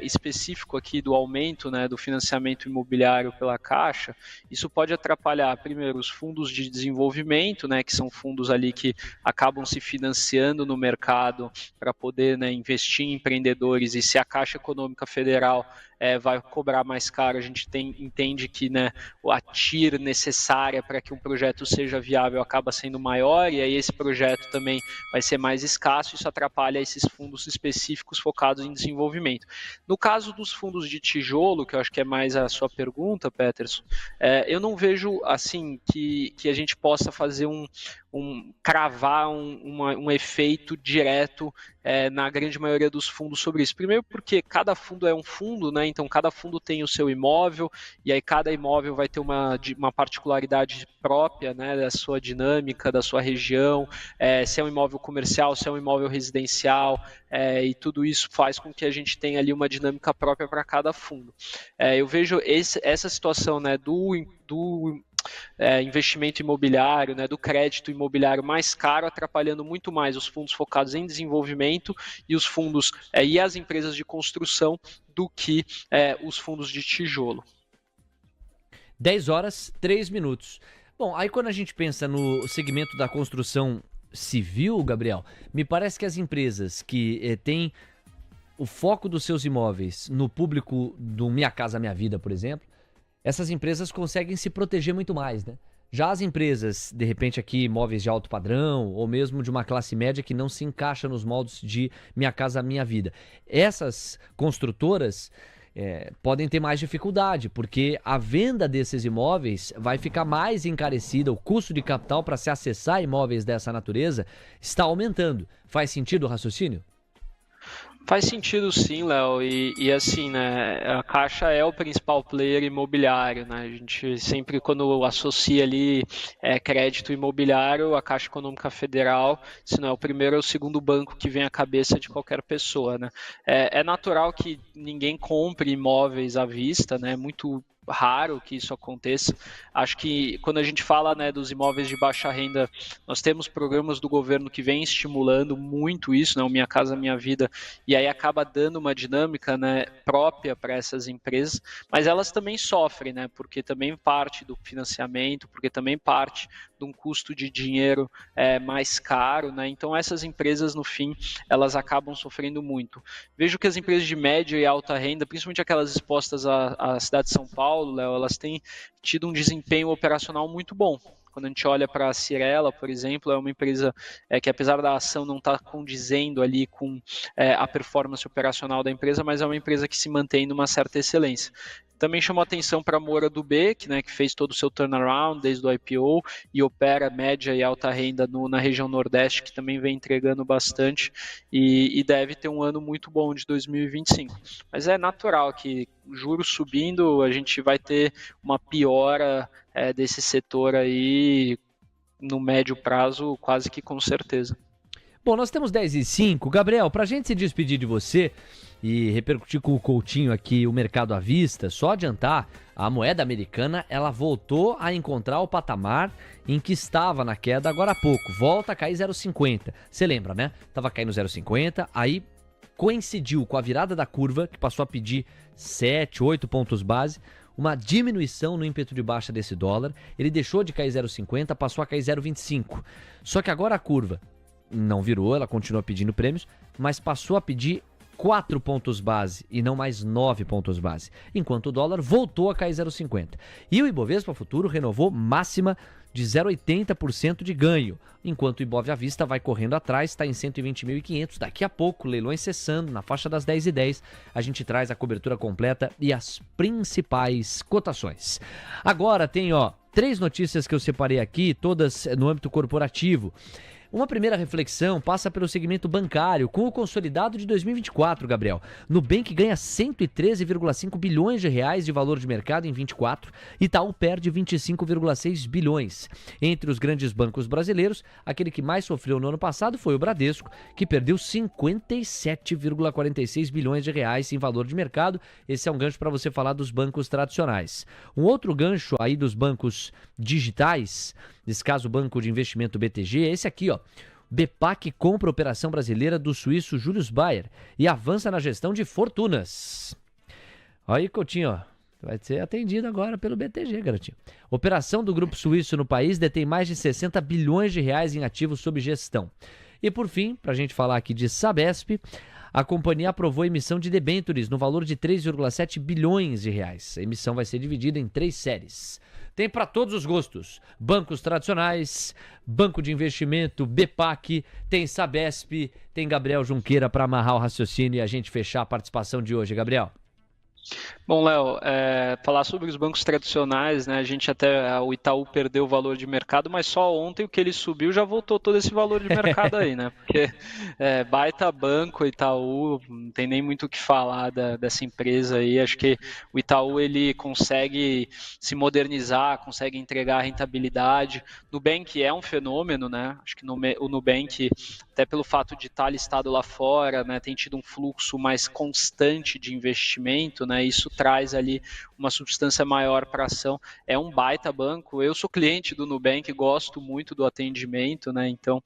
específico aqui do aumento, né, do financiamento imobiliário pela Caixa, isso pode atrapalhar primeiro os fundos de desenvolvimento, né, que são fundos ali que acabam se financiando no mercado para poder, né, investir em empreendedores, e se a Caixa Econômica Federal vai cobrar mais caro. A gente entende que, né, a TIR necessária para que um projeto seja viável acaba sendo maior, e aí esse projeto também vai ser mais escasso, isso atrapalha esses fundos específicos focados em desenvolvimento. No caso dos fundos de tijolo, que eu acho que é mais a sua pergunta, Peterson, eu não vejo assim que a gente possa fazer cravar um efeito direto na grande maioria dos fundos sobre isso. Primeiro porque cada fundo é um fundo, né? Então cada fundo tem o seu imóvel, e aí cada imóvel vai ter uma particularidade própria, né, da sua dinâmica, da sua região, se é um imóvel comercial, se é um imóvel residencial, e tudo isso faz com que a gente tenha ali uma dinâmica própria para cada fundo. Eu vejo essa situação, né, do investimento imobiliário, né, do crédito imobiliário mais caro, atrapalhando muito mais os fundos focados em desenvolvimento e os fundos e as empresas de construção do que os fundos de tijolo. 10h03. Bom, aí quando a gente pensa no segmento da construção civil, Gabriel, me parece que as empresas que têm o foco dos seus imóveis no público do Minha Casa Minha Vida, por exemplo, essas empresas conseguem se proteger muito mais, né? Já as empresas, de repente aqui, imóveis de alto padrão, ou mesmo de uma classe média que não se encaixa nos moldes de Minha Casa Minha Vida, essas construtoras podem ter mais dificuldade, porque a venda desses imóveis vai ficar mais encarecida, o custo de capital para se acessar imóveis dessa natureza está aumentando. Faz sentido o raciocínio? Faz sentido sim, Léo, e assim, né, a Caixa é o principal player imobiliário, né, a gente sempre quando associa ali crédito imobiliário, a Caixa Econômica Federal, se não é o primeiro, é o segundo banco que vem à cabeça de qualquer pessoa, né. É natural que ninguém compre imóveis à vista, né, muito raro que isso aconteça. Acho que quando a gente fala, né, dos imóveis de baixa renda, nós temos programas do governo que vem estimulando muito isso, né, o Minha Casa Minha Vida, e aí acaba dando uma dinâmica, né, própria para essas empresas, mas elas também sofrem, né, porque também parte do financiamento, porque também parte de um custo de dinheiro mais caro, né, então essas empresas no fim, elas acabam sofrendo muito. Vejo que as empresas de média e alta renda, principalmente aquelas expostas à cidade de São Paulo, Léo, elas têm tido um desempenho operacional muito bom. Quando a gente olha para a Cyrela, por exemplo, é uma empresa que apesar da ação não estar condizendo ali com a performance operacional da empresa, mas é uma empresa que se mantém numa certa excelência. Também chamou atenção para a Moura Dubeux, que fez todo o seu turnaround desde o IPO e opera média e alta renda na região Nordeste, que também vem entregando bastante e deve ter um ano muito bom de 2025. Mas é natural que juros subindo, a gente vai ter uma piora desse setor aí no médio prazo, quase que com certeza. Bom, nós temos 10h05. Gabriel, para a gente se despedir de você e repercutir com o Coutinho aqui o mercado à vista, só adiantar, a moeda americana ela voltou a encontrar o patamar em que estava na queda agora há pouco. Volta a cair 0,50. Você lembra, né? Tava caindo 0,50, aí coincidiu com a virada da curva, que passou a pedir 7, 8 pontos base, uma diminuição no ímpeto de baixa desse dólar. Ele deixou de cair 0,50, passou a cair 0,25. Só que agora a curva não virou, ela continua pedindo prêmios, mas passou a pedir 4 pontos base e não mais 9 pontos base, enquanto o dólar voltou a cair 0,50. E o Ibovespa Futuro renovou máxima de 0,80% de ganho, enquanto o Ibov à vista vai correndo atrás, está em 120.500. Daqui a pouco, leilões cessando, na faixa das 10h10, a gente traz a cobertura completa e as principais cotações. Agora tem 3 notícias que eu separei aqui, todas no âmbito corporativo. Uma primeira reflexão passa pelo segmento bancário, com o consolidado de 2024, Gabriel. Nubank ganha 113,5 bilhões de reais de valor de mercado em 24, Itaú perde 25,6 bilhões. Entre os grandes bancos brasileiros, aquele que mais sofreu no ano passado foi o Bradesco, que perdeu 57,46 bilhões de reais em valor de mercado. Esse é um gancho para você falar dos bancos tradicionais. Um outro gancho aí dos bancos digitais, nesse caso o Banco de Investimento BTG, é esse aqui, BPAC compra a operação brasileira do suíço Julius Baer e avança na gestão de fortunas. Aí, Coutinho, vai ser atendido agora pelo BTG, garotinho. Operação do grupo suíço no país detém mais de 60 bilhões de reais em ativos sob gestão. E por fim, para a gente falar aqui de Sabesp, a companhia aprovou a emissão de debêntures no valor de 3,7 bilhões de reais. A emissão vai ser dividida em 3 séries. Tem para todos os gostos. Bancos tradicionais, banco de investimento, BPAC, tem Sabesp, tem Gabriel Junqueira para amarrar o raciocínio e a gente fechar a participação de hoje. Gabriel. Bom, Léo, falar sobre os bancos tradicionais, né? O Itaú perdeu o valor de mercado, mas só ontem o que ele subiu já voltou todo esse valor de mercado aí, né? Porque baita banco, Itaú, não tem nem muito o que falar dessa empresa aí. Acho que o Itaú ele consegue se modernizar, consegue entregar rentabilidade. Nubank é um fenômeno, né? Acho que o Nubank, até pelo fato de estar listado lá fora, né, tem tido um fluxo mais constante de investimento, né? Isso traz ali uma substância maior para a ação. É um baita banco. Eu sou cliente do Nubank, gosto muito do atendimento, né? Então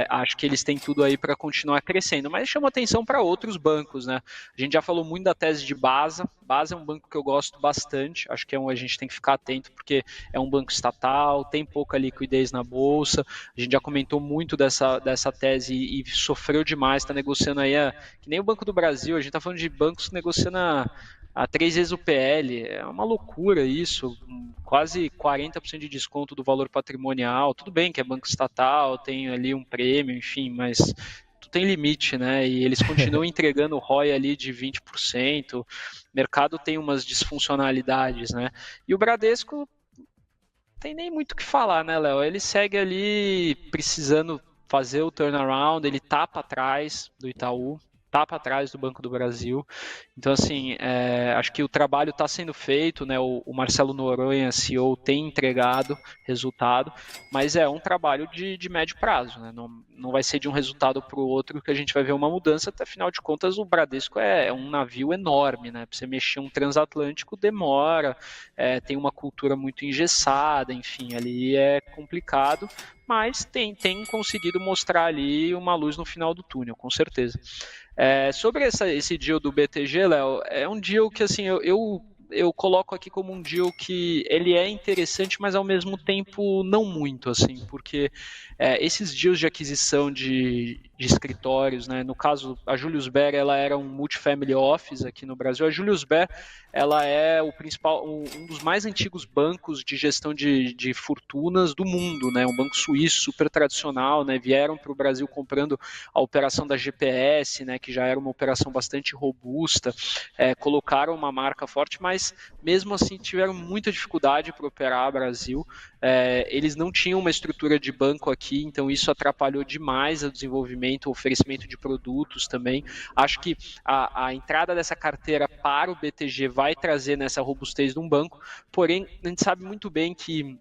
acho que eles têm tudo aí para continuar crescendo. Mas chama atenção para outros bancos, né? A gente já falou muito da tese de Basa. Basa é um banco que eu gosto bastante. Acho que a gente tem que ficar atento porque é um banco estatal, tem pouca liquidez na bolsa. A gente já comentou muito dessa tese e sofreu demais. Está negociando aí que nem o Banco do Brasil. A gente está falando de bancos negociando a 3 vezes o PL, é uma loucura isso, quase 40% de desconto do valor patrimonial. Tudo bem que é banco estatal, tem ali um prêmio, enfim, mas tudo tem limite, né? E eles continuam entregando o ROI ali de 20%, o mercado tem umas disfuncionalidades, né? E o Bradesco não tem nem muito o que falar, né, Léo? Ele segue ali precisando fazer o turnaround, ele tá para trás do Itaú, tá para trás do Banco do Brasil. Então, assim, acho que o trabalho está sendo feito, né? O Marcelo Noronha, CEO, tem entregado resultado, mas é um trabalho de médio prazo, né? Não vai ser de um resultado para o outro que a gente vai ver uma mudança, até afinal de contas o Bradesco é um navio enorme, né? Para você mexer um transatlântico demora, tem uma cultura muito engessada, enfim, ali é complicado, mas tem conseguido mostrar ali uma luz no final do túnel, com certeza. Sobre esse deal do BTG, Léo, é um deal que assim, eu coloco aqui como um deal que ele é interessante, mas ao mesmo tempo não muito, assim, porque esses deals de aquisição de escritórios, né, no caso a Julius Baer, ela era um multifamily office aqui no Brasil. A Julius Baer, ela é um dos mais antigos bancos de gestão de fortunas do mundo, né, um banco suíço super tradicional, né, vieram para o Brasil comprando a operação da GPS, né, que já era uma operação bastante robusta, colocaram uma marca forte, mas mesmo assim tiveram muita dificuldade para operar no Brasil. Eles não tinham uma estrutura de banco aqui, então isso atrapalhou demais o desenvolvimento, o oferecimento de produtos também. Acho que a entrada dessa carteira para o BTG vai trazer nessa robustez de um banco, porém a gente sabe muito bem que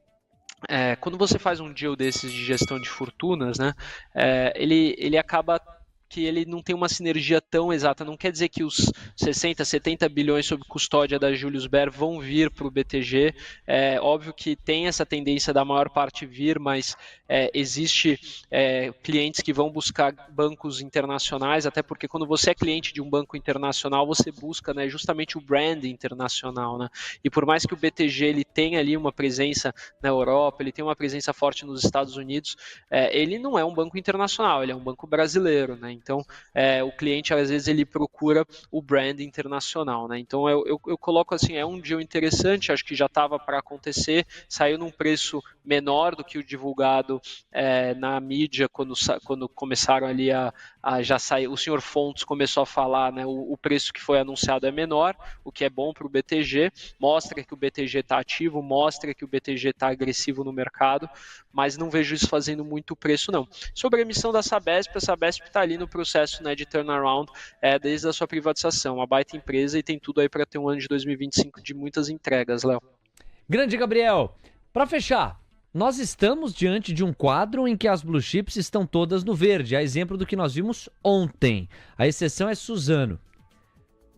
quando você faz um deal desses de gestão de fortunas, né, ele acaba que ele não tem uma sinergia tão exata. Não quer dizer que os 60, 70 bilhões sob custódia da Julius Baer vão vir para o BTG. É óbvio que tem essa tendência da maior parte vir, mas existe clientes que vão buscar bancos internacionais, até porque quando você é cliente de um banco internacional, você busca, né, justamente o brand internacional, né? E por mais que o BTG ele tenha ali uma presença na Europa, ele tem uma presença forte nos Estados Unidos, ele não é um banco internacional, ele é um banco brasileiro, né? Então, o cliente, às vezes, ele procura o brand internacional, né? Então, eu coloco assim, é um deal interessante, acho que já estava para acontecer, saiu num preço menor do que o divulgado na mídia, quando começaram ali já sair, o senhor Fontes começou a falar, né, o preço que foi anunciado é menor, o que é bom para o BTG, mostra que o BTG está ativo, mostra que o BTG está agressivo no mercado, mas não vejo isso fazendo muito preço, não. Sobre a emissão da Sabesp, a Sabesp está ali no processo, né, de turnaround desde a sua privatização, uma baita empresa e tem tudo aí para ter um ano de 2025 de muitas entregas, Léo. Grande Gabriel, para fechar, nós estamos diante de um quadro em que as blue chips estão todas no verde, a exemplo do que nós vimos ontem. A exceção é Suzano.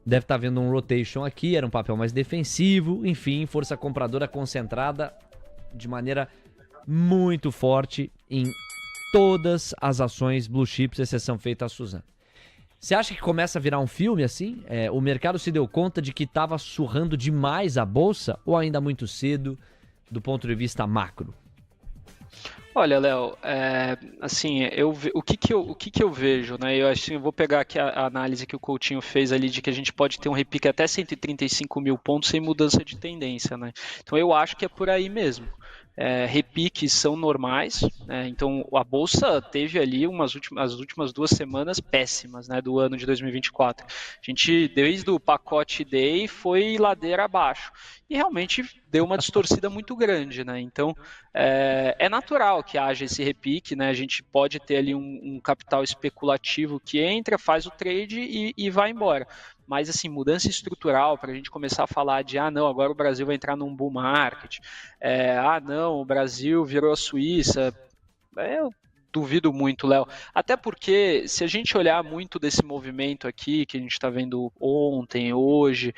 Deve estar vendo um rotation aqui, era um papel mais defensivo, enfim, força compradora concentrada de maneira muito forte em todas as ações blue chips, exceção feita a Suzano. Você acha que começa a virar um filme assim? O mercado se deu conta de que estava surrando demais a bolsa ou ainda muito cedo do ponto de vista macro? Olha, Léo, assim, o que eu vejo, né? Eu vou pegar aqui a análise que o Coutinho fez ali de que a gente pode ter um repique até 135 mil pontos sem mudança de tendência, né? Então eu acho que é por aí mesmo. Repiques são normais, né? Então a Bolsa teve ali as últimas 2 semanas péssimas, né, do ano de 2024. A gente, desde o pacote Day, foi ladeira abaixo. E realmente deu uma distorcida muito grande, né? Então é natural que haja esse repique, né? A gente pode ter ali um capital especulativo que entra, faz o trade e vai embora. Mas, assim, mudança estrutural para a gente começar a falar de, não, agora o Brasil vai entrar num bull market, não, o Brasil virou a Suíça, eu duvido muito, Léo. Até porque, se a gente olhar muito desse movimento aqui, que a gente está vendo ontem, hoje,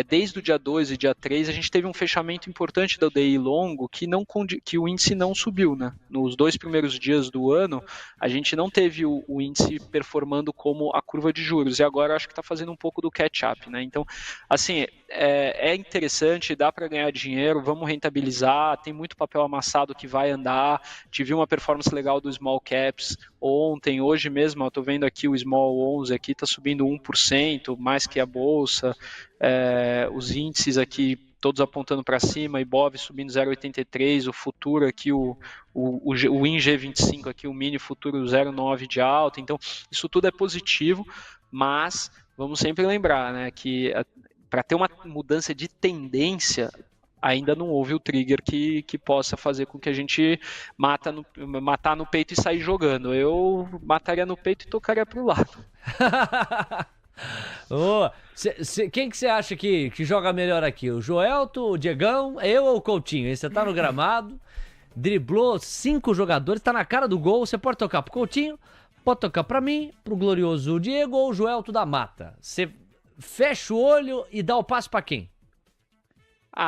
desde o dia 2 e dia 3, a gente teve um fechamento importante do DI longo que o índice não subiu, né? Nos 2 primeiros dias do ano, a gente não teve o índice performando como a curva de juros, e agora acho que está fazendo um pouco do catch-up, né? Então, assim, é interessante, dá para ganhar dinheiro, vamos rentabilizar, tem muito papel amassado que vai andar, tive uma performance legal do Small Caps ontem, hoje mesmo, eu estou vendo aqui o Small 11 aqui está subindo 1%, mais que a Bolsa, os índices aqui todos apontando para cima, Ibov subindo 0,83, o futuro aqui, o ING25 aqui, o mini futuro 0,9 de alta, então isso tudo é positivo, mas vamos sempre lembrar, né, que para ter uma mudança de tendência, ainda não houve o trigger que possa fazer com que a gente matar no peito e sair jogando. Eu mataria no peito e tocaria para o lado. Quem que você acha que joga melhor aqui? O Joelto, o Diegão, eu ou o Coutinho? Você tá no gramado, driblou 5 jogadores, tá na cara do gol, você pode tocar pro Coutinho, pode tocar para mim, pro glorioso Diego ou o Joelto da Mata. Você fecha o olho e dá o passo para quem?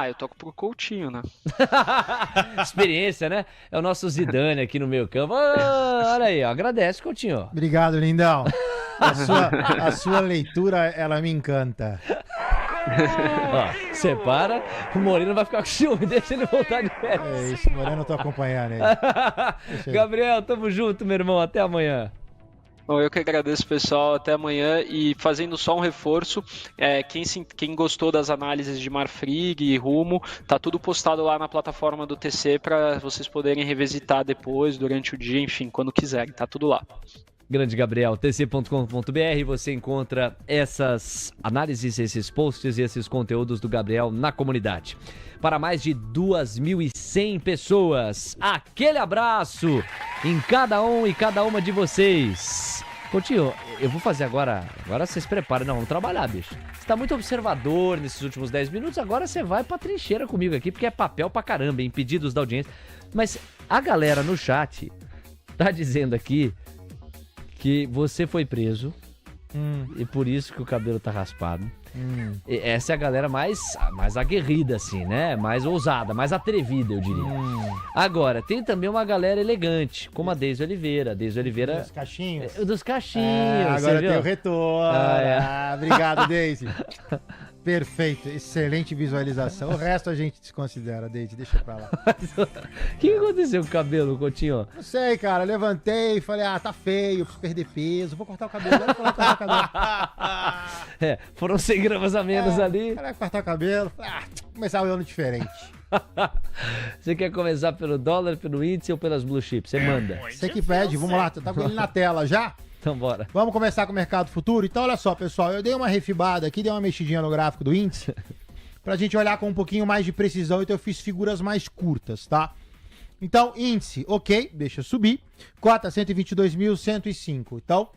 Eu toco pro Coutinho, né? Experiência, né? É o nosso Zidane aqui no meio campo. Olha aí, ó. Agradece, Coutinho. Obrigado, lindão. A sua leitura, ela me encanta. Ó, separa, o Moreno vai ficar com ciúme, deixa ele voltar de férias. É isso, Moreno, eu tô acompanhando ele. Gabriel, tamo junto, meu irmão. Até amanhã. Bom, eu que agradeço, pessoal, até amanhã, e fazendo só um reforço, quem gostou das análises de Marfrig e Rumo, tá tudo postado lá na plataforma do TC para vocês poderem revisitar depois, durante o dia, enfim, quando quiserem, tá tudo lá. Grande Gabriel, tc.com.br, você encontra essas análises, esses posts e esses conteúdos do Gabriel na comunidade. Para mais de 2.100 pessoas, aquele abraço em cada um e cada uma de vocês. Coutinho, eu vou fazer agora vocês preparam, vamos trabalhar, bicho. Você tá muito observador nesses últimos 10 minutos, agora você vai pra trincheira comigo aqui, porque é papel pra caramba, em pedidos da audiência. Mas a galera no chat tá dizendo aqui que você foi preso e por isso que o cabelo tá raspado. E essa é a galera mais aguerrida, assim, né? Mais ousada, mais atrevida, eu diria. Agora, tem também uma galera elegante, como a Deise Oliveira. A Deise Oliveira... Dos cachinhos. Dos cachinhos, agora tem o retorno. Obrigado, Deise. Perfeito, excelente visualização. O resto a gente desconsidera, Deise, deixa pra lá. O que aconteceu com o cabelo, Coutinho? Não sei, cara, levantei e falei, tá feio, preciso perder peso, vou cortar o cabelo, Foram 100 gramas a menos ali. Cara, cortar o cabelo, começar o ano diferente. Você quer começar pelo dólar, pelo índice ou pelas blue chips? Você manda. Você que pede, vamos lá, tá com ele na tela já? Então bora. Vamos começar com o mercado futuro? Então olha só, pessoal, eu dei uma refibada aqui, dei uma mexidinha no gráfico do índice, pra gente olhar com um pouquinho mais de precisão, então eu fiz figuras mais curtas, tá? Então, índice, ok, deixa subir, cota 122.105, então,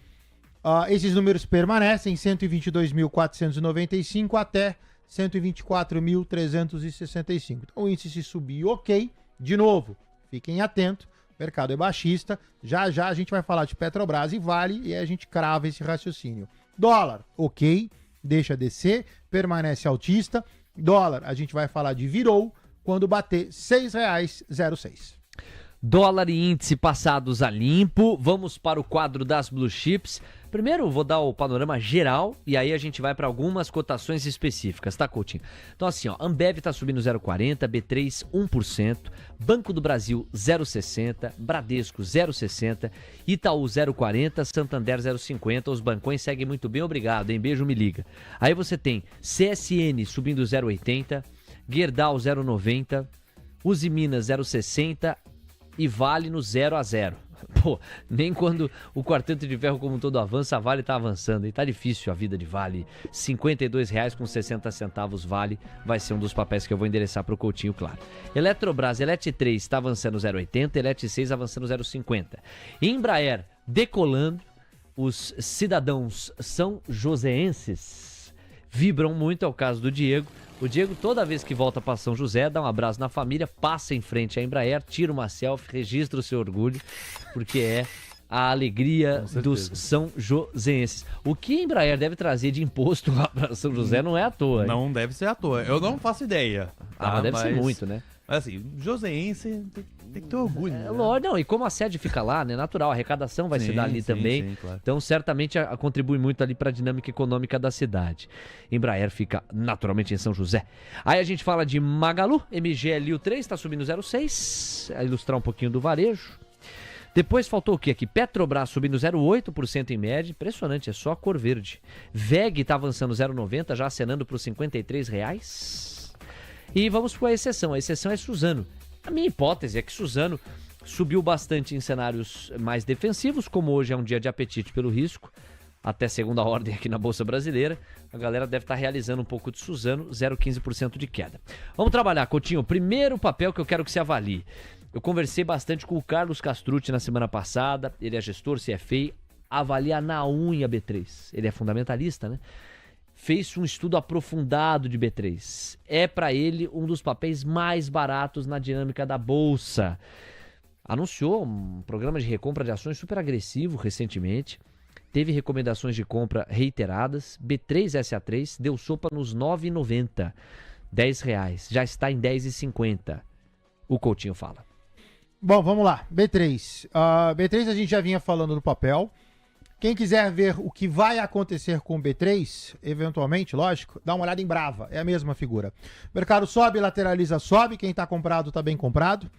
esses números permanecem, 122.495 até 124.365. Então, o índice se subir, ok, de novo, fiquem atentos. O mercado é baixista, já a gente vai falar de Petrobras e Vale e a gente crava esse raciocínio. Dólar, ok, deixa descer, permanece altista. Dólar, a gente vai falar de virou quando bater R$ 6,06. Dólar e índice passados a limpo. Vamos para o quadro das blue chips. Primeiro, vou dar o panorama geral e aí a gente vai para algumas cotações específicas, tá, Coutinho? Então, assim, ó, Ambev tá subindo 0,40, B3 1%, Banco do Brasil 0,60, Bradesco 0,60, Itaú 0,40, Santander 0,50. Os bancões seguem muito bem, obrigado, hein? Beijo, me liga. Aí você tem CSN subindo 0,80, Gerdau 0,90, Uzi Minas 0,60 e Vale no 0 a 0. Pô, nem quando o quarteto de ferro como um todo avança, a Vale tá avançando. E tá difícil a vida de Vale. R$ 52,60 Vale. Vai ser um dos papéis que eu vou endereçar pro Coutinho, claro. Eletrobras, Elet 3 tá avançando 0,80, Elet 6 avançando 0,50. Embraer decolando. Os cidadãos são joseenses. Vibram muito, é o caso do Diego. O Diego, toda vez que volta para São José, dá um abraço na família, passa em frente à Embraer, tira uma selfie, registra o seu orgulho, porque é a alegria dos São Joséenses. O que a Embraer deve trazer de imposto lá para São José não é à toa. Hein? Não deve ser à toa. Eu não faço ideia. Mas deve ser muito, né? Mas assim, joseense tem que ter orgulho. Né? Lógico, não. E como a sede fica lá, né? Natural, a arrecadação vai se dar ali também. Sim, claro. Então, certamente, contribui muito ali para a dinâmica econômica da cidade. Embraer fica naturalmente em São José. Aí a gente fala de Magalu, MGLU 3 está subindo 0,6, a ilustrar um pouquinho do varejo. Depois faltou o que aqui? Petrobras subindo 0,8% em média. Impressionante, é só a cor verde. VEG está avançando 0,90, já acenando para os R$ 53,00. E vamos para a exceção. A exceção é Suzano. A minha hipótese é que Suzano subiu bastante em cenários mais defensivos, como hoje é um dia de apetite pelo risco, até segunda ordem aqui na Bolsa Brasileira. A galera deve estar realizando um pouco de Suzano, 0,15% de queda. Vamos trabalhar, Coutinho. Primeiro papel que eu quero que você avalie. Eu conversei bastante com o Carlos Castrucci na semana passada, ele é gestor, CFA, avalia na unha B3. Ele é fundamentalista, né? Fez um estudo aprofundado de B3. É para ele um dos papéis mais baratos na dinâmica da Bolsa. Anunciou um programa de recompra de ações super agressivo recentemente. Teve recomendações de compra reiteradas. B3SA3 deu sopa nos R$ 9,90. R$10. Já está em R$ 10,50. O Coutinho fala. Bom, vamos lá. B3. B3 a gente já vinha falando do papel. Quem quiser ver o que vai acontecer com o B3, eventualmente, lógico, dá uma olhada em Brava, é a mesma figura. Mercado sobe, lateraliza, sobe, quem está comprado está bem comprado.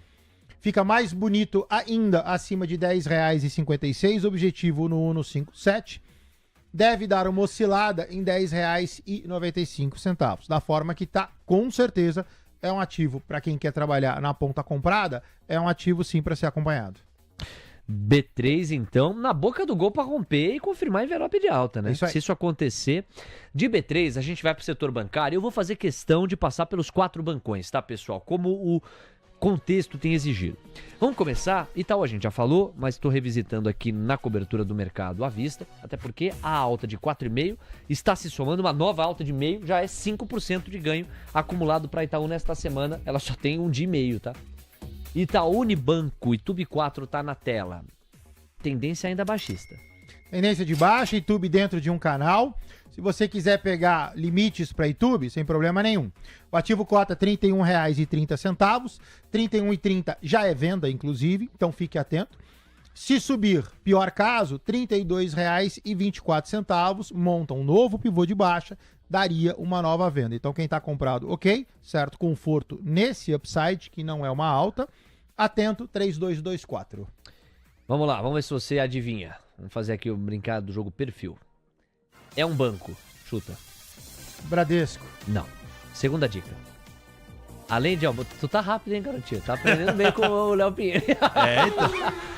Fica mais bonito ainda acima de R$10,56, objetivo no 157. Deve dar uma oscilada em R$10,95. Da forma que está, com certeza, é um ativo para quem quer trabalhar na ponta comprada, é um ativo sim para ser acompanhado. B3, então, na boca do gol para romper e confirmar envelope de alta, né? Se isso acontecer. De B3, a gente vai para o setor bancário. Eu vou fazer questão de passar pelos 4 bancões, tá, pessoal? Como o contexto tem exigido. Vamos começar? Itaú a gente já falou, mas estou revisitando aqui na cobertura do mercado à vista, até porque a alta de 4,5 está se somando, uma nova alta de meio, já é 5% de ganho acumulado para Itaú nesta semana. Ela só tem um dia e meio, tá? Itaú Unibanco, Itube 4 tá na tela. Tendência ainda baixista. Tendência de baixa, Itube dentro de um canal. Se você quiser pegar limites para Itube, sem problema nenhum. O ativo cota R$ 31,30. 31,30 já é venda, inclusive, então fique atento. Se subir, pior caso, R$ 32,24, monta um novo pivô de baixa, daria uma nova venda. Então quem está comprado, ok, certo conforto nesse upside, que não é uma alta, atento, 3224. Vamos lá, vamos ver se você adivinha. Vamos fazer aqui o brincar do jogo perfil. É um banco, chuta. Bradesco. Não. Segunda dica. Além de... Tu tá rápido, hein, garotinho? Tá aprendendo bem com o Léo Pinheiro. Então.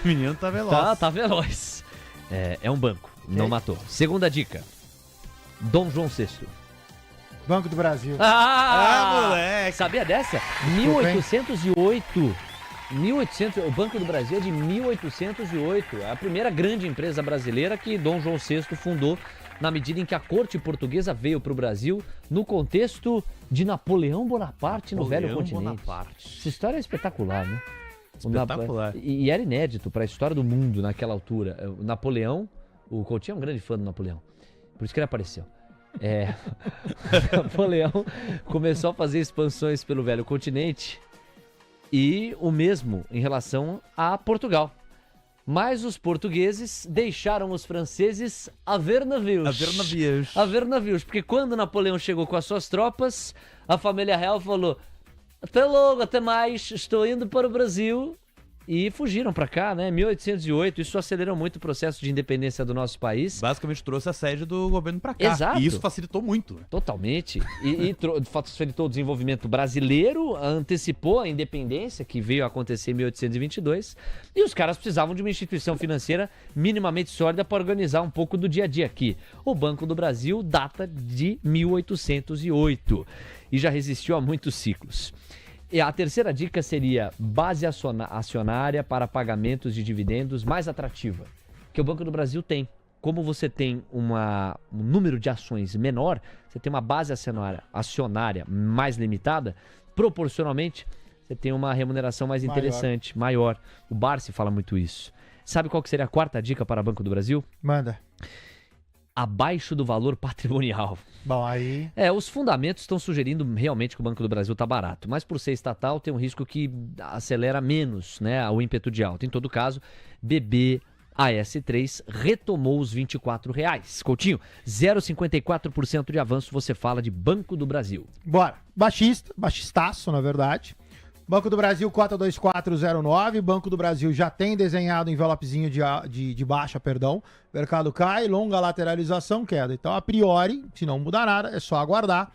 O menino tá veloz. Tá veloz. É um banco, não matou. Segunda dica. Dom João VI. Banco do Brasil. Moleque! Sabia dessa? 1808. O Banco do Brasil é de 1808. É a primeira grande empresa brasileira que Dom João VI fundou na medida em que a corte portuguesa veio para o Brasil no contexto de Napoleão Bonaparte no Velho Continente. Essa história é espetacular, né? Espetacular. E era inédito para a história do mundo naquela altura. O Napoleão, o Coutinho é um grande fã do Napoleão. Por isso que ele apareceu. Napoleão começou a fazer expansões pelo Velho Continente e o mesmo em relação a Portugal. Mas os portugueses deixaram os franceses a ver navios. A ver navios. Porque quando Napoleão chegou com as suas tropas, a família real falou: até logo, até mais, estou indo para o Brasil. E fugiram para cá, né? 1808, isso acelerou muito o processo de independência do nosso país. Basicamente trouxe a sede do governo para cá. Exato. E isso facilitou muito. Totalmente. E facilitou o desenvolvimento brasileiro, antecipou a independência que veio a acontecer em 1822. E os caras precisavam de uma instituição financeira minimamente sólida para organizar um pouco do dia a dia aqui. O Banco do Brasil data de 1808 e já resistiu a muitos ciclos. E a terceira dica seria base acionária para pagamentos de dividendos mais atrativa, que o Banco do Brasil tem. Como você tem um número de ações menor, você tem uma base acionária mais limitada, proporcionalmente você tem uma remuneração mais interessante, maior. O Barsi fala muito isso. Sabe qual que seria a quarta dica para o Banco do Brasil? Manda. Abaixo do valor patrimonial. Bom, aí... Os fundamentos estão sugerindo realmente que o Banco do Brasil está barato, mas por ser estatal tem um risco que acelera menos, né, o ímpeto de alta. Em todo caso, BBAS3 retomou os R$24. Coutinho, 0,54% de avanço, você fala de Banco do Brasil. Bora. Baxistaço, na verdade. Banco do Brasil, cota 2409. Banco do Brasil já tem desenhado envelopezinho de baixa, perdão. Mercado cai, longa lateralização, queda. Então, a priori, se não mudar nada, é só aguardar.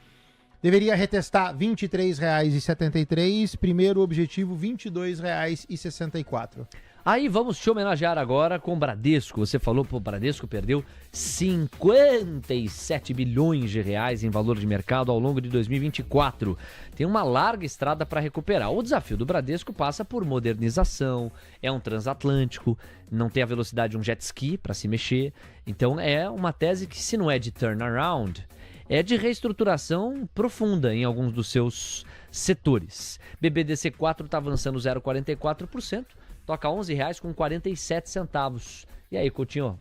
Deveria retestar R$ 23,73. Primeiro objetivo, R$ 22,64. Aí vamos te homenagear agora com o Bradesco. Você falou, pô, o Bradesco perdeu 57 bilhões de reais em valor de mercado ao longo de 2024. Tem uma larga estrada para recuperar. O desafio do Bradesco passa por modernização, é um transatlântico, não tem a velocidade de um jet ski para se mexer. Então é uma tese que, se não é de turnaround, é de reestruturação profunda em alguns dos seus setores. BBDC4 está avançando 0,44%. Toca R$ 11,47. E aí, Coutinho?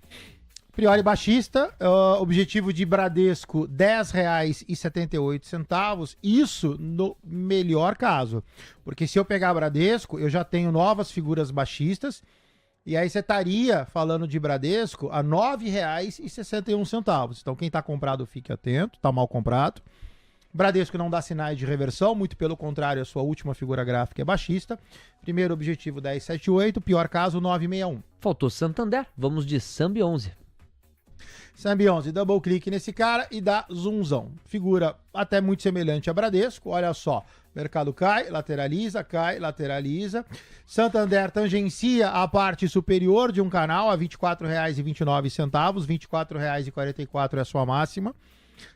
Priori baixista, objetivo de Bradesco R$ 10,78. Isso no melhor caso. Porque se eu pegar Bradesco, eu já tenho novas figuras baixistas. E aí você estaria falando de Bradesco a R$ 9,61. Então quem está comprado, fique atento, está mal comprado. Bradesco não dá sinais de reversão, muito pelo contrário, a sua última figura gráfica é baixista. Primeiro objetivo 10,78, pior caso 9,61. Faltou Santander, vamos de Sambi 11. Sambi 11, double clique nesse cara e dá zoomzão. Figura até muito semelhante a Bradesco, olha só. Mercado cai, lateraliza. Santander tangencia a parte superior de um canal a R$ 24,29, R$ 24,44 é a sua máxima.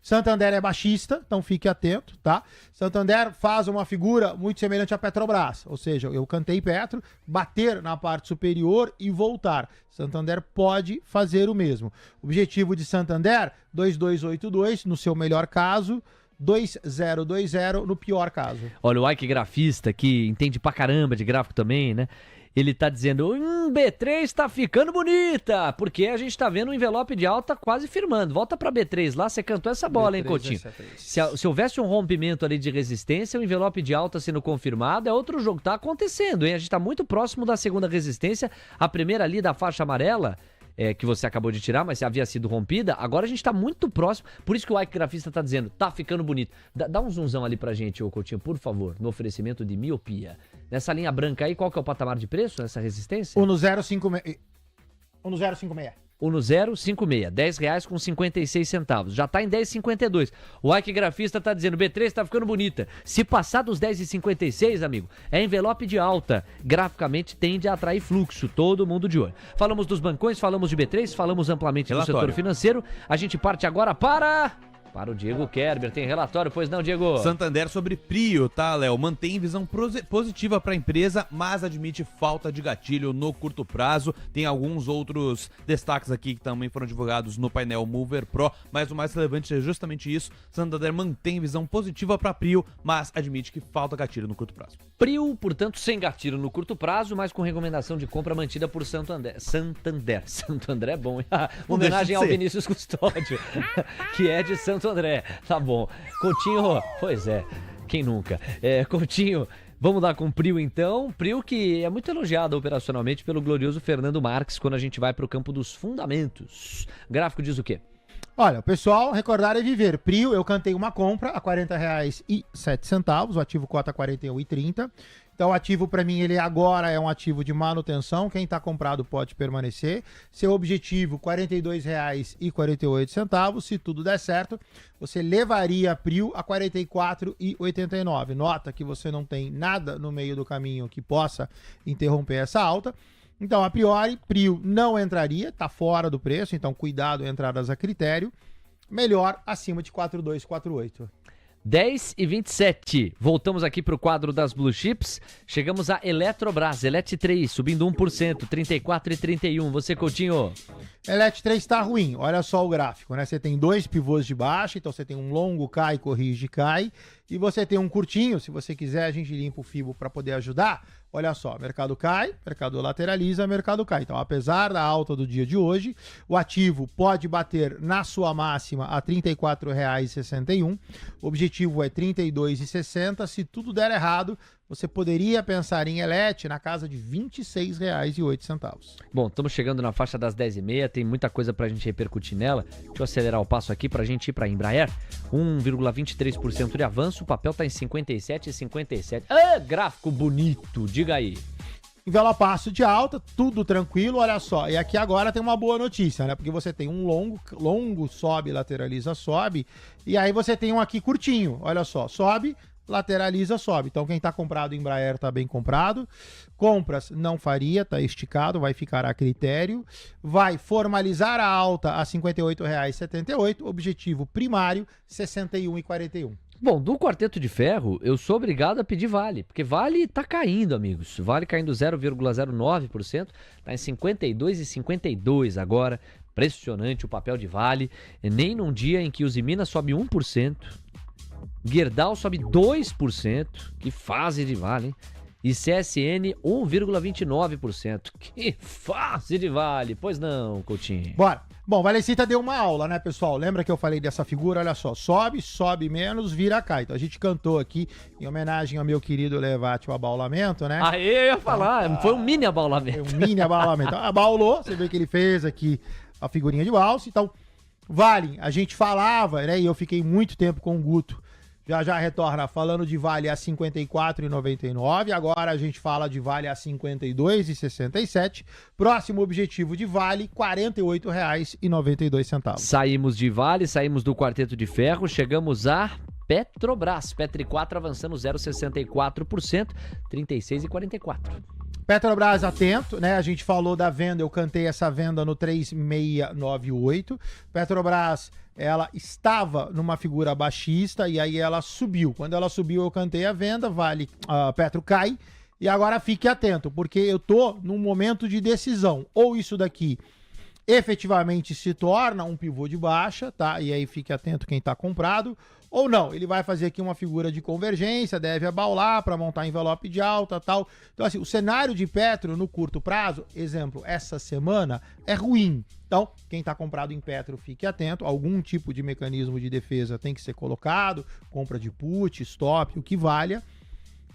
Santander é baixista, então fique atento, tá? Santander faz uma figura muito semelhante à Petrobras, ou seja, eu cantei Petro, bater na parte superior e voltar. Santander pode fazer o mesmo. Objetivo de Santander, 2282, no seu melhor caso, 2020 no pior caso. Olha, o Ike grafista, que entende pra caramba de gráfico também, né? Ele tá dizendo, B3 tá ficando bonita, porque a gente tá vendo o envelope de alta quase firmando. Volta pra B3 lá, você cantou essa bola, hein, Coutinho? Se houvesse um rompimento ali de resistência, o envelope de alta sendo confirmado, é outro jogo. Tá acontecendo, hein? A gente tá muito próximo da segunda resistência. A primeira ali da faixa amarela, que você acabou de tirar, mas havia sido rompida, agora a gente tá muito próximo. Por isso que o Ike grafista tá dizendo, tá ficando bonito. Dá um zoomzão ali pra gente, ô Coutinho, por favor, no oferecimento de miopia. Nessa linha branca aí, qual que é o patamar de preço nessa resistência? 1056. 1056, R$10,56. Já tá em 10,52. O Ike grafista tá dizendo, B3 tá ficando bonita. Se passar dos 10,56, amigo, é envelope de alta. Graficamente tende a atrair fluxo, todo mundo de olho. Falamos dos bancões, falamos de B3, falamos amplamente do setor financeiro. A gente parte agora para o Diego Kerber. Tem relatório, pois não, Diego? Santander sobre Prio, tá, Léo? Mantém visão positiva para a empresa, mas admite falta de gatilho no curto prazo. Tem alguns outros destaques aqui que também foram divulgados no painel Mover Pro, mas o mais relevante é justamente isso. Santander mantém visão positiva para Prio, mas admite que falta gatilho no curto prazo. Prio, portanto, sem gatilho no curto prazo, mas com recomendação de compra mantida por Santander. Santo André é bom, hein? Homenagem ao Vinícius Custódio, que é de Santo André. Tá bom. Coutinho, pois é, quem nunca? Coutinho, Vamos lá com o Prio então. Prio que é muito elogiado operacionalmente pelo glorioso Fernando Marques quando a gente vai para o campo dos fundamentos. O gráfico diz o quê? Olha, o pessoal, recordar é viver. Prio, eu cantei uma compra a R$ 40,07, o ativo cota 41,30. Então, o ativo para mim, ele agora é um ativo de manutenção. Quem está comprado pode permanecer. Seu objetivo, R$ 42,48. Se tudo der certo, você levaria a Prio a R$ 44,89. Nota que você não tem nada no meio do caminho que possa interromper essa alta. Então, a priori, Prio não entraria, está fora do preço, então cuidado, entradas a critério. Melhor acima de 42,48. 10h27. Voltamos aqui para o quadro das Blue Chips. Chegamos a Eletrobras, Elet 3, subindo 1%, 34,31. Você, Coutinho? Elet 3 está ruim, olha só o gráfico, né? Você tem 2 pivôs de baixa, então você tem um longo cai, corrige, cai. E você tem um curtinho, se você quiser a gente limpa o fibo para poder ajudar. Olha só, mercado cai, mercado lateraliza, mercado cai. Então, apesar da alta do dia de hoje, o ativo pode bater na sua máxima a R$ 34,61. O objetivo é R$ 32,60. Se tudo der errado, você poderia pensar em Elet na casa de R$ 26,08. Bom, estamos chegando na faixa das 10h30, tem muita coisa pra gente repercutir nela. Deixa eu acelerar o passo aqui pra gente ir pra Embraer. 1,23% de avanço, o papel tá em 57,57. Ah, gráfico bonito, diga aí. Envelopaço de alta, tudo tranquilo, olha só. E aqui agora tem uma boa notícia, né? Porque você tem um longo sobe, lateraliza, sobe. E aí você tem um aqui curtinho, olha só, sobe, lateraliza, sobe. Então quem tá comprado em Embraer tá bem comprado. Compras não faria, tá esticado, vai ficar a critério. Vai formalizar a alta a R$ 58,78. Objetivo primário, R$ 61,41. Bom, do Quarteto de Ferro, eu sou obrigado a pedir Vale, porque Vale tá caindo, amigos. Vale caindo 0,09%, tá em 52,52 agora. Impressionante o papel de Vale. Nem num dia em que o Usiminas sobe 1%, Gerdau sobe 2%, que fase de Vale, hein? E CSN 1,29%. Que fase de Vale, pois não, Coutinho? Bora. Bom, Valecita deu uma aula, né, pessoal? Lembra que eu falei dessa figura? Olha só, sobe menos, vira cai. Então a gente cantou aqui em homenagem ao meu querido Levate o abaulamento, né? Aí eu ia falar, foi um mini abaulamento. Foi um mini abaulamento. Abaulou, você vê que ele fez aqui a figurinha de valse. Então, Vale, a gente falava, né, e eu fiquei muito tempo com o Guto, já retorna falando de Vale a R$ 54,99. Agora a gente fala de Vale a R$ 52,67. Próximo objetivo de Vale, R$ 48,92. Saímos de Vale, saímos do Quarteto de Ferro, chegamos a Petrobras. Petri 4 avançando 0,64%, 36,44. Petrobras atento, né? A gente falou da venda, eu cantei essa venda no 3698. Petrobras, ela estava numa figura baixista e aí ela subiu. Quando ela subiu, eu cantei a venda, Petro cai. E agora fique atento, porque eu tô num momento de decisão. Ou isso daqui efetivamente se torna um pivô de baixa, tá? E aí fique atento quem tá comprado. Ou não, ele vai fazer aqui uma figura de convergência, deve abaular para montar envelope de alta, tal. Então assim, o cenário de Petro no curto prazo, exemplo, essa semana é ruim. Então, quem está comprado em Petro, fique atento. Algum tipo de mecanismo de defesa tem que ser colocado, compra de put, stop, o que valha.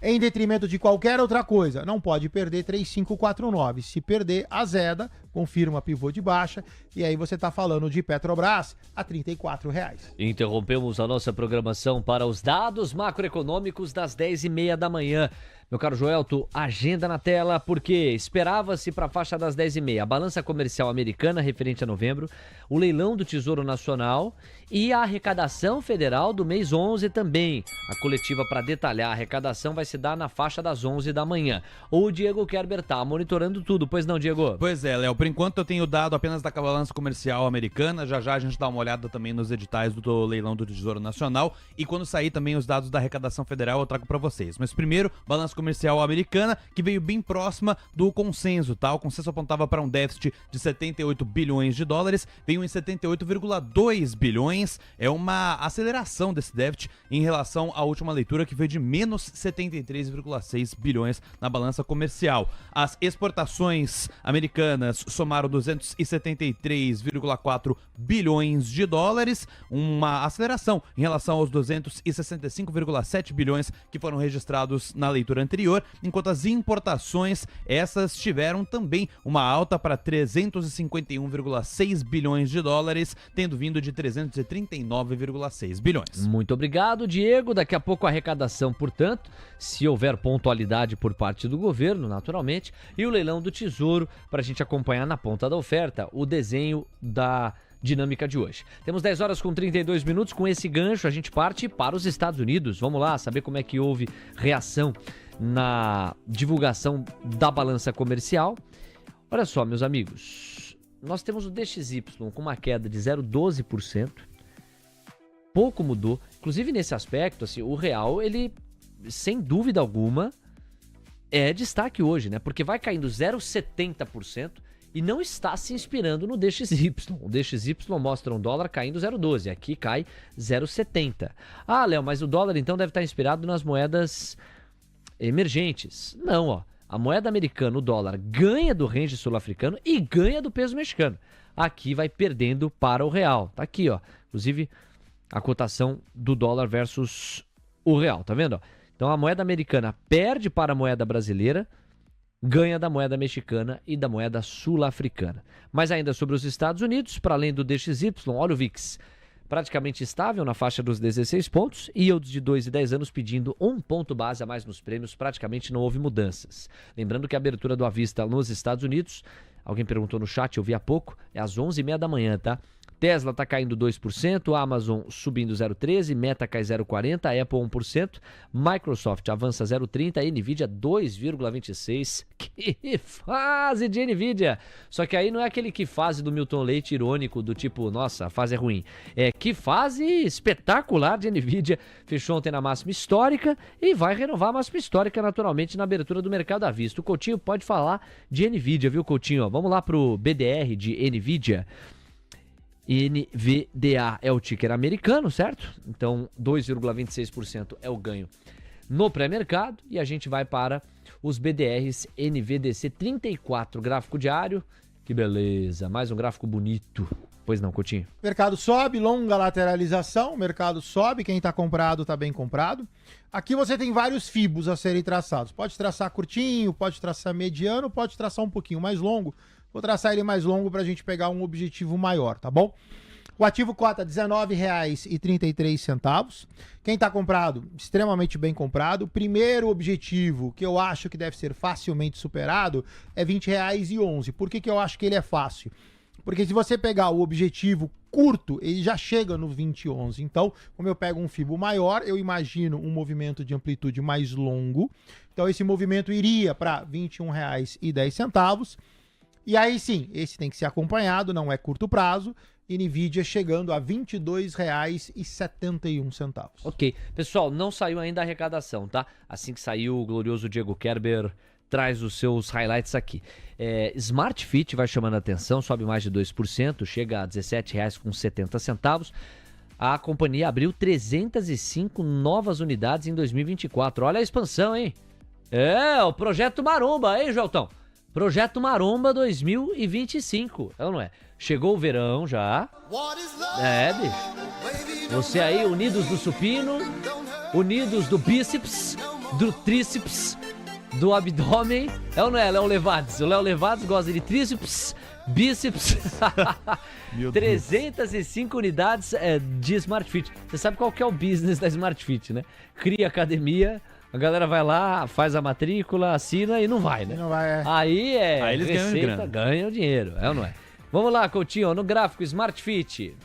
Em detrimento de qualquer outra coisa, não pode perder 3,549. Se perder, azeda, confirma pivô de baixa, e aí você está falando de Petrobras a R$ 34,00. Interrompemos a nossa programação para os dados macroeconômicos das 10h30 da manhã. Meu caro Joelto, agenda na tela, porque esperava-se para a faixa das 10h30 a balança comercial americana referente a novembro, o leilão do Tesouro Nacional e a arrecadação federal do mês 11 também. A coletiva para detalhar a arrecadação vai se dar na faixa das 11 da manhã. O Diego Kerber tá monitorando tudo, pois não, Diego? Pois é, Léo, por enquanto eu tenho dado apenas da balança comercial americana, já a gente dá uma olhada também nos editais do leilão do Tesouro Nacional e quando sair também os dados da arrecadação federal eu trago para vocês. Mas primeiro, balança comercial americana, que veio bem próxima do consenso, tá? O consenso apontava para um déficit de 78 bilhões de dólares, veio em 78,2 bilhões, é uma aceleração desse déficit em relação à última leitura, que veio de menos 73,6 bilhões na balança comercial. As exportações americanas somaram 273,4 bilhões de dólares, uma aceleração em relação aos 265,7 bilhões que foram registrados na leitura anterior, enquanto as importações, essas tiveram também uma alta para 351,6 bilhões de dólares, tendo vindo de 339,6 bilhões. Muito obrigado, Diego. Daqui a pouco a arrecadação, portanto, se houver pontualidade por parte do governo, naturalmente, e o leilão do Tesouro, para a gente acompanhar na ponta da oferta o desenho da dinâmica de hoje. Temos 10 horas com 32 minutos. Com esse gancho, a gente parte para os Estados Unidos. Vamos lá saber como é que houve reação na divulgação da balança comercial. Olha só, meus amigos, nós temos o DXY com uma queda de 0,12%. Pouco mudou. Inclusive, nesse aspecto, assim, o real, ele, sem dúvida alguma, é destaque hoje, né? Porque vai caindo 0,70%. E não está se inspirando no DXY. O DXY mostra um dólar caindo 0,12. Aqui cai 0,70. Ah, Léo, mas o dólar então deve estar inspirado nas moedas emergentes. Não, ó. A moeda americana, o dólar, ganha do range sul-africano e ganha do peso mexicano. Aqui vai perdendo para o real. Tá aqui, ó. Inclusive, a cotação do dólar versus o real. Tá vendo? Ó? Então, a moeda americana perde para a moeda brasileira, ganha da moeda mexicana e da moeda sul-africana. Mas ainda sobre os Estados Unidos, para além do DXY, olha o VIX, praticamente estável na faixa dos 16 pontos, e yields de 2 e 10 anos pedindo 1 ponto base a mais nos prêmios, praticamente não houve mudanças. Lembrando que a abertura do à vista nos Estados Unidos, alguém perguntou no chat, eu vi há pouco, é às 11h30 da manhã, tá? Tesla está caindo 2%, Amazon subindo 0,13%, Meta cai 0,40%, Apple 1%, Microsoft avança 0,30%, Nvidia 2,26%. Que fase de Nvidia! Só que aí não é aquele que fase do Milton Leite irônico, do tipo, nossa, a fase é ruim. É que fase espetacular de Nvidia. Fechou ontem na máxima histórica e vai renovar a máxima histórica naturalmente na abertura do mercado à vista. O Coutinho pode falar de Nvidia, viu, Coutinho? Vamos lá pro BDR de Nvidia. NVDA é o ticker americano, certo? Então 2,26% é o ganho no pré-mercado. E a gente vai para os BDRs NVDC 34, gráfico diário. Que beleza, mais um gráfico bonito. Pois não, Coutinho? Mercado sobe, longa lateralização, mercado sobe, quem está comprado está bem comprado. Aqui você tem vários fibos a serem traçados. Pode traçar curtinho, pode traçar mediano, pode traçar um pouquinho mais longo. Vou traçar ele mais longo para a gente pegar um objetivo maior, tá bom? O ativo cota R$ 19,33. Quem está comprado, extremamente bem comprado. O primeiro objetivo, que eu acho que deve ser facilmente superado, é R$ 20,11. Por que eu acho que ele é fácil? Porque se você pegar o objetivo curto, ele já chega no 20,11. Então, como eu pego um fibo maior, eu imagino um movimento de amplitude mais longo. Então, esse movimento iria para R$ 21,10. E aí sim, esse tem que ser acompanhado, não é curto prazo. Nvidia chegando a R$ 22,71. Ok. Pessoal, não saiu ainda a arrecadação, tá? Assim que saiu, o glorioso Diego Kerber traz os seus highlights aqui. Smart Fit vai chamando a atenção, sobe mais de 2%, chega a R$ 17,70. A companhia abriu 305 novas unidades em 2024. Olha a expansão, hein? É, o Projeto Maromba, hein, Joelton? Projeto Maromba 2025, é ou não é? Chegou o verão já. Bicho. Você aí, unidos do supino, unidos do bíceps, do tríceps, do abdômen. É ou não é, Léo Levades? O Léo Levades gosta de tríceps, bíceps. 305 unidades de Smart Fit. Você sabe qual que é o business da Smart Fit, né? Cria academia. A galera vai lá, faz a matrícula, assina e não vai, né? Não vai, Aí eles receita, ganham dinheiro, é ou não é? Vamos lá, Coutinho, no gráfico Smart Fit.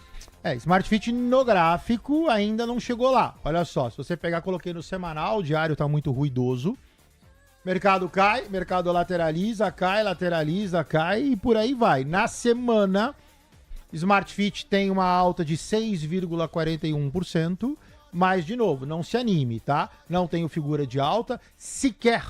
Smart Fit no gráfico ainda não chegou lá. Olha só, se você pegar, coloquei no semanal, o diário tá muito ruidoso. Mercado cai, mercado lateraliza, cai e por aí vai. Na semana, Smart Fit tem uma alta de 6,41%. Mas, de novo, não se anime, tá? Não tenho figura de alta, sequer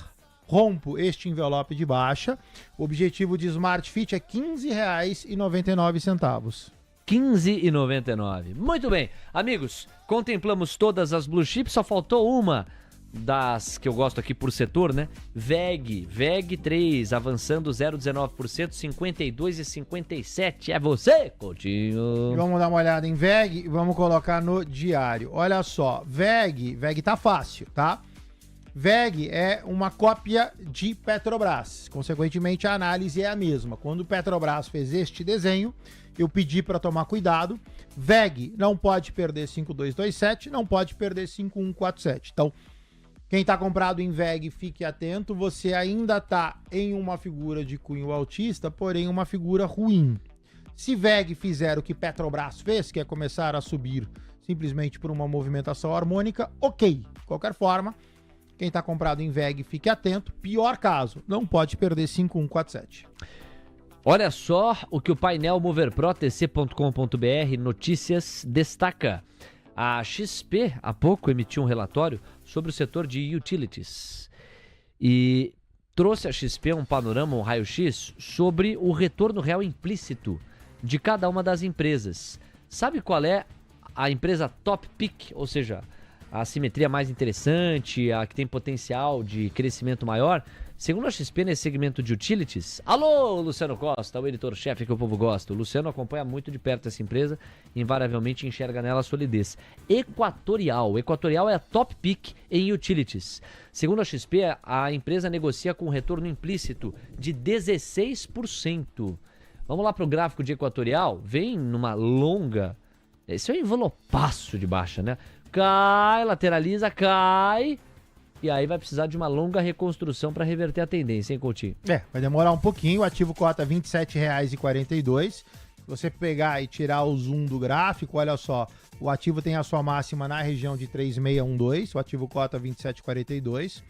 rompo este envelope de baixa. O objetivo de Smart Fit é R$ 15,99. R$ 15,99. Muito bem. Amigos, contemplamos todas as blue chips, só faltou uma das que eu gosto aqui por setor, né? VEG 3, avançando 0,19%, 52,57. É você, Coutinho. Vamos dar uma olhada em VEG e vamos colocar no diário. Olha só, VEG tá fácil, tá? VEG é uma cópia de Petrobras, consequentemente a análise é a mesma. Quando o Petrobras fez este desenho, eu pedi para tomar cuidado. VEG não pode perder 5227, não pode perder 5147. Então, quem está comprado em VEG, fique atento, você ainda está em uma figura de cunho altista, porém uma figura ruim. Se VEG fizer o que Petrobras fez, que é começar a subir simplesmente por uma movimentação harmônica, ok. De qualquer forma, quem está comprado em VEG, fique atento. Pior caso, não pode perder 5147. Olha só o que o painel moverprotc.com.br Notícias destaca. A XP, há pouco, emitiu um relatório sobre o setor de utilities e trouxe a XP um panorama, um raio-x, sobre o retorno real implícito de cada uma das empresas. Sabe qual é a empresa top pick, ou seja, a simetria mais interessante, a que tem potencial de crescimento maior? Segundo a XP, nesse segmento de utilities... Alô, Luciano Costa, o editor-chefe que o povo gosta. O Luciano acompanha muito de perto essa empresa e invariavelmente enxerga nela a solidez. Equatorial é a top pick em utilities. Segundo a XP, a empresa negocia com um retorno implícito de 16%. Vamos lá para o gráfico de Equatorial. Vem numa longa... Esse é um envelopaço de baixa, né? Cai, lateraliza, cai... E aí vai precisar de uma longa reconstrução para reverter a tendência, hein, Coutinho? Vai demorar um pouquinho. O ativo cota R$ 27,42. Se você pegar e tirar o zoom do gráfico, olha só, o ativo tem a sua máxima na região de 3,612. O ativo cota 27,42.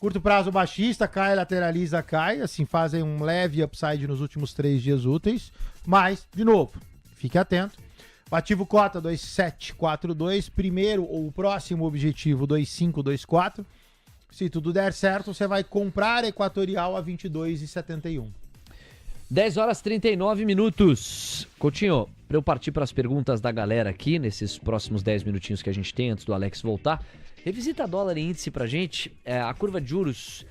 Curto prazo baixista, cai, lateraliza, cai. Assim, fazem um leve upside nos últimos 3 dias úteis. Mas, de novo, fique atento. O ativo cota 2742, primeiro ou próximo objetivo 2524. Se tudo der certo, você vai comprar Equatorial a 22,71. 10 horas 39 minutos. Coutinho, para eu partir para as perguntas da galera aqui, nesses próximos 10 minutinhos que a gente tem antes do Alex voltar, revisita dólar e índice pra gente. A curva de juros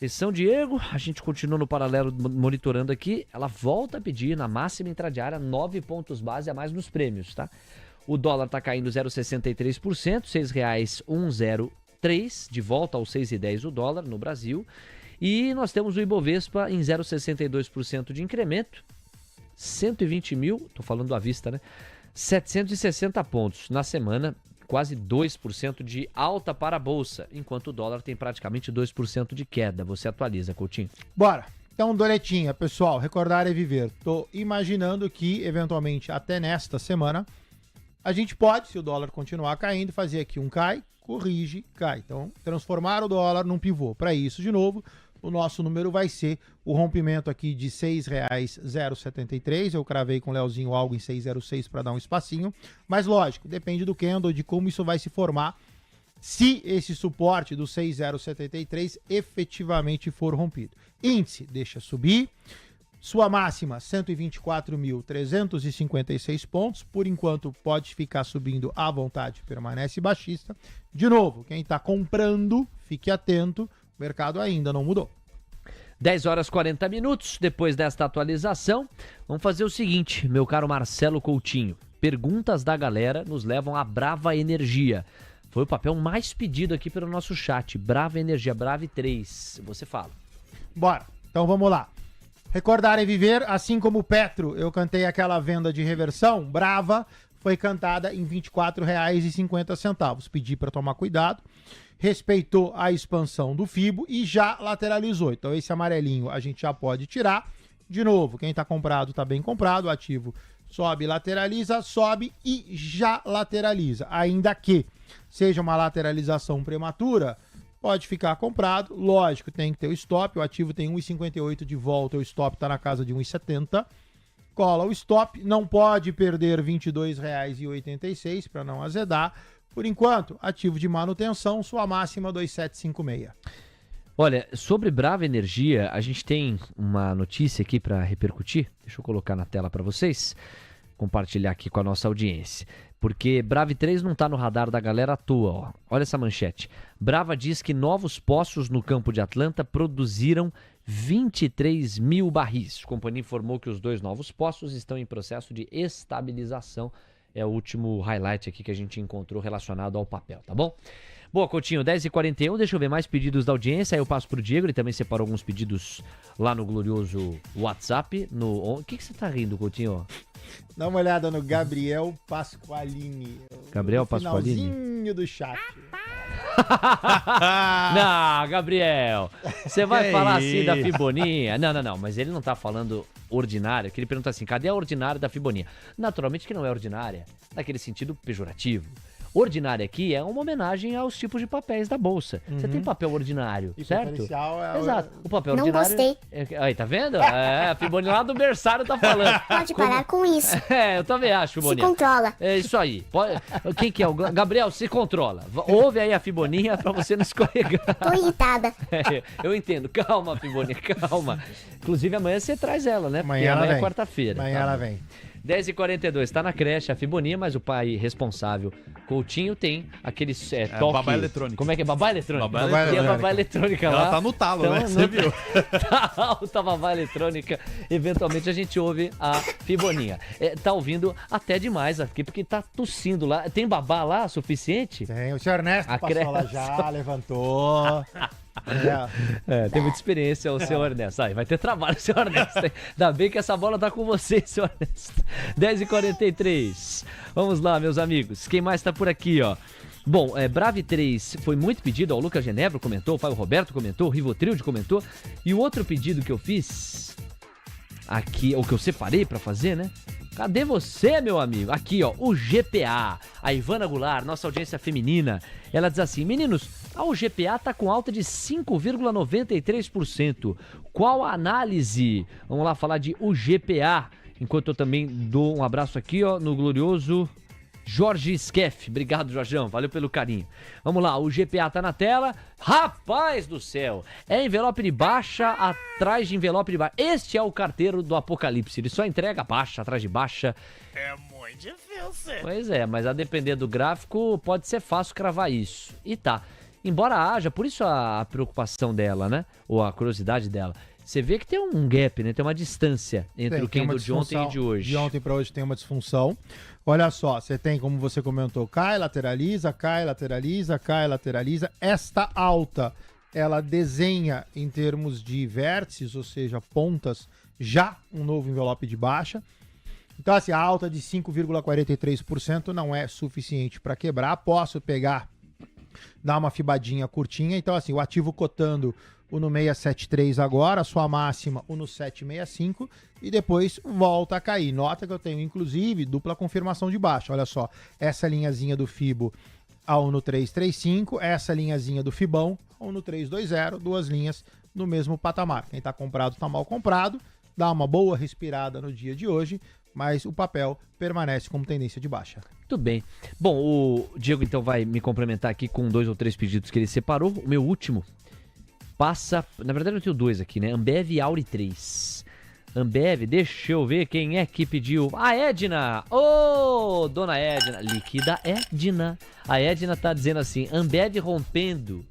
de São Diego, a gente continua no paralelo monitorando aqui, ela volta a pedir na máxima intradiária 9 pontos base a mais nos prêmios, tá? O dólar tá caindo 0,63%, R$ 6,103, de volta aos 6,10 o dólar no Brasil. E nós temos o Ibovespa em 0,62% de incremento, 120 mil, tô falando à vista, né? 760 pontos na semana, quase 2% de alta para a Bolsa, enquanto o dólar tem praticamente 2% de queda. Você atualiza, Coutinho? Bora. Então, doletinha, pessoal, recordar é viver. Tô imaginando que, eventualmente, até nesta semana, a gente pode, se o dólar continuar caindo, fazer aqui um cai, corrige, cai. Então, transformar o dólar num pivô. Para isso, de novo, o nosso número vai ser o rompimento aqui de R$ 6,073. Eu cravei com o Leozinho algo em 6,06 para dar um espacinho. Mas lógico, depende do candle, de como isso vai se formar. Se esse suporte do 6,073 efetivamente for rompido. Índice deixa subir. Sua máxima, 124.356 pontos. Por enquanto, pode ficar subindo à vontade, permanece baixista. De novo, quem está comprando, fique atento. O mercado ainda não mudou. 10 horas 40 minutos, depois desta atualização, vamos fazer o seguinte, meu caro Marcelo Coutinho. Perguntas da galera nos levam a Brava Energia. Foi o papel mais pedido aqui pelo nosso chat. Brava Energia, Brave 3. Você fala. Bora, então vamos lá. Recordar é viver, assim como o Petro, eu cantei aquela venda de reversão, Brava foi cantada em R$ 24,50. Pedi para tomar cuidado. Respeitou a expansão do FIBO e já lateralizou. Então esse amarelinho a gente já pode tirar. De novo, quem está comprado está bem comprado. O ativo sobe, lateraliza, sobe e já lateraliza. Ainda que seja uma lateralização prematura, pode ficar comprado. Lógico, tem que ter o stop. O ativo tem 1,58 de volta, o stop está na casa de 1,70. Cola o stop, não pode perder R$ 22,86 para não azedar. Por enquanto, ativo de manutenção, sua máxima 2,756. Olha, sobre Brava Energia, a gente tem uma notícia aqui para repercutir. Deixa eu colocar na tela para vocês, compartilhar aqui com a nossa audiência. Porque Brave 3 não está no radar da galera à toa, ó. Olha essa manchete. Brava diz que novos poços no campo de Atlanta produziram 23 mil barris. A companhia informou que os 2 novos poços estão em processo de estabilização. É o último highlight aqui que a gente encontrou relacionado ao papel, tá bom? Boa, Coutinho, 10h41, deixa eu ver mais pedidos da audiência, aí eu passo pro Diego, ele também separou alguns pedidos lá no glorioso WhatsApp. O que você tá rindo, Coutinho? Dá uma olhada no Gabriel Pasqualini. Gabriel Pasqualini? Finalzinho do chat. Não, Gabriel, você vai falar assim da Fiboninha? Não, mas ele não tá falando ordinária, que ele pergunta assim, cadê a ordinária da Fiboninha? Naturalmente que não é ordinária, naquele sentido pejorativo. Ordinária aqui é uma homenagem aos tipos de papéis da bolsa. Você tem papel ordinário, E certo? preferencial é Exato. O papel Não ordinário... gostei. Aí, tá vendo? A Fiboninha lá do berçário tá falando. Pode parar com isso. Eu também acho, Se Fiboninha. controla. É isso aí. Quem que é? O Gabriel, se controla. Ouve aí a Fiboninha pra você não escorregar. Tô irritada. Eu entendo. Calma, Fiboninha, calma. Inclusive, amanhã você traz ela, né? Porque Amanhã ela amanhã é vem. quarta-feira. Amanhã Tá ela bom. vem. 10h42, tá na creche a Fiboninha, mas o pai responsável, Coutinho, tem aquele toque... babá eletrônica. Como é que é? Babá eletrônica. Babá Tem a eletrônica. babá eletrônica lá. Ela tá no talo, Então, né? Você viu? Tá alta a babá eletrônica. Eventualmente a gente ouve a Fiboninha. Tá ouvindo até demais aqui, porque tá tossindo lá. Tem babá lá suficiente? Tem, o senhor Ernesto A passou lá creche. já, levantou. Tem muita experiência o seu Ernesto. Aí vai ter trabalho, seu Ernesto. Ainda bem que essa bola tá com você, seu Ernesto. 10h43. Vamos lá, meus amigos. Quem mais tá por aqui, ó? Bom, Brave 3 foi muito pedido, ó, o Lucas Genebro comentou, o Fábio Roberto comentou, o Rivotrilde comentou. E o outro pedido que eu fiz aqui, ou que eu separei pra fazer, né? Cadê você, meu amigo? Aqui, ó, o GPA. A Ivana Goulart, nossa audiência feminina, ela diz assim, meninos, o GPA tá com alta de 5,93%. Qual a análise? Vamos lá falar de GPA. Enquanto eu também dou um abraço aqui, ó, no glorioso Jorge Skeff. Obrigado, Jorjão. Valeu pelo carinho. Vamos lá, o GPA tá na tela. Rapaz do céu! É envelope de baixa atrás de envelope de baixa. Este é o carteiro do apocalipse. Ele só entrega baixa atrás de baixa. É muito difícil. Pois é, mas a depender do gráfico, pode ser fácil cravar isso. E tá. Embora haja, por isso a preocupação dela, né? Ou a curiosidade dela. Você vê que tem um gap, né? Tem uma distância entre o candle de ontem e de hoje. De ontem para hoje tem uma disfunção. Olha só, você tem, como você comentou, cai, lateraliza, cai, lateraliza, cai, lateraliza. Esta alta, ela desenha em termos de vértices, ou seja, pontas, já um novo envelope de baixa. Então, assim, a alta de 5,43% não é suficiente para quebrar. Posso pegar, dar uma fibadinha curtinha. Então, assim, o ativo cotando o no 673 agora, a sua máxima o no 765 e depois volta a cair. Nota que eu tenho, inclusive, dupla confirmação de baixa. Olha só, essa linhazinha do Fibo ao no 335, essa linhazinha do Fibão ao no 320, duas linhas no mesmo patamar. Quem está comprado está mal comprado, dá uma boa respirada no dia de hoje, mas o papel permanece como tendência de baixa. Muito bem. Bom, o Diego então vai me complementar aqui com 2 ou 3 pedidos que ele separou. O meu último passa... Na verdade eu tenho 2 aqui, né? Ambev e Auri 3. Ambev, deixa eu ver quem é que pediu. A Edna! Ô, dona Edna! Liquida Edna. A Edna tá dizendo assim, Ambev rompendo.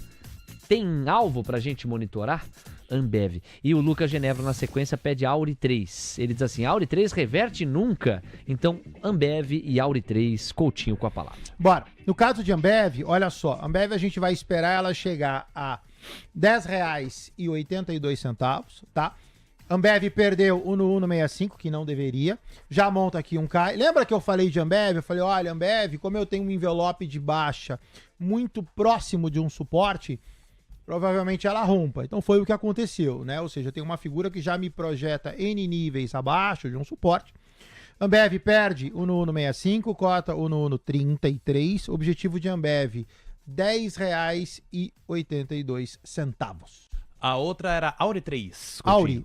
Tem alvo pra gente monitorar? Ambev. E o Lucas Genebro na sequência pede Auri 3. Ele diz assim, Auri 3 reverte nunca. Então, Ambev e Auri 3, Coutinho com a palavra. Bora. No caso de Ambev, olha só, Ambev a gente vai esperar ela chegar a R$10,82, tá? Ambev perdeu o no 165, que não deveria. Já monta aqui um CAI. Lembra que eu falei de Ambev? Eu falei, olha, Ambev, como eu tenho um envelope de baixa muito próximo de um suporte, provavelmente ela rompa. Então foi o que aconteceu, né? Ou seja, tem uma figura que já me projeta N níveis abaixo de um suporte. Ambev perde o no 165, cota o no 33. Objetivo de Ambev, R$10,82. A outra era Auri 3. Auri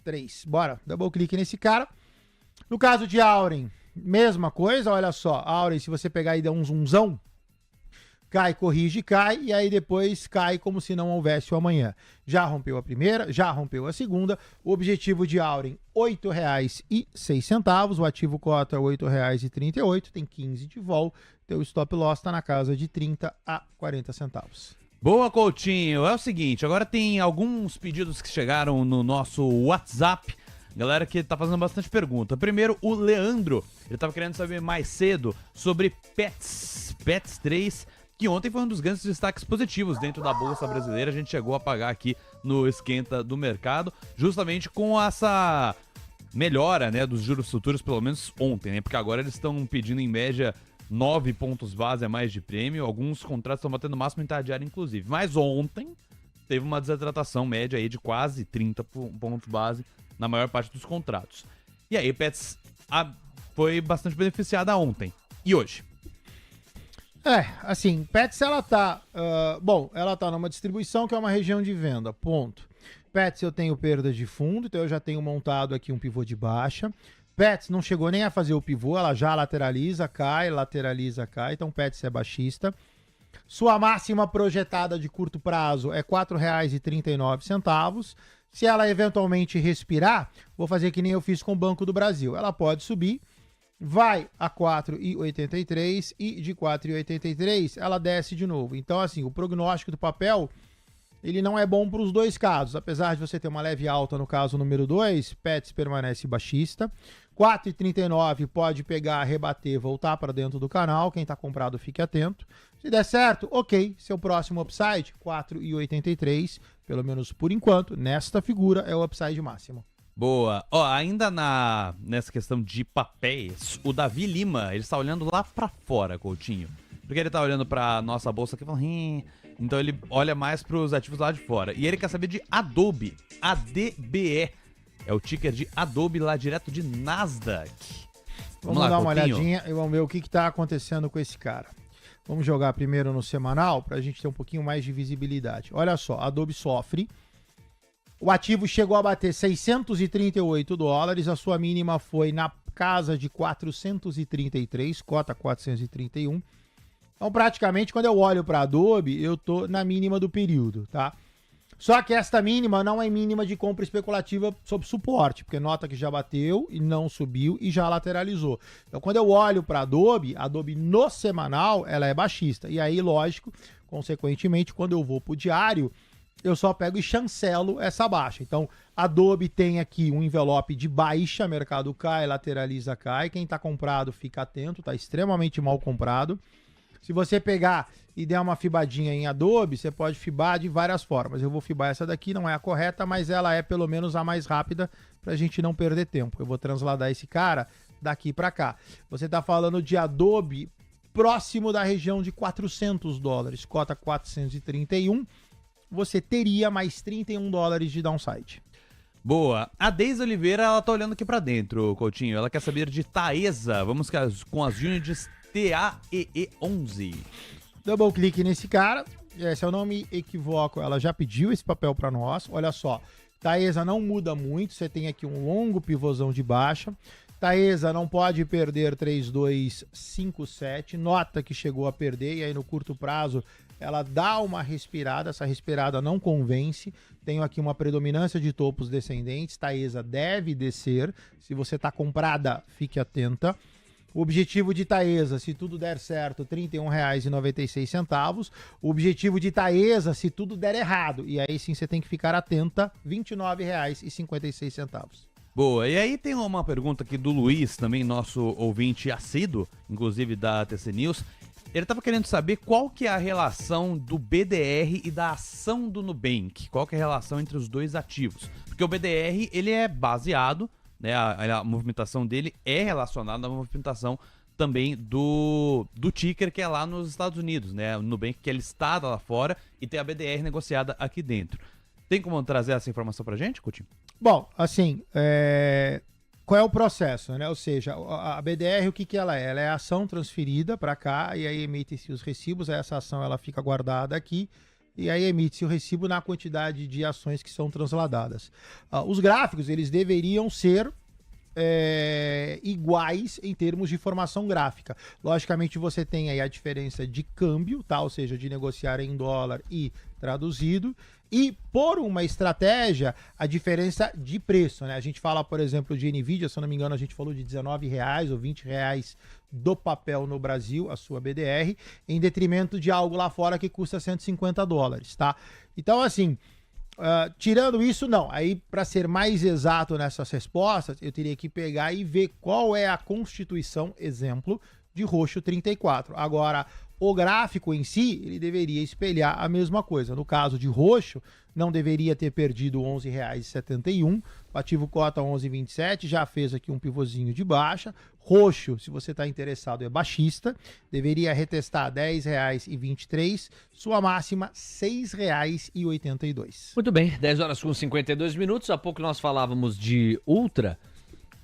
3. Bora, double clique nesse cara. No caso de Auren, mesma coisa, olha só. Auren, se você pegar e der um zoomzão, cai, corrige, cai, e aí depois cai como se não houvesse o amanhã. Já rompeu a primeira, já rompeu a segunda. O objetivo de Auren, R$8,06. O ativo cota R$8,38. Tem 15 de vol. Teu stop loss está na casa de 30 a 40 centavos. Boa, Coutinho. É o seguinte, agora tem alguns pedidos que chegaram no nosso WhatsApp. Galera que tá fazendo bastante pergunta. Primeiro, o Leandro. Ele tava querendo saber mais cedo sobre Pets 3, que ontem foi um dos grandes destaques positivos dentro da Bolsa Brasileira. A gente chegou a pagar aqui no esquenta do mercado, justamente com essa melhora, né, dos juros futuros, pelo menos ontem, né? Porque agora eles estão pedindo em média 9 pontos base a mais de prêmio. Alguns contratos estão batendo o máximo em tardiário, inclusive. Mas ontem teve uma desidratação média aí de quase 30 pontos base na maior parte dos contratos. E aí, Pets foi bastante beneficiada ontem. E hoje? Assim, Pets, ela tá... ela tá numa distribuição que é uma região de venda, ponto. Pets, eu tenho perda de fundo, então eu já tenho montado aqui um pivô de baixa. Pets não chegou nem a fazer o pivô, ela já lateraliza, cai, então Pets é baixista. Sua máxima projetada de curto prazo é R$ 4,39. Se ela eventualmente respirar, vou fazer que nem eu fiz com o Banco do Brasil. Ela pode subir, vai a 4,83 e de 4,83 ela desce de novo. Então, assim, o prognóstico do papel, ele não é bom para os dois casos. Apesar de você ter uma leve alta no caso número 2, Pets permanece baixista. 4,39 pode pegar, rebater, voltar para dentro do canal. Quem está comprado, fique atento. Se der certo, ok. Seu próximo upside, 4,83. Pelo menos por enquanto, nesta figura é o upside máximo. Boa. Ó, ainda nessa questão de papéis, o Davi Lima, ele está olhando lá para fora, Coutinho. Porque ele está olhando para nossa bolsa aqui e falando... Então ele olha mais para os ativos lá de fora. E ele quer saber de Adobe, ADBE. É o ticker de Adobe lá direto de Nasdaq. Vamos lá, dar uma olhadinha e vamos ver o que está acontecendo com esse cara. Vamos jogar primeiro no semanal para a gente ter um pouquinho mais de visibilidade. Olha só, Adobe sofre. O ativo chegou a bater $638. A sua mínima foi na casa de 433, cota 431. Então, praticamente, quando eu olho para Adobe, eu tô na mínima do período, tá? Só que esta mínima não é mínima de compra especulativa sob suporte, porque nota que já bateu e não subiu e já lateralizou. Então, quando eu olho para Adobe no semanal, ela é baixista. E aí, lógico, consequentemente, quando eu vou pro diário, eu só pego e chancelo essa baixa. Então, Adobe tem aqui um envelope de baixa, mercado cai, lateraliza, cai. Quem tá comprado, fica atento, tá extremamente mal comprado. Se você pegar e der uma fibadinha em Adobe, você pode fibar de várias formas. Eu vou fibar essa daqui, não é a correta, mas ela é pelo menos a mais rápida pra gente não perder tempo. Eu vou transladar esse cara daqui pra cá. Você tá falando de Adobe próximo da região de $400, cota 431. Você teria mais $31 de downside. Boa. A Deise Oliveira, ela tá olhando aqui pra dentro, Coutinho. Ela quer saber de Taesa. Vamos com as unidades TAEE11. Double clique nesse cara. Se eu não me equivoco, ela já pediu esse papel para nós. Olha só, Taesa não muda muito. Você tem aqui um longo pivôzão de baixa. Taesa não pode perder 3,257. Nota que chegou a perder e aí no curto prazo ela dá uma respirada. Essa respirada não convence. Tenho aqui uma predominância de topos descendentes. Taesa deve descer. Se você está comprada, fique atenta. O objetivo de Taesa, se tudo der certo, R$ 31,96. O objetivo de Taesa, se tudo der errado, e aí sim você tem que ficar atenta, R$ 29,56. Boa, e aí tem uma pergunta aqui do Luiz, também nosso ouvinte assíduo, inclusive da TC News. Ele estava querendo saber qual que é a relação do BDR e da ação do Nubank. Qual que é a relação entre os dois ativos? Porque o BDR, ele é baseado... Né, a movimentação dele é relacionada à movimentação também do ticker que é lá nos Estados Unidos, né? O Nubank que é listado lá fora e tem a BDR negociada aqui dentro. Tem como trazer essa informação pra gente, Coutinho? Bom, assim, qual é o processo, né? Ou seja, a BDR, o que ela é? Ela é a ação transferida para cá e aí emite-se os recibos, essa ação ela fica guardada aqui. E aí emite-se o recibo na quantidade de ações que são transladadas. Os gráficos, eles deveriam ser iguais em termos de formação gráfica. Logicamente, você tem aí a diferença de câmbio, tá? Ou seja, de negociar em dólar e traduzido. E, por uma estratégia, a diferença de preço, né? A gente fala, por exemplo, de NVIDIA, se eu não me engano, a gente falou de R$19 ou R$20 do papel no Brasil, a sua BDR, em detrimento de algo lá fora que custa $150, tá? Então, assim, tirando isso, não. Aí, para ser mais exato nessas respostas, eu teria que pegar e ver qual é a constituição, exemplo, de roxo 34. Agora, O gráfico em si, ele deveria espelhar a mesma coisa. No caso de roxo, não deveria ter perdido R$ 11,71. O ativo cota 11,27, já fez aqui um pivôzinho de baixa. Roxo, se você está interessado, é baixista. Deveria retestar R$ 10,23. Sua máxima, R$ 6,82. Muito bem, 10 horas com 52 minutos. Há pouco nós falávamos de Ultra,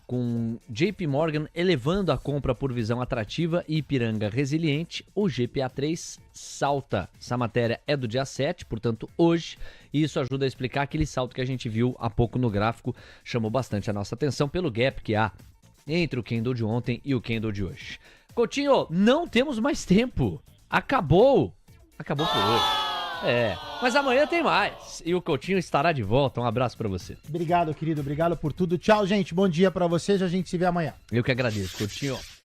com JP Morgan elevando a compra por visão atrativa e Ipiranga resiliente. O GPA3 salta. Essa matéria é do dia 7, portanto hoje, e isso ajuda a explicar aquele salto que a gente viu há pouco no gráfico. Chamou bastante a nossa atenção pelo gap que há entre o candle de ontem e o candle de hoje. Coutinho, não temos mais tempo. Acabou por hoje. Mas amanhã tem mais. E o Coutinho estará de volta. Um abraço pra você. Obrigado, querido. Obrigado por tudo. Tchau, gente. Bom dia pra vocês. A gente se vê amanhã. Eu que agradeço, Coutinho.